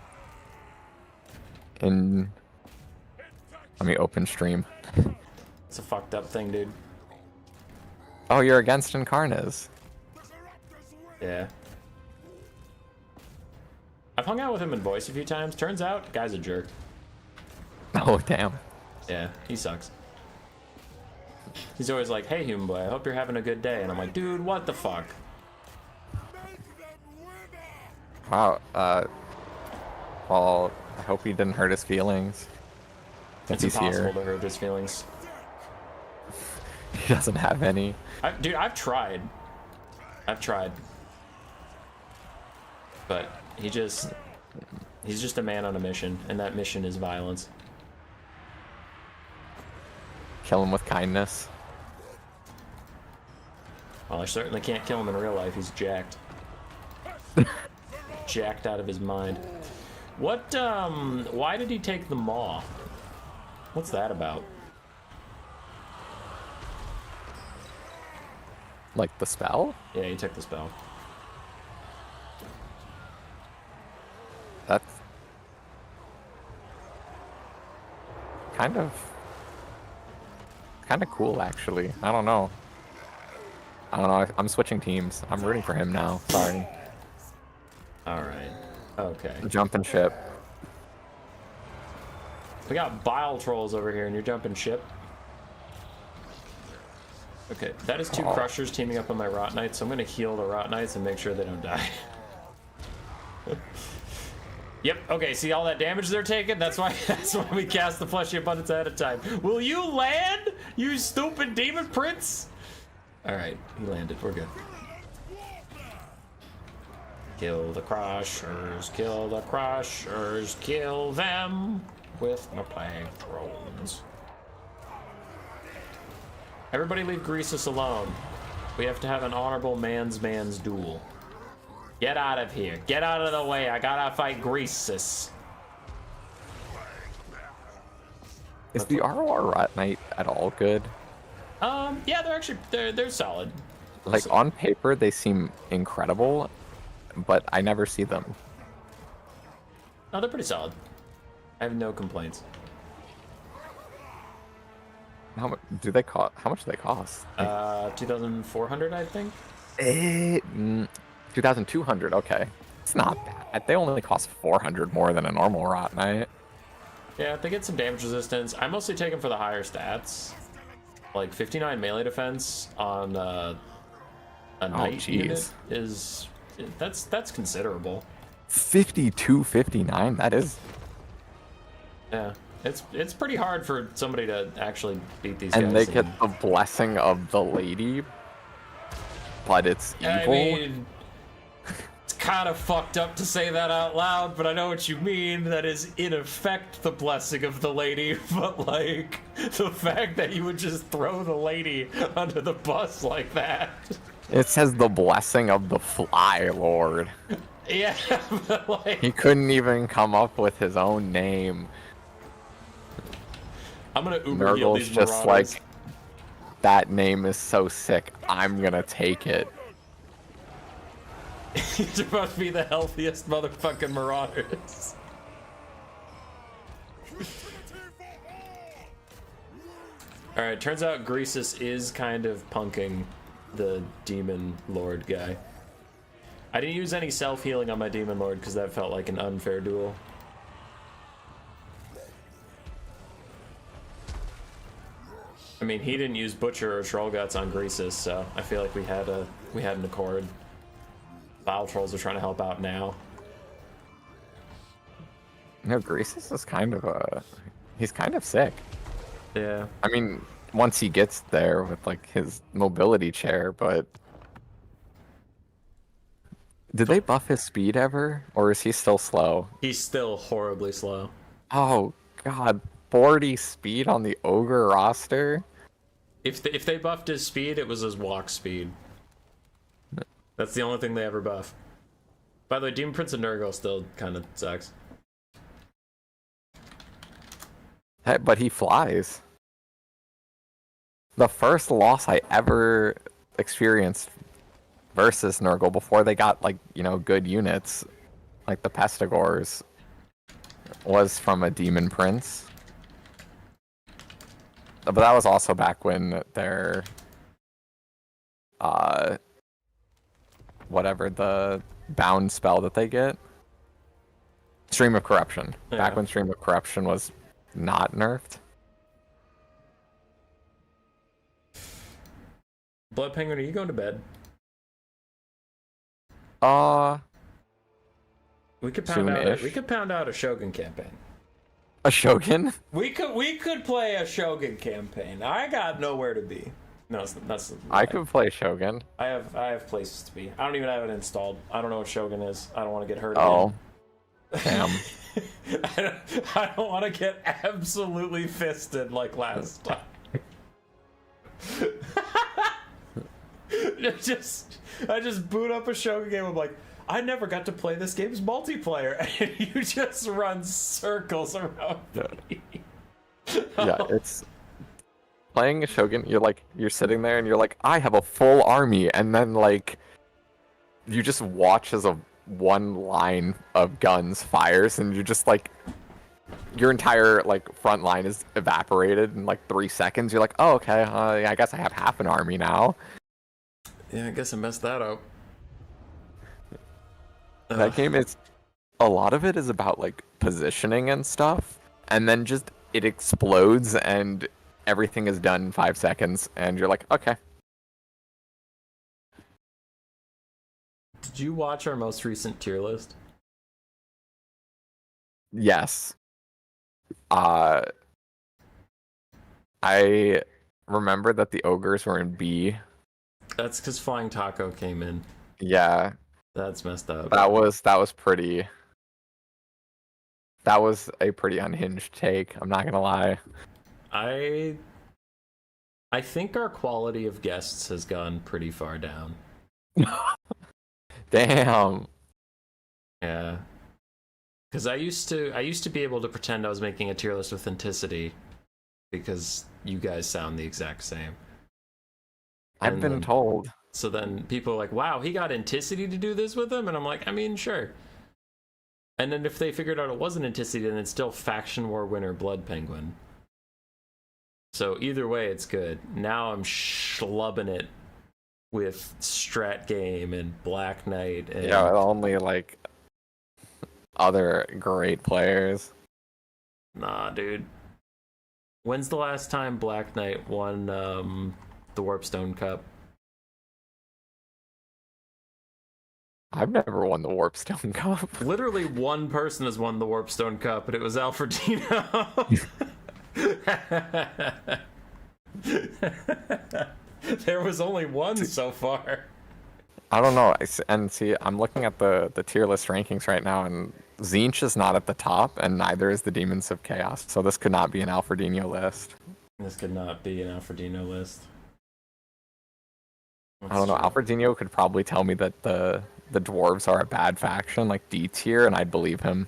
Let me open stream. It's a fucked up thing, dude. Oh, you're against Incarnas. Yeah. I've hung out with him in voice a few times. Turns out, guy's a jerk. Oh, damn. Yeah, he sucks. He's always like, hey, human boy, I hope you're having a good day. And I'm like, dude, what the fuck? Wow, well, I hope he didn't hurt his feelings. It's impossible to hurt his feelings. He doesn't have any. Dude, I've tried. But he's just a man on a mission, and that mission is violence. Kill him with kindness. Well, I certainly can't kill him in real life. He's jacked. Jacked out of his mind. What, why did he take the Maw? What's that about? Like the spell? Yeah, he took the spell. That's kind of cool, actually. I don't know. I'm switching teams. I'm rooting for him now. Sorry. Alright. Okay. Jumping ship. We got Bile Trolls over here, and you're jumping ship. Okay, that is two Crushers teaming up on my Rot Knights, so I'm gonna heal the Rot Knights and make sure they don't die. Yep, okay, see all that damage they're taking? That's why we cast the Fleshy Abundance ahead of time. Will you land, you stupid demon prince? Alright, he landed, we're good. Kill the Crushers, kill the Crushers, kill them. with my plague drones. Everybody leave Greasus alone. We have to have an honorable man's duel. Get out of here. Get out of the way. I gotta fight Greasus. Is the ROR Rat Knight at all good? Yeah, they're solid. Like, on paper, they seem incredible, but I never see them. No, they're pretty solid. I have no complaints. How much do they cost? How much do they cost? 2,400, I think. 2,200. Okay, it's not bad. They only cost 400 more than a normal Rot Knight. Yeah, they get some damage resistance. I mostly take them for the higher stats. Like 59 melee defense on a knight unit is that's considerable. 5259. That is. Yeah, it's pretty hard for somebody to actually beat these guys. And they get the blessing of the lady, but it's evil. I mean, it's kind of fucked up to say that out loud, but I know what you mean. That is, in effect, the blessing of the lady, but, like, the fact that you would just throw the lady under the bus like that. It says the blessing of the Fly Lord. Yeah, but, like... He couldn't even come up with his own name. I'm gonna Uber heal these just Marauders. like, that name is so sick, I'm gonna take it. You're supposed to be the healthiest motherfucking Marauders. Alright, turns out Greasus is kind of punking the Demon Lord guy. I didn't use any self-healing on my Demon Lord because that felt like an unfair duel. I mean, he didn't use Butcher or Troll Guts on Greasus, so I feel like we had an accord. Vile Trolls are trying to help out now. No, Greasus is kind of he's kind of sick. Yeah. I mean, once he gets there with like his mobility chair, but did they buff his speed ever, or is he still slow? He's still horribly slow. Oh God, 40 speed on the ogre roster. If they buffed his speed, it was his walk speed. That's the only thing they ever buff. By the way, Demon Prince of Nurgle still kind of sucks. Hey, but he flies. The first loss I ever experienced versus Nurgle before they got, like, you know, good units, like the Pestigors, was from a Demon Prince. But that was also back when their whatever the bound spell that they get, Stream of Corruption. Yeah. Back when Stream of Corruption was not nerfed. Blood Penguin, are you going to bed? We could pound out. We could pound out a Shogun campaign. A Shogun? We could play a Shogun campaign. I got nowhere to be. No, that's. I could play Shogun. I have places to be. I don't even have it installed. I don't know what Shogun is. I don't want to get hurt. Oh, damn. I don't want to get absolutely fisted like last time. I just boot up a Shogun game. I'm like, I never got to play this game's multiplayer, and you just run circles around me. Yeah, it's playing a Shogun. You're sitting there and you're like, I have a full army, and then like you just watch as a one line of guns fires, and you're just like, your entire like front line is evaporated in like 3 seconds. You're like, oh okay, I guess I have half an army now. Yeah, I guess I messed that up. That game is, a lot of it is about like positioning and stuff, and then just it explodes and everything is done in 5 seconds, and you're like, okay. Did you watch our most recent tier list? Yes. I remember that the ogres were in B. That's because Flying Taco came in. Yeah. That's messed up. That was pretty That was a pretty unhinged take. I'm not gonna lie. I think our quality of guests has gone pretty far down. Damn. Yeah. Because I used to be able to pretend I was making a tier list with authenticity because you guys sound the exact same. I've been told. So then people are like, wow, he got authenticity to do this with him? And I'm like, I mean, sure. And then if they figured out it wasn't authenticity, then it's still Faction War winner Blood Penguin. So either way, it's good. Now I'm schlubbing it with Strat Game and Black Knight. And... yeah, only like other great players. Nah, dude. When's the last time Black Knight won the Warpstone Cup? I've never won the Warpstone Cup. Literally one person has won the Warpstone Cup, and it was Alfredino. There was only one so far. I don't know. And see, I'm looking at the tier list rankings right now, and Tzeentch is not at the top, and neither is the Demons of Chaos. So this could not be an Alfredino list. This could not be an Alfredino list. I don't know. Alfredino could probably tell me that the Dwarves are a bad faction, like D tier, and I'd believe him.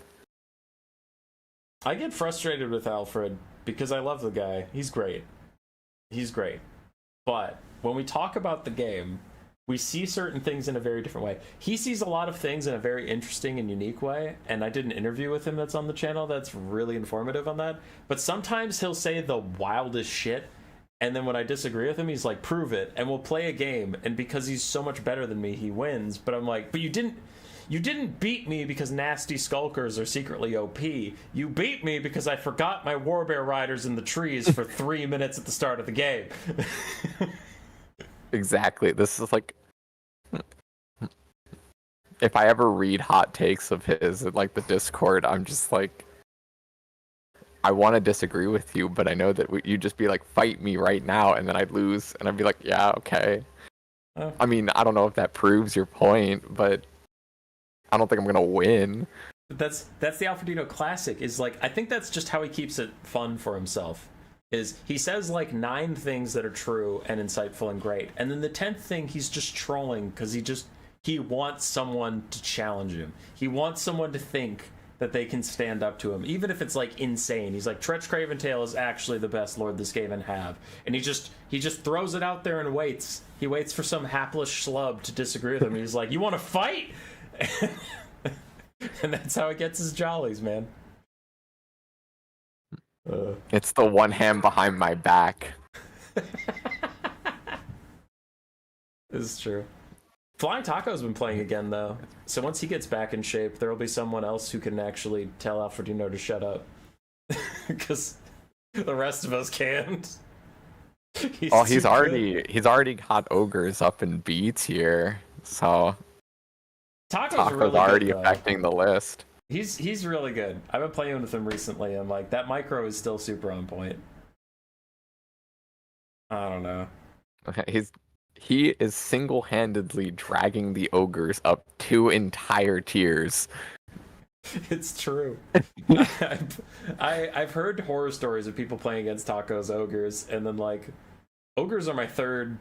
I get frustrated with Alfred because I love the guy. He's great. He's great. But when we talk about the game, we see certain things in a very different way. He sees a lot of things in a very interesting and unique way, and I did an interview with him that's on the channel that's really informative on that. But sometimes he'll say the wildest shit, and then when I disagree with him, he's like, prove it, and we'll play a game, and because he's so much better than me, he wins. But I'm like, but you didn't beat me because nasty skulkers are secretly OP. You beat me because I forgot my Warbear riders in the trees for 3 minutes at the start of the game. Exactly. This is like, if I ever read hot takes of his in like the Discord, I'm just like, I want to disagree with you, but I know that you'd just be like, fight me right now, and then I'd lose, and I'd be like, yeah, okay. I mean, I don't know if that proves your point, but I don't think I'm gonna win. That's the Alfredino classic. Is like, I think that's just how he keeps it fun for himself. Is he says like 9 things that are true and insightful and great, and then the 10th thing he's just trolling because he wants someone to challenge him. He wants someone to think that they can stand up to him, even if it's like insane. He's like, Tretch Craventail is actually the best lord the Skaven have, and he just throws it out there and waits. He waits for some hapless schlub to disagree with him. He's like, you want to fight? And that's how he gets his jollies, man. It's the one hand behind my back. This is true. Flying Taco's been playing again, though. So once he gets back in shape, there will be someone else who can actually tell Alfredino to shut up. Because the rest of us can't. He's already got ogres up in B tier, so Taco's really already good, affecting the list. He's really good. I've been playing with him recently, and like that micro is still super on point. I don't know. Okay, he is single-handedly dragging the ogres up 2 entire tiers. It's true. I've heard horror stories of people playing against Taco's ogres, and then like ogres are my 3rd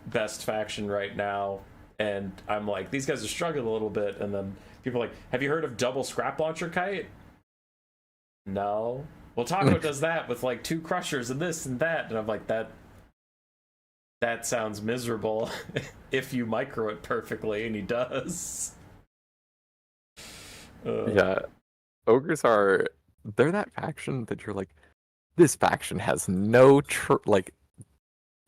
best faction right now, and I'm like, these guys are struggling a little bit, and then people are like, have you heard of double scrap launcher kite? No. Well, Taco does that with like 2 crushers and this and that, and I'm like, that sounds miserable if you micro it perfectly, and he does. Yeah, ogres they're that faction that you're like, this faction has no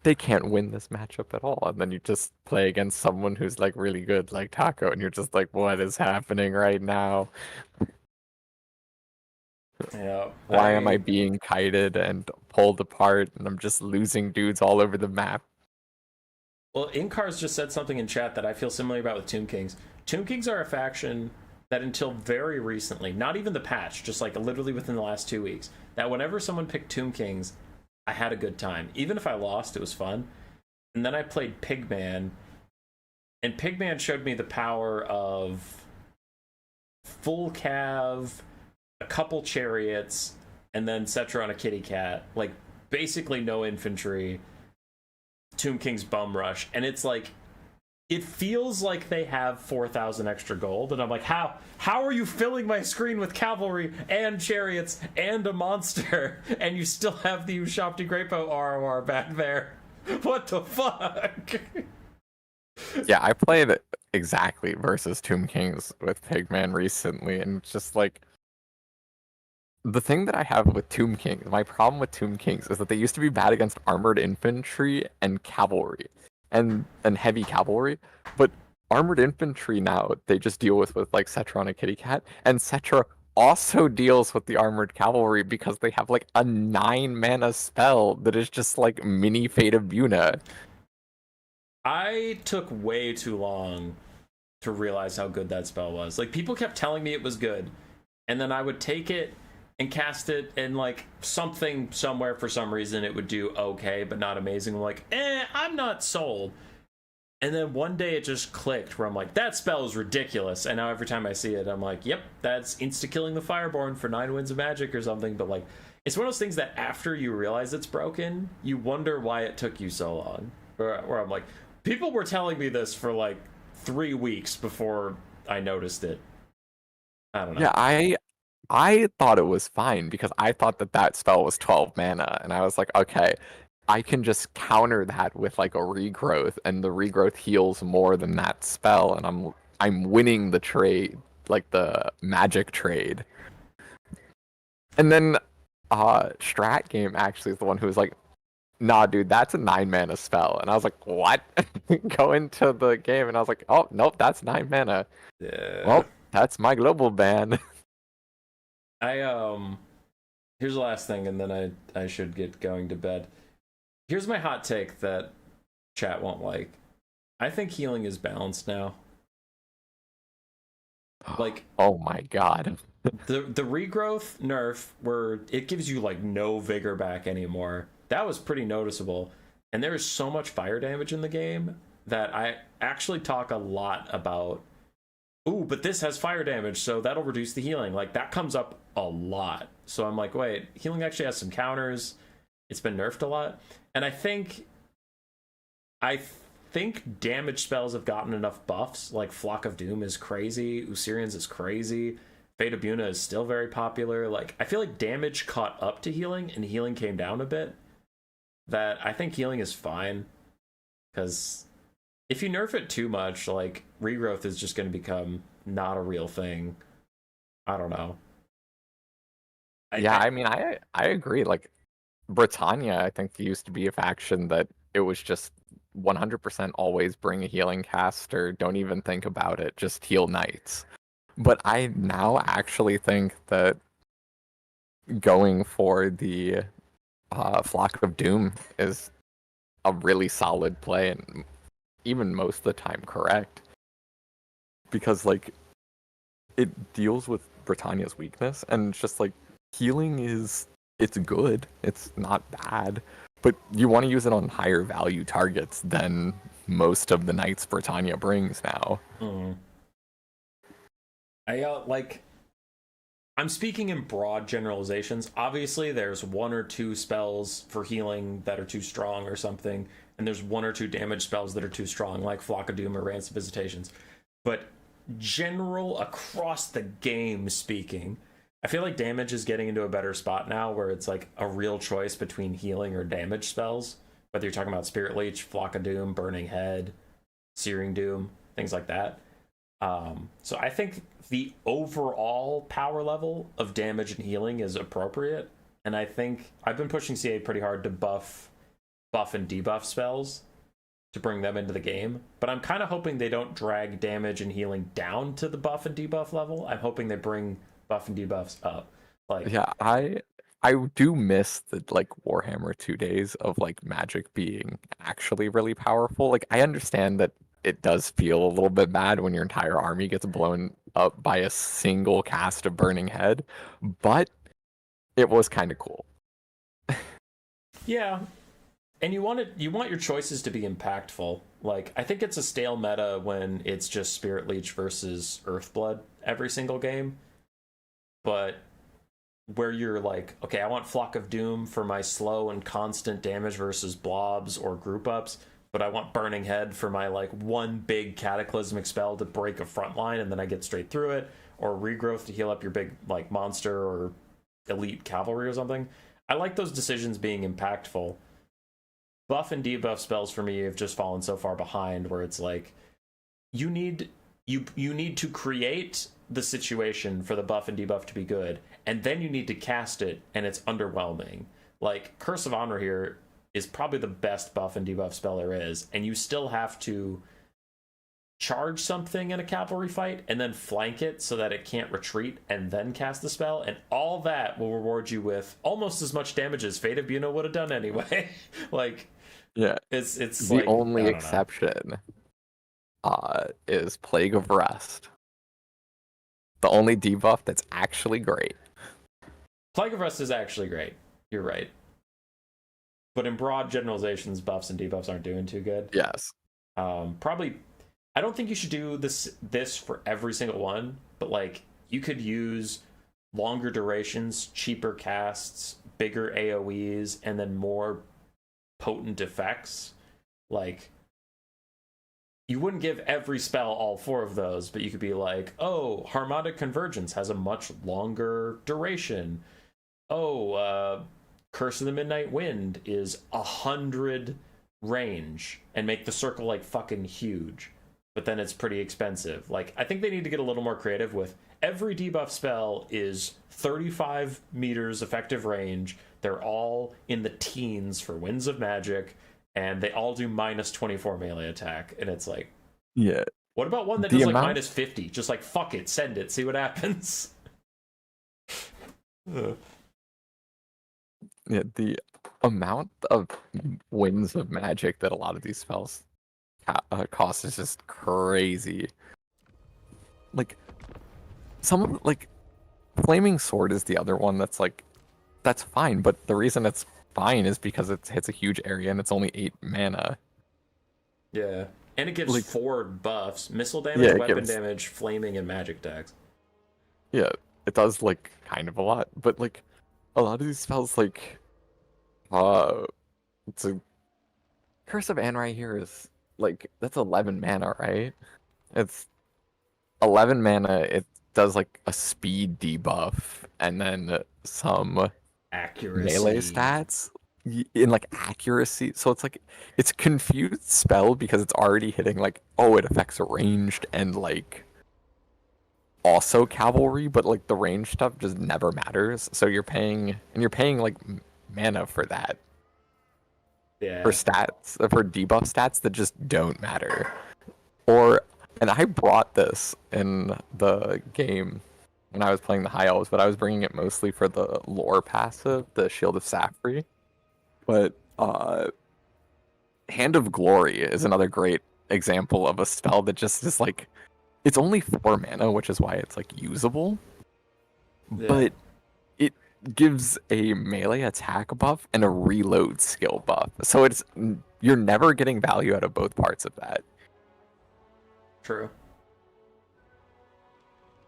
they can't win this matchup at all, and then you just play against someone who's like really good, like Taco, and you're just like, what is happening right now? Yeah. Why am I being kited and pulled apart, and I'm just losing dudes all over the map? Well, Incar's just said something in chat that I feel similar about with Tomb Kings. Tomb Kings are a faction that until very recently, not even the patch, just like literally within the last 2 weeks, that whenever someone picked Tomb Kings, I had a good time. Even if I lost, it was fun. And then I played Pigman, and Pigman showed me the power of full cav, a couple chariots, and then Cetra on a kitty cat. Like, basically no infantry. Tomb King's bum rush. And it's like, it feels like they have 4,000 extra gold, and I'm like, how are you filling my screen with cavalry and chariots and a monster, and you still have the Ushopti Grepo ROR back there? What the fuck? Yeah, I played exactly versus Tomb Kings with Pigman recently, and it's just like the thing that I have with Tomb Kings, my problem with Tomb Kings is that they used to be bad against armored infantry and cavalry. And heavy cavalry, but armored infantry now they just deal with like Cetra and a kitty cat, and Cetra also deals with the armored cavalry because they have like a 9-mana spell that is just like mini Fate of Buna. I took way too long to realize how good that spell was. Like, people kept telling me it was good, and then I would take it and cast it, and like something somewhere for some reason it would do okay but not amazing. I'm like, I'm not sold. And then one day it just clicked where I'm like, that spell is ridiculous. And now every time I see it, I'm like, yep, that's insta-killing the Fireborn for 9 Winds of Magic or something. But like, it's one of those things that after you realize it's broken, you wonder why it took you so long. Where I'm like, people were telling me this for like 3 weeks before I noticed it. I don't know. Yeah, I thought it was fine because I thought that spell was 12 mana, and I was like, okay, I can just counter that with like a regrowth, and the regrowth heals more than that spell, and I'm winning the trade, like the magic trade. And then Strat Game actually is the one who was like, nah, dude, that's a 9-mana spell. And I was like, what? Go into the game, and I was like, oh, nope, that's 9 mana. Yeah. Well, that's my global ban. Here's the last thing, and then I should get going to bed. Here's my hot take that chat won't like. I think healing is balanced now. Like, oh my god. the regrowth nerf where it gives you like no vigor back anymore, that was pretty noticeable. And there is so much fire damage in the game that I actually talk a lot about, ooh, but this has fire damage, so that'll reduce the healing. Like, that comes up a lot. So I'm like, wait, healing actually has some counters. It's been nerfed a lot. And I think damage spells have gotten enough buffs. Like, Flock of Doom is crazy. Usirian's is crazy. Fate of Buna is still very popular. Like, I feel like damage caught up to healing, and healing came down a bit. That I think healing is fine. Because if you nerf it too much, like, regrowth is just going to become not a real thing. I don't know. I mean, I agree. Like, Bretonnia, I think, used to be a faction that it was just 100% always bring a healing caster. Don't even think about it. Just heal knights. But I now actually think that going for the Flock of Doom is a really solid play, and even most of the time correct. Because, like, it deals with Britannia's weakness, and it's just like, healing it's good, it's not bad, but you want to use it on higher value targets than most of the knights Britannia brings now. I'm speaking in broad generalizations. Obviously, there's 1 or 2 spells for healing that are too strong or something, and there's 1 or 2 damage spells that are too strong, like Flock of Doom or Ransom Visitations. But general, across the game speaking, I feel like damage is getting into a better spot now, where it's like a real choice between healing or damage spells. Whether you're talking about Spirit Leech, Flock of Doom, Burning Head, Searing Doom, things like that. So I think the overall power level of damage and healing is appropriate, and I think I've been pushing CA pretty hard to buff and debuff spells to bring them into the game, but I'm kind of hoping they don't drag damage and healing down to the buff and debuff level. I'm hoping they bring buff and debuffs up. Like, yeah, I do miss the like Warhammer 2 days of like magic being actually really powerful. Like, I understand that it does feel a little bit bad when your entire army gets blown up by a single cast of Burning Head, but it was kind of cool. yeah, and you want your choices to be impactful. Like, I think it's a stale meta when it's just Spirit Leech versus Earthblood every single game. But where you're like, okay, I want Flock of Doom for my slow and constant damage versus blobs or group ups, but I want Burning Head for my like one big cataclysmic spell to break a front line and then I get straight through it, or Regrowth to heal up your big like monster or elite cavalry or something. I like those decisions being impactful. Buff and debuff spells for me have just fallen so far behind where it's like you need to create the situation for the buff and debuff to be good, and then you need to cast it, and it's underwhelming. Like Curse of Honor here is probably the best buff and debuff spell there is, and you still have to charge something in a cavalry fight and then flank it so that it can't retreat and then cast the spell, and all that will reward you with almost as much damage as Fate of Buna would have done anyway. Like, yeah, it's the like, only I don't know. exception is Plague of Rest. The only debuff that's actually great. Plague of Rust is actually great. You're right. But in broad generalizations, buffs and debuffs aren't doing too good. Yes. Probably, I don't think you should do this for every single one, but like you could use longer durations, cheaper casts, bigger AoEs, and then more potent effects. Like, you wouldn't give every spell all 4 of those, but you could be like, oh, Harmonic Convergence has a much longer duration. Oh, Curse of the Midnight Wind is 100 range, and make the circle like fucking huge. But then it's pretty expensive. Like, I think they need to get a little more creative with every debuff spell is 35 meters effective range. They're all in the teens for Winds of Magic, and they all do minus 24 melee attack. And it's like, yeah. What about one that does like minus 50? Just like, fuck it, send it, see what happens. Yeah, the amount of Winds of Magic that a lot of these spells cost is just crazy. Like, some of, like, Flaming Sword is the other one that's like, that's fine, but the reason it's fine is because it hits a huge area and it's only 8 mana. Yeah. And it gives like, 4 buffs: missile damage, weapon damage, flaming, and magic attacks. Yeah, it does like kind of a lot, but like a lot of these spells, like it's a Curse of Anrai here is like, that's 11 mana, right? It's 11 mana. It does like a speed debuff and then some accuracy melee stats in like accuracy. So it's like, it's a confused spell because it's already hitting like, oh, it affects ranged and like also cavalry, but like the range stuff just never matters. So you're paying like mana for that. Yeah. For stats, for debuff stats that just don't matter. And I brought this in the game when I was playing the High Elves, but I was bringing it mostly for the lore passive, the Shield of Safri. But Hand of Glory is another great example of a spell that just is like, it's only 4 mana, which is why it's like usable. Yeah. But it gives a melee attack buff and a reload skill buff. So you're never getting value out of both parts of that. True.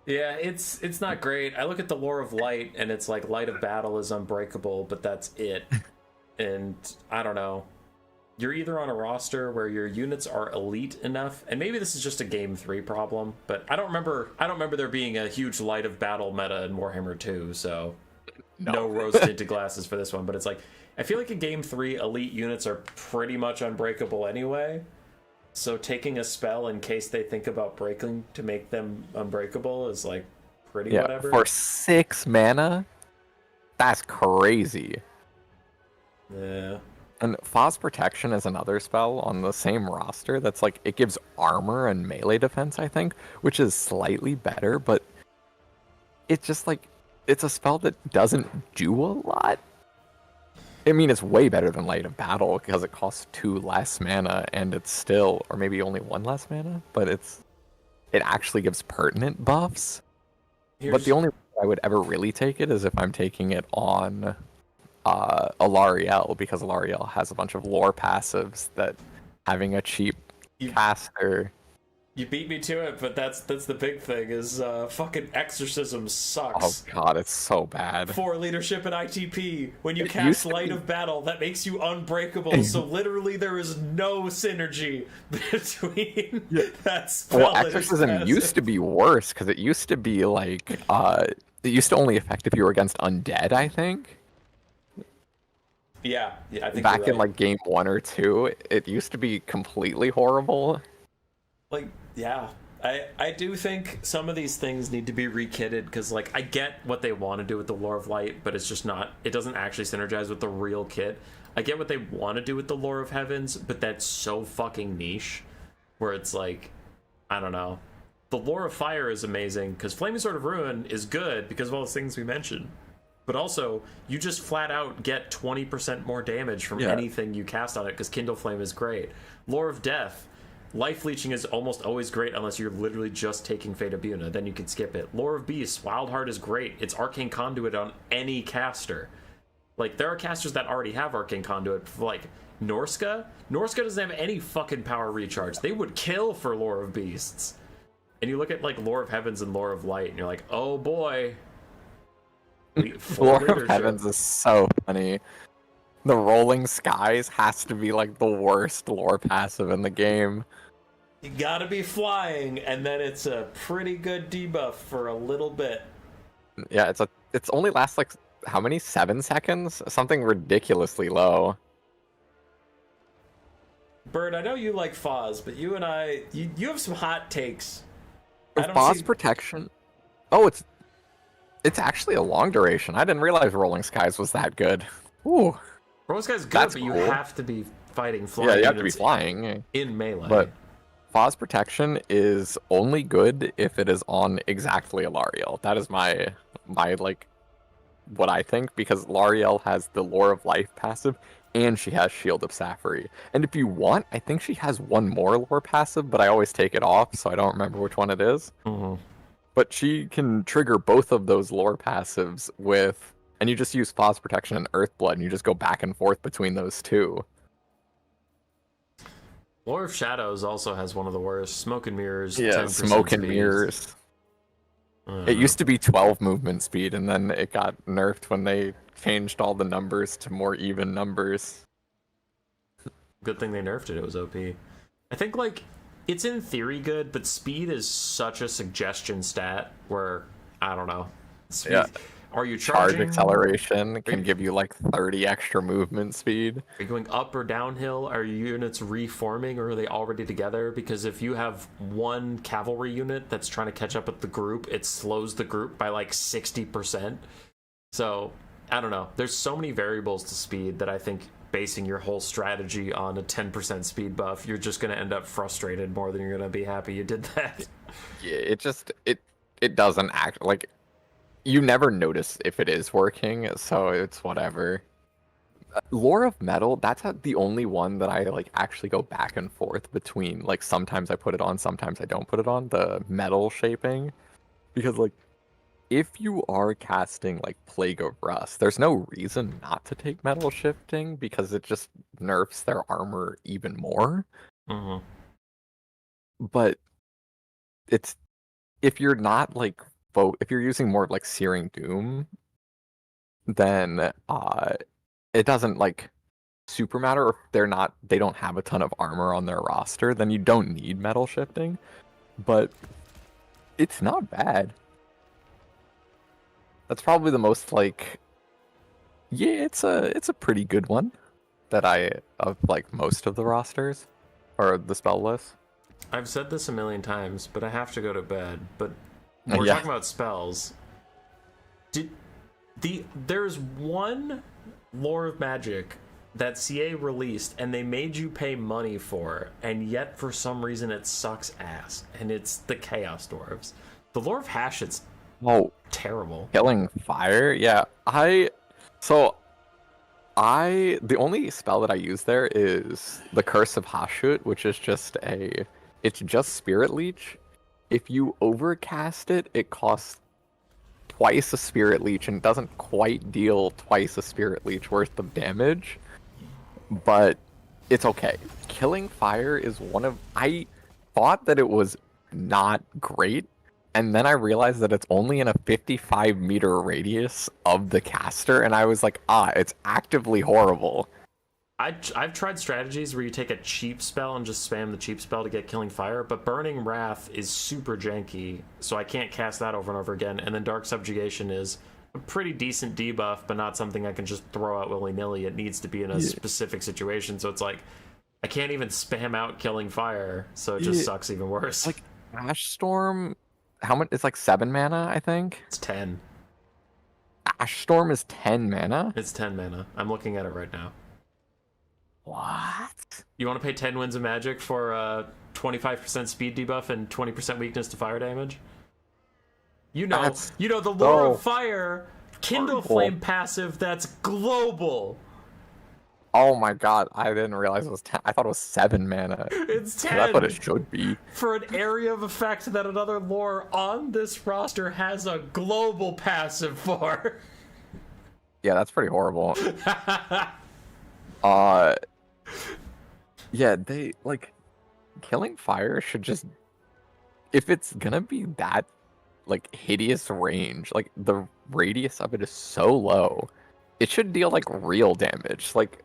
Yeah, it's not great. I look at the Lore of Light, and it's like Light of Battle is unbreakable, but that's it. And I don't know. You're either on a roster where your units are elite enough, and maybe this is just a game 3 problem, but I don't remember there being a huge Light of Battle meta in Warhammer 2, so no rose tinted glasses for this one. But it's like, I feel like in game 3, elite units are pretty much unbreakable anyway. So taking a spell in case they think about breaking to make them unbreakable is like pretty whatever. For 6 mana, that's crazy. Yeah. And Foz Protection is another spell on the same roster that's like, it gives armor and melee defense, I think, which is slightly better, but it's just like, it's a spell that doesn't do a lot. I mean, it's way better than Light of Battle because it costs 2 less mana and it's still, or maybe only 1 less mana, but it actually gives pertinent buffs. But the only way I would ever really take it is if I'm taking it on Alarielle, because Alarielle has a bunch of lore passives that having a cheap caster You beat me to it, but that's the big thing is fucking exorcism Oh sucks. god, it's so bad. For leadership and ITP, when you It cast used to Light be- of Battle, that makes you unbreakable. So literally, there is no synergy between that spell. Well, and its exorcism passive. used to be worse because it used to be like it used to only affect if you were against undead, I think. Yeah, I think Back you're in right. like game 1 or 2, it used to be completely horrible. Like, yeah, I do think some of these things need to be rekitted because, like, I get what they want to do with the Lore of Light, but it's just not. It doesn't actually synergize with the real kit. I get what they want to do with the Lore of Heavens, but that's so fucking niche, where it's like, I don't know. The Lore of Fire is amazing because Flaming Sword of Ruin is good because of all the things we mentioned. But also, you just flat out get 20% more damage from Yeah. anything you cast on it because Kindle Flame is great. Lore of Death, Life Leeching is almost always great unless you're literally just taking Fate of Buna. Then you can skip it. Lore of Beasts, Wild Heart is great. It's Arcane Conduit on any caster. Like, there are casters that already have Arcane Conduit. Like, Norska? Norska doesn't have any fucking power recharge. They would kill for Lore of Beasts. And you look at, like, Lore of Heavens and Lore of Light, and you're like, oh boy. Lord of Heavens is so funny. The Rolling Skies has to be like the worst lore passive in the game. You gotta be flying, and then it's a pretty good debuff for a little bit. Yeah, it's only lasts like how many 7 seconds? Something ridiculously low. Bird, I know you like Foz, but you and you have some hot takes. I don't Boss see- protection. Oh, it's actually a long duration. I didn't realize Rolling Skies was that good. Ooh. Rolling Sky's good, That's but you cool. have to be fighting flying Yeah, you have to be units flying. in melee. But Foz protection is only good if it is on exactly Alariel. That is my like what I think, because Lariel has the Lore of Life passive and she has Shield of Sapphire. And if you want, I think she has one more lore passive, but I always take it off, so I don't remember which one it is. Mhm. But she can trigger both of those lore passives with, and you just use Foz protection and Earthblood, and you just go back and forth between those two. Lore of Shadows also has one of the worst. Smoke and Mirrors. Yeah, 10% smoke and speed. mirrors. It used to be 12 movement speed, and then it got nerfed when they changed all the numbers to more even numbers. Good thing they nerfed it. It was OP. I think, like, it's in theory good, but speed is such a suggestion stat where, I don't know. Speed, Yeah. Are you Charge charging? acceleration can give you like 30 extra movement speed. Are you going up or downhill? Are your units reforming, or are they already together? Because if you have one cavalry unit that's trying to catch up with the group, it slows the group by like 60%. So, I don't know. There's so many variables to speed that I think basing your whole strategy on a 10% speed buff, you're just going to end up frustrated more than you're going to be happy you did that. Yeah, it doesn't act like, you never notice if it is working, so it's whatever. Lore of Metal, that's the only one that I like actually go back and forth between. Like sometimes I put it on, sometimes I don't put it on, the metal shaping. Because like if you are casting like Plague of Rust, there's no reason not to take metal shifting because it just nerfs their armor even more. Mm-hmm. But it's, if you're not like if you're using more of like Searing Doom, then it doesn't like super matter. If they don't have a ton of armor on their roster, then you don't need metal shifting. But it's not bad. That's probably the most like, yeah, it's a pretty good one that of like most of the rosters or the spell list. I've said this a million times, but I have to go to bed. But when we're Yeah. talking about spells, there's one Lore of Magic that CA released and they made you pay money for, and yet for some reason it sucks ass, and it's the Chaos Dwarves. The Lore of Hashit's Oh, terrible. Killing Fire? Yeah, the only spell that I use there is the Curse of Hashut, which is it's just Spirit Leech. If you overcast it, it costs twice a Spirit Leech and doesn't quite deal twice a Spirit Leech worth of damage, but it's okay. Killing Fire is thought that it was not great, and then I realized that it's only in a 55-meter radius of the caster, and I was like, it's actively horrible. I've tried strategies where you take a cheap spell and just spam the cheap spell to get Killing Fire, but Burning Wrath is super janky, so I can't cast that over and over again. And then Dark Subjugation is a pretty decent debuff, but not something I can just throw out willy-nilly. It needs to be in a specific situation, so it's like, I can't even spam out Killing Fire, so it just sucks even worse. Like, Ash Storm, how much? It's like 7 mana, I think. It's 10. Ash Storm is 10 mana? It's 10 mana. I'm looking at it right now. What? You want to pay 10 Winds of Magic for 25% speed debuff and 20% weakness to fire damage? You know the Lure of Fire, Kindle Flame passive that's global. Oh my god, I didn't realize it was 10. I thought it was 7 mana. It's 10. That's what it should be. For an area of effect that another lore on this roster has a global passive for. Yeah, that's pretty horrible. Yeah, they, like, Killing Fire should just, if it's gonna be that, like, hideous range, like, the radius of it is so low, it should deal, like, real damage. Like,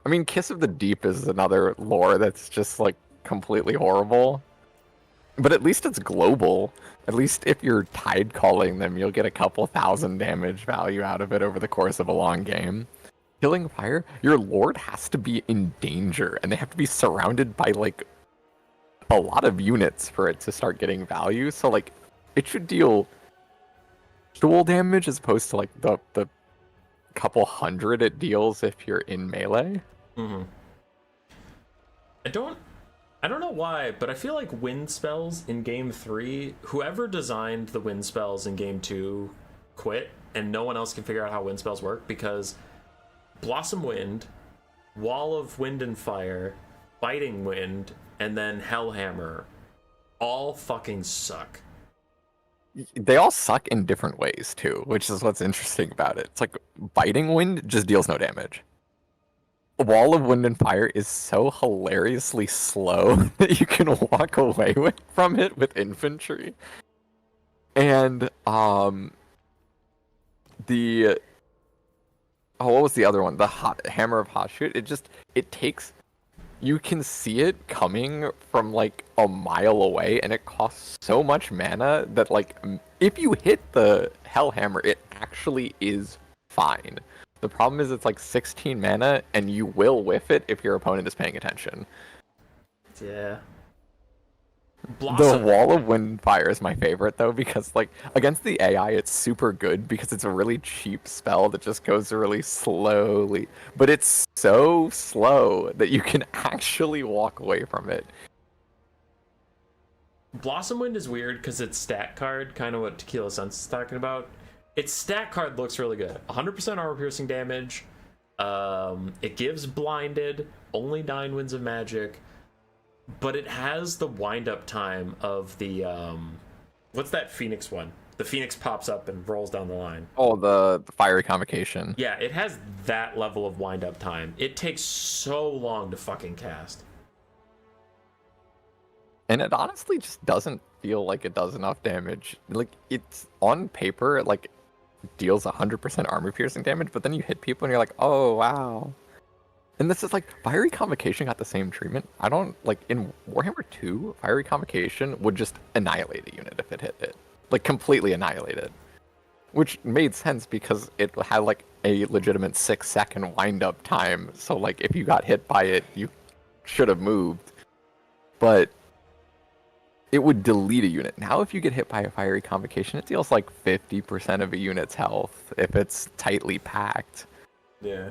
I mean, Kiss of the Deep is another lore that's just, like, completely horrible. But at least it's global. At least if you're tide calling them, you'll get a couple thousand damage value out of it over the course of a long game. Killing Fire, your lord has to be in danger, and they have to be surrounded by, like, a lot of units for it to start getting value. So, like, it should deal dual damage as opposed to, like, the couple hundred it deals if you're in melee. Mm-hmm. I don't know why, but I feel like wind spells in game 3, whoever designed the wind spells in game 2 quit, and no one else can figure out how wind spells work, because Blossom Wind, Wall of Wind and Fire, Biting Wind, and then Hellhammer all fucking suck. They all suck in different ways, too, which is what's interesting about it. It's like, Biting Wind just deals no damage. Wall of Wind and Fire is so hilariously slow that you can walk away from it with infantry. And, what was the other one? The Hammer of Hot Shoot. It takes, you can see it coming from, like, a mile away, and it costs so much mana that, like, if you hit the Hellhammer, it actually is fine. The problem is it's like 16 mana, and you will whiff it if your opponent is paying attention. Yeah. The Wall of Wind and Fire is my favorite, though, because, like, against the AI, it's super good because it's a really cheap spell that just goes really slowly. But it's so slow that you can actually walk away from it. Blossom Wind is weird because it's stat card, kind of what Tequila Sense is talking about. Its stat card looks really good. 100% armor piercing damage. It gives blinded, only 9 winds of magic. But it has the wind-up time of the, what's that Phoenix one? The Phoenix pops up and rolls down the line. Oh, the Fiery Convocation. Yeah, it has that level of wind-up time. It takes so long to fucking cast. And it honestly just doesn't feel like it does enough damage. Like, it's on paper, it, like, deals 100% armor piercing damage, but then you hit people and you're like, oh, wow. And this is like, Fiery Convocation got the same treatment. I don't, like, in Warhammer 2, Fiery Convocation would just annihilate a unit if it hit it. Like, completely annihilate it. Which made sense because it had, like, a legitimate 6-second wind-up time. So, like, if you got hit by it, you should have moved. But it would delete a unit. Now, if you get hit by a Fiery Convocation, it deals, like, 50% of a unit's health if it's tightly packed. Yeah.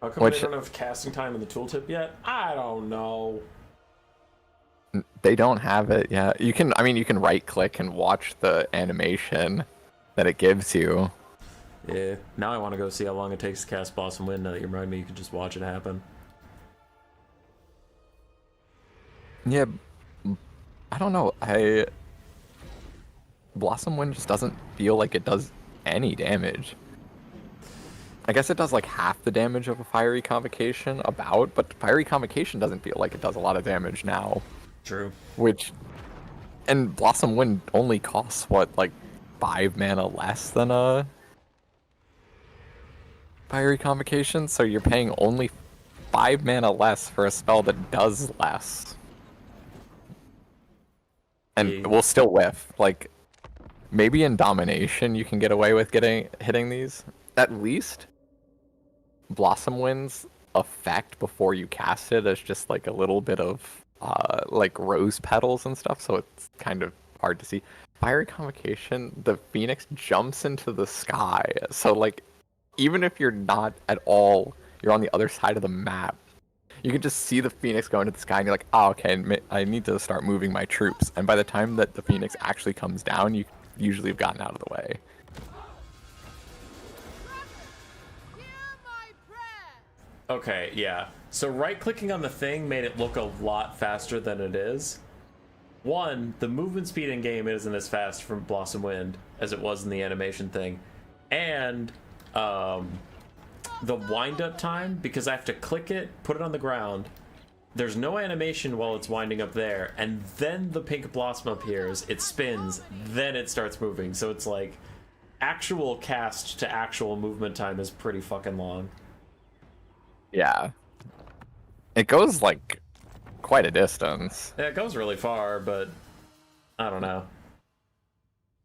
How come they don't have casting time in the tooltip yet? I don't know. They don't have it yet. You can right click and watch the animation that it gives you. Yeah. Now I want to go see how long it takes to cast Blossom Wind. Now that you remind me, you can just watch it happen. Yeah. I don't know. Blossom Wind just doesn't feel like it does any damage. I guess it does like half the damage of a Fiery Convocation, but Fiery Convocation doesn't feel like it does a lot of damage now. True. And Blossom Wind only costs what, like 5 mana less than a Fiery Convocation, so you're paying only 5 mana less for a spell that does less. And Yeah. will still whiff. Like, maybe in Domination you can get away with hitting these. At least, Blossom Wind's effect before you cast it is just like a little bit of like rose petals and stuff, so it's kind of hard to see. Fiery Convocation, the Phoenix jumps into the sky, so like even if you're not at all, you're on the other side of the map, you can just see the Phoenix go into the sky and you're like, oh, okay, I need to start moving my troops. And by the time that the Phoenix actually comes down, you usually have gotten out of the way. Okay, yeah. So right-clicking on the thing made it look a lot faster than it is. One, the movement speed in game isn't as fast from Blossom Wind as it was in the animation thing. And the wind-up time, because I have to click it, put it on the ground, there's no animation while it's winding up there, and then the pink blossom appears, it spins, then it starts moving. So it's like, actual cast to actual movement time is pretty fucking long. Yeah. It goes like quite a distance. Yeah, it goes really far, but I don't know.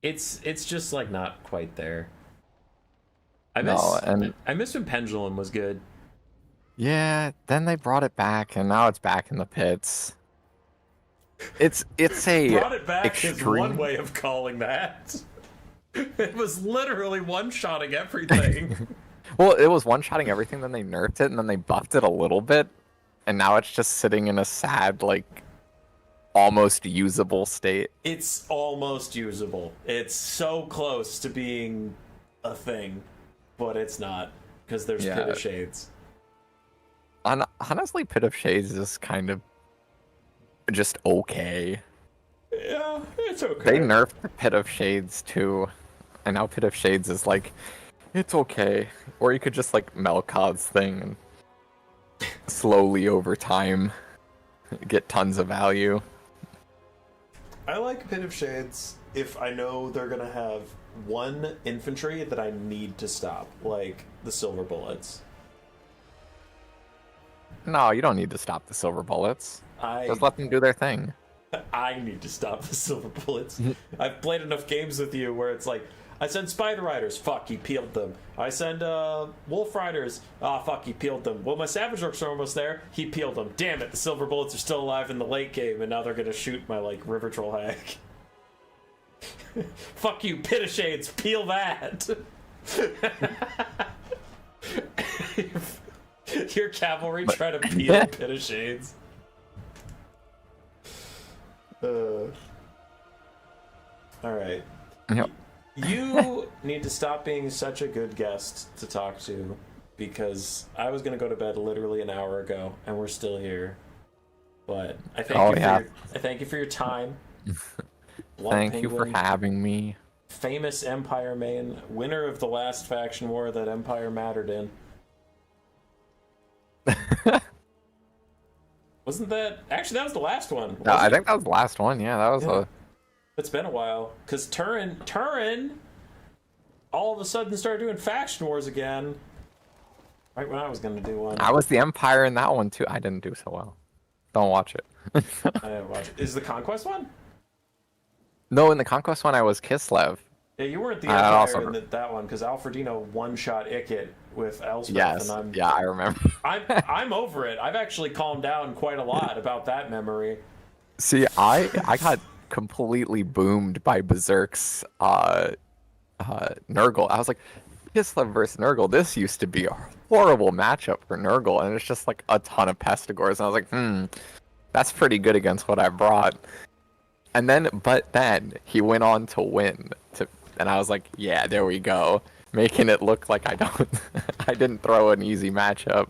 It's just like not quite there. I miss when Pendulum was good. Yeah, then they brought it back, and now it's back in the pits. It's a Brought it back extreme... is one way of calling that. It was literally one-shotting everything. Well, it was one-shotting everything, then they nerfed it, and then they buffed it a little bit, and now it's just sitting in a sad, like, almost usable state. It's almost usable. It's so close to being a thing, but it's not, because there's Pit of Shades. Honestly, Pit of Shades is kind of just okay. Yeah, it's okay. They nerfed the Pit of Shades too, and now Pit of Shades is like, it's okay. Or you could just like Melkod's thing and slowly over time get tons of value. I like Pit of Shades if I know they're gonna have one infantry that I need to stop, like the Silver Bullets. No, you don't need to stop the Silver Bullets. Just let them do their thing. I need to stop the Silver Bullets. I've played enough games with you where it's like, I send Spider Riders, fuck, he peeled them. I send Wolf Riders, fuck, he peeled them. Well, my Savage Orcs are almost there, he peeled them. Damn it, the Silver Bullets are still alive in the late game, and now they're gonna shoot my, like, River Troll Hag. Fuck you, Pit of Shades, peel that! Your cavalry try to peel Pit of Shades. Alright. Yep. You need to stop being such a good guest to talk to, because I was going to go to bed literally an hour ago, and we're still here. But I thank you for your time. Thank you for having me. Famous Empire main, winner of the last faction war that Empire mattered in. Wasn't that... Actually, that was the last one. No, I think that was the last one. Yeah, that was It's been a while. Because Turin all of a sudden started doing faction wars again. Right when I was going to do one. I was the Empire in that one, too. I didn't do so well. Don't watch it. I didn't watch it. Is the Conquest one? No, in the Conquest one, I was Kislev. Yeah, you weren't the Empire in that one, because Alfredino one-shot Ikit with Elspeth. Yes, and I remember. I'm over it. I've actually calmed down quite a lot about that memory. See, I got completely boomed by Berserk's Nurgle. I was like, Kislev versus Nurgle, this used to be a horrible matchup for Nurgle, and it's just like a ton of Pestigors, and I was like, that's pretty good against what I brought. And then, but then, he went on to win, and I was like, yeah, there we go. Making it look like I didn't throw an easy matchup.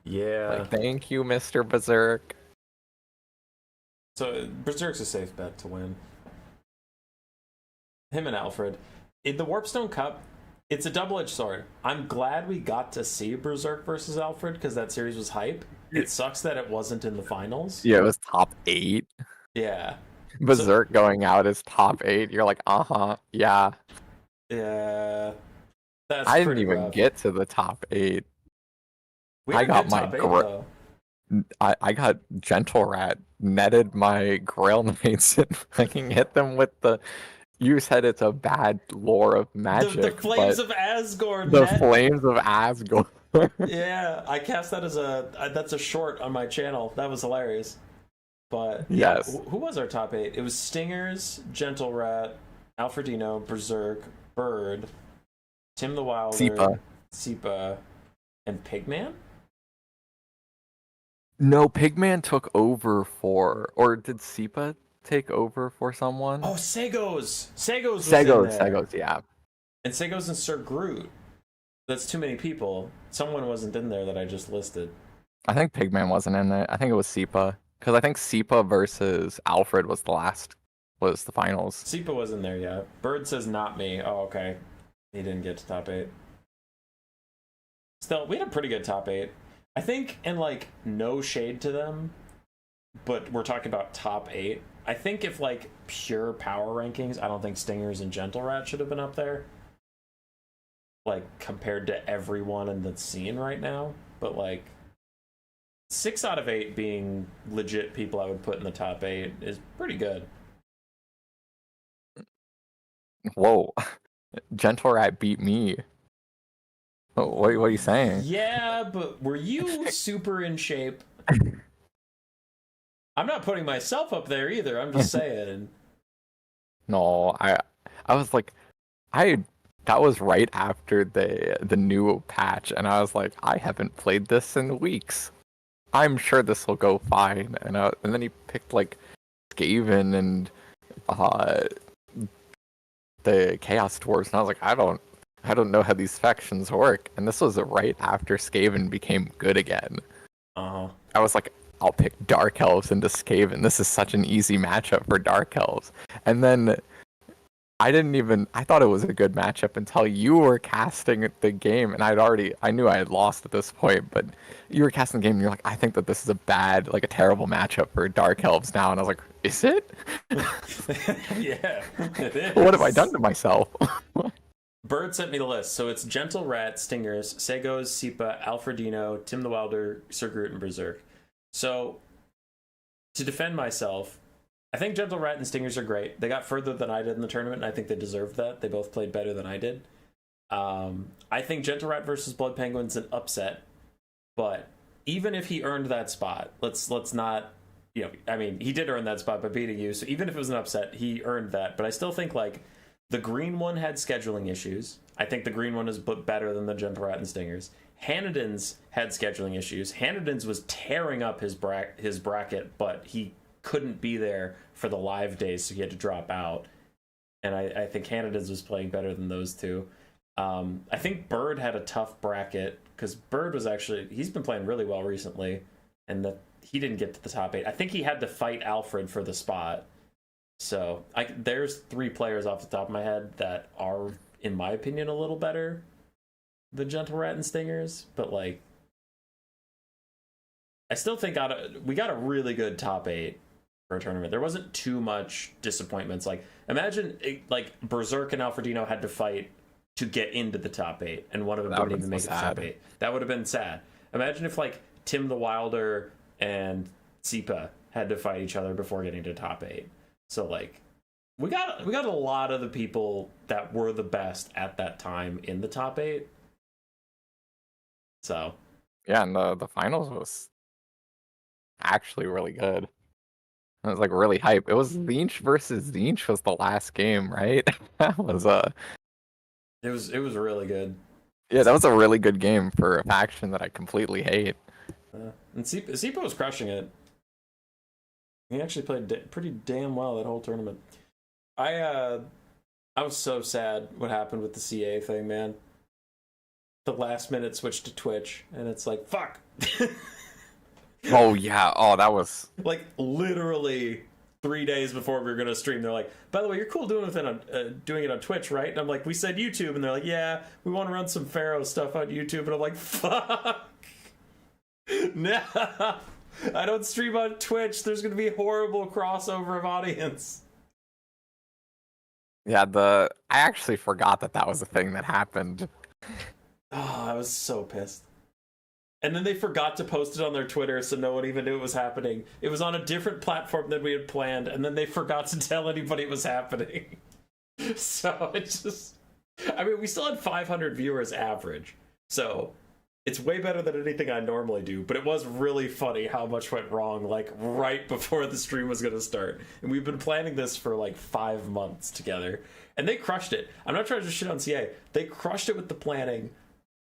Yeah. Like, thank you, Mr. Berserk. So, Berserk's a safe bet to win. Him and Alfred. In the Warpstone Cup, It's a double-edged sword. I'm glad we got to see Berserk versus Alfred because that series was hype. It sucks that it wasn't in the finals. Yeah, it was top 8. Yeah. So Berserk going out as top 8. You're like, yeah. yeah, that's I didn't pretty even rough. get to the top 8. We I had a got good my top eight though. I got Gentle Rat, netted my Grail Knights, and fucking hit them with the. You said it's a bad lore of The magic, Flames but of Asgore the net. Flames of Asgore. Yeah, I cast that as that's a short on my channel. That was hilarious. But yeah, Yes. who was our top 8? It was Stingers, Gentle Rat, Alfredino, Berserk, Bird, Tim the Wilder, Seepa, and Pigman? No, Pigman took over for, or did Sipa take over for someone? Oh, Segos! Segos was in there. Segos, yeah. And Segos and Sir Groot. That's too many people. Someone wasn't in there that I just listed. I think Pigman wasn't in it. I think it was Sipa. Because I think Sipa versus Alfred was the finals. Seepa was in there, yeah. Bird says not me. Oh, okay. He didn't get to top 8. Still, we had a pretty good top 8. I think, and like, no shade to them, but we're talking about top 8. I think if like pure power rankings, I don't think Stingers and Gentle Rat should have been up there. Like, compared to everyone in the scene right now. But like, 6 out of 8 being legit people I would put in the top 8 is pretty good. Whoa. Gentle Rat beat me. What are you saying? Yeah, but were you super in shape? I'm not putting myself up there either. I'm just saying. No, I was like, that was right after the new patch, and I was like, I haven't played this in weeks. I'm sure this will go fine. And then he picked like Skaven and the Chaos Dwarfs, and I was like, I don't know how these factions work. And this was right after Skaven became good again. Uh-huh. I was like, I'll pick Dark Elves into Skaven. This is such an easy matchup for Dark Elves. And then I thought it was a good matchup until you were casting the game, and I knew I had lost at this point, but you were casting the game and you're like, I think that this is a terrible matchup for Dark Elves now. And I was like, is it? Yeah, it is. What have I done to myself? Bird sent me the list. So it's Gentle Rat, Stingers, Segos, Seepa, Alfredino, Tim the Wilder, Sir Groot, and Berserk. So, to defend myself, I think Gentle Rat and Stingers are great. They got further than I did in the tournament, and I think they deserved that. They both played better than I did. I think Gentle Rat versus Blood Penguin's an upset, but even if he earned that spot, let's not, I mean, he did earn that spot by beating you, so even if it was an upset, he earned that. But I still think, like, the green one had scheduling issues. I think the green one is better than the Gentle Rat and Stingers. Hanniden's had scheduling issues. Hanniden's was tearing up his bracket, but he couldn't be there for the live days, so he had to drop out. And I think Hanniden's was playing better than those two. I think Bird had a tough bracket, because Bird he's been playing really well recently, and he didn't get to the top 8. I think he had to fight Alfred for the spot. So there's 3 players off the top of my head that are, in my opinion, a little better than Gentle Rat and Stingers, but like, I still think we got a really good top 8 for a tournament. There wasn't too much disappointments. Like, imagine like Berserk and Alfredino had to fight to get into the top 8, and one of them didn't even make it to the top 8. That would have been sad. Imagine if like Tim the Wilder and Seepa had to fight each other before getting to top 8. So like, we got a lot of the people that were the best at that time in the top 8. So Yeah, and the finals was actually really good. It was like really hype. It was Zinch versus Zinch was the last game, right? That was it was really good. Yeah, that was a really good game for a faction that I completely hate. And Seepa was crushing it. He actually played pretty damn well that whole tournament. I was so sad what happened with the CA thing, man. The last minute switch to Twitch, and it's like, fuck. Oh yeah, that was like literally 3 days before we were gonna stream. They're like, by the way, you're cool doing it on Twitch, right? And I'm like, we said YouTube, and they're like, yeah, we want to run some Pharaoh stuff on YouTube. And I'm like, fuck, no, I don't stream on Twitch. There's gonna be a horrible crossover of audience. Yeah, I actually forgot that was a thing that happened. Oh, I was so pissed. And then they forgot to post it on their Twitter, so no one even knew it was happening. It was on a different platform than we had planned, and then they forgot to tell anybody it was happening. So it's just... I mean, we still had 500 viewers average, so it's way better than anything I normally do, but it was really funny how much went wrong, like, right before the stream was going to start. And we've been planning this for, like, 5 months together. And they crushed it. I'm not trying to shit on CA. They crushed it with the planning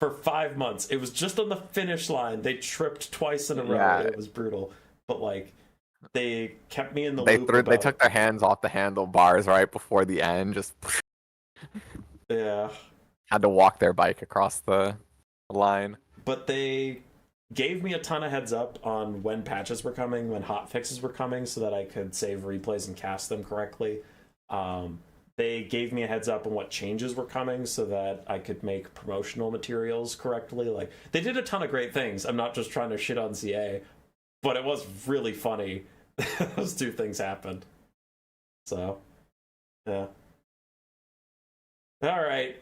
for 5 months. It was just on the finish line. They tripped twice in a row. Yeah. It was brutal. But, like, they kept me in the They loop. they took their hands off the handlebars right before the end. Just Yeah. had to walk their bike across the line. But they gave me a ton of heads up on when patches were coming, when hot fixes were coming, so that I could save replays and cast them correctly. They gave me a heads up on what changes were coming so that I could make promotional materials correctly. Like, they did a ton of great things. I'm not just trying to shit on CA, but it was really funny. Those two things happened. So, yeah. All right.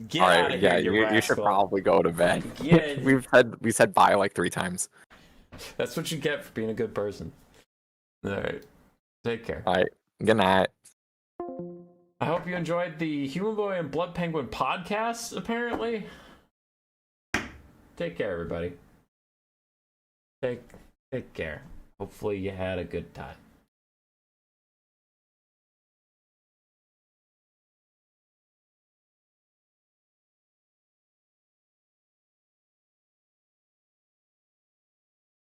Get All out right, of yeah, here, you should probably go to bed. Yeah. we said bye like 3 times. That's what you get for being a good person. All right. Take care. All right, good night. I hope you enjoyed the Human Boy and Blood Penguin podcast, apparently. Take care, everybody. Take care. Hopefully you had a good time.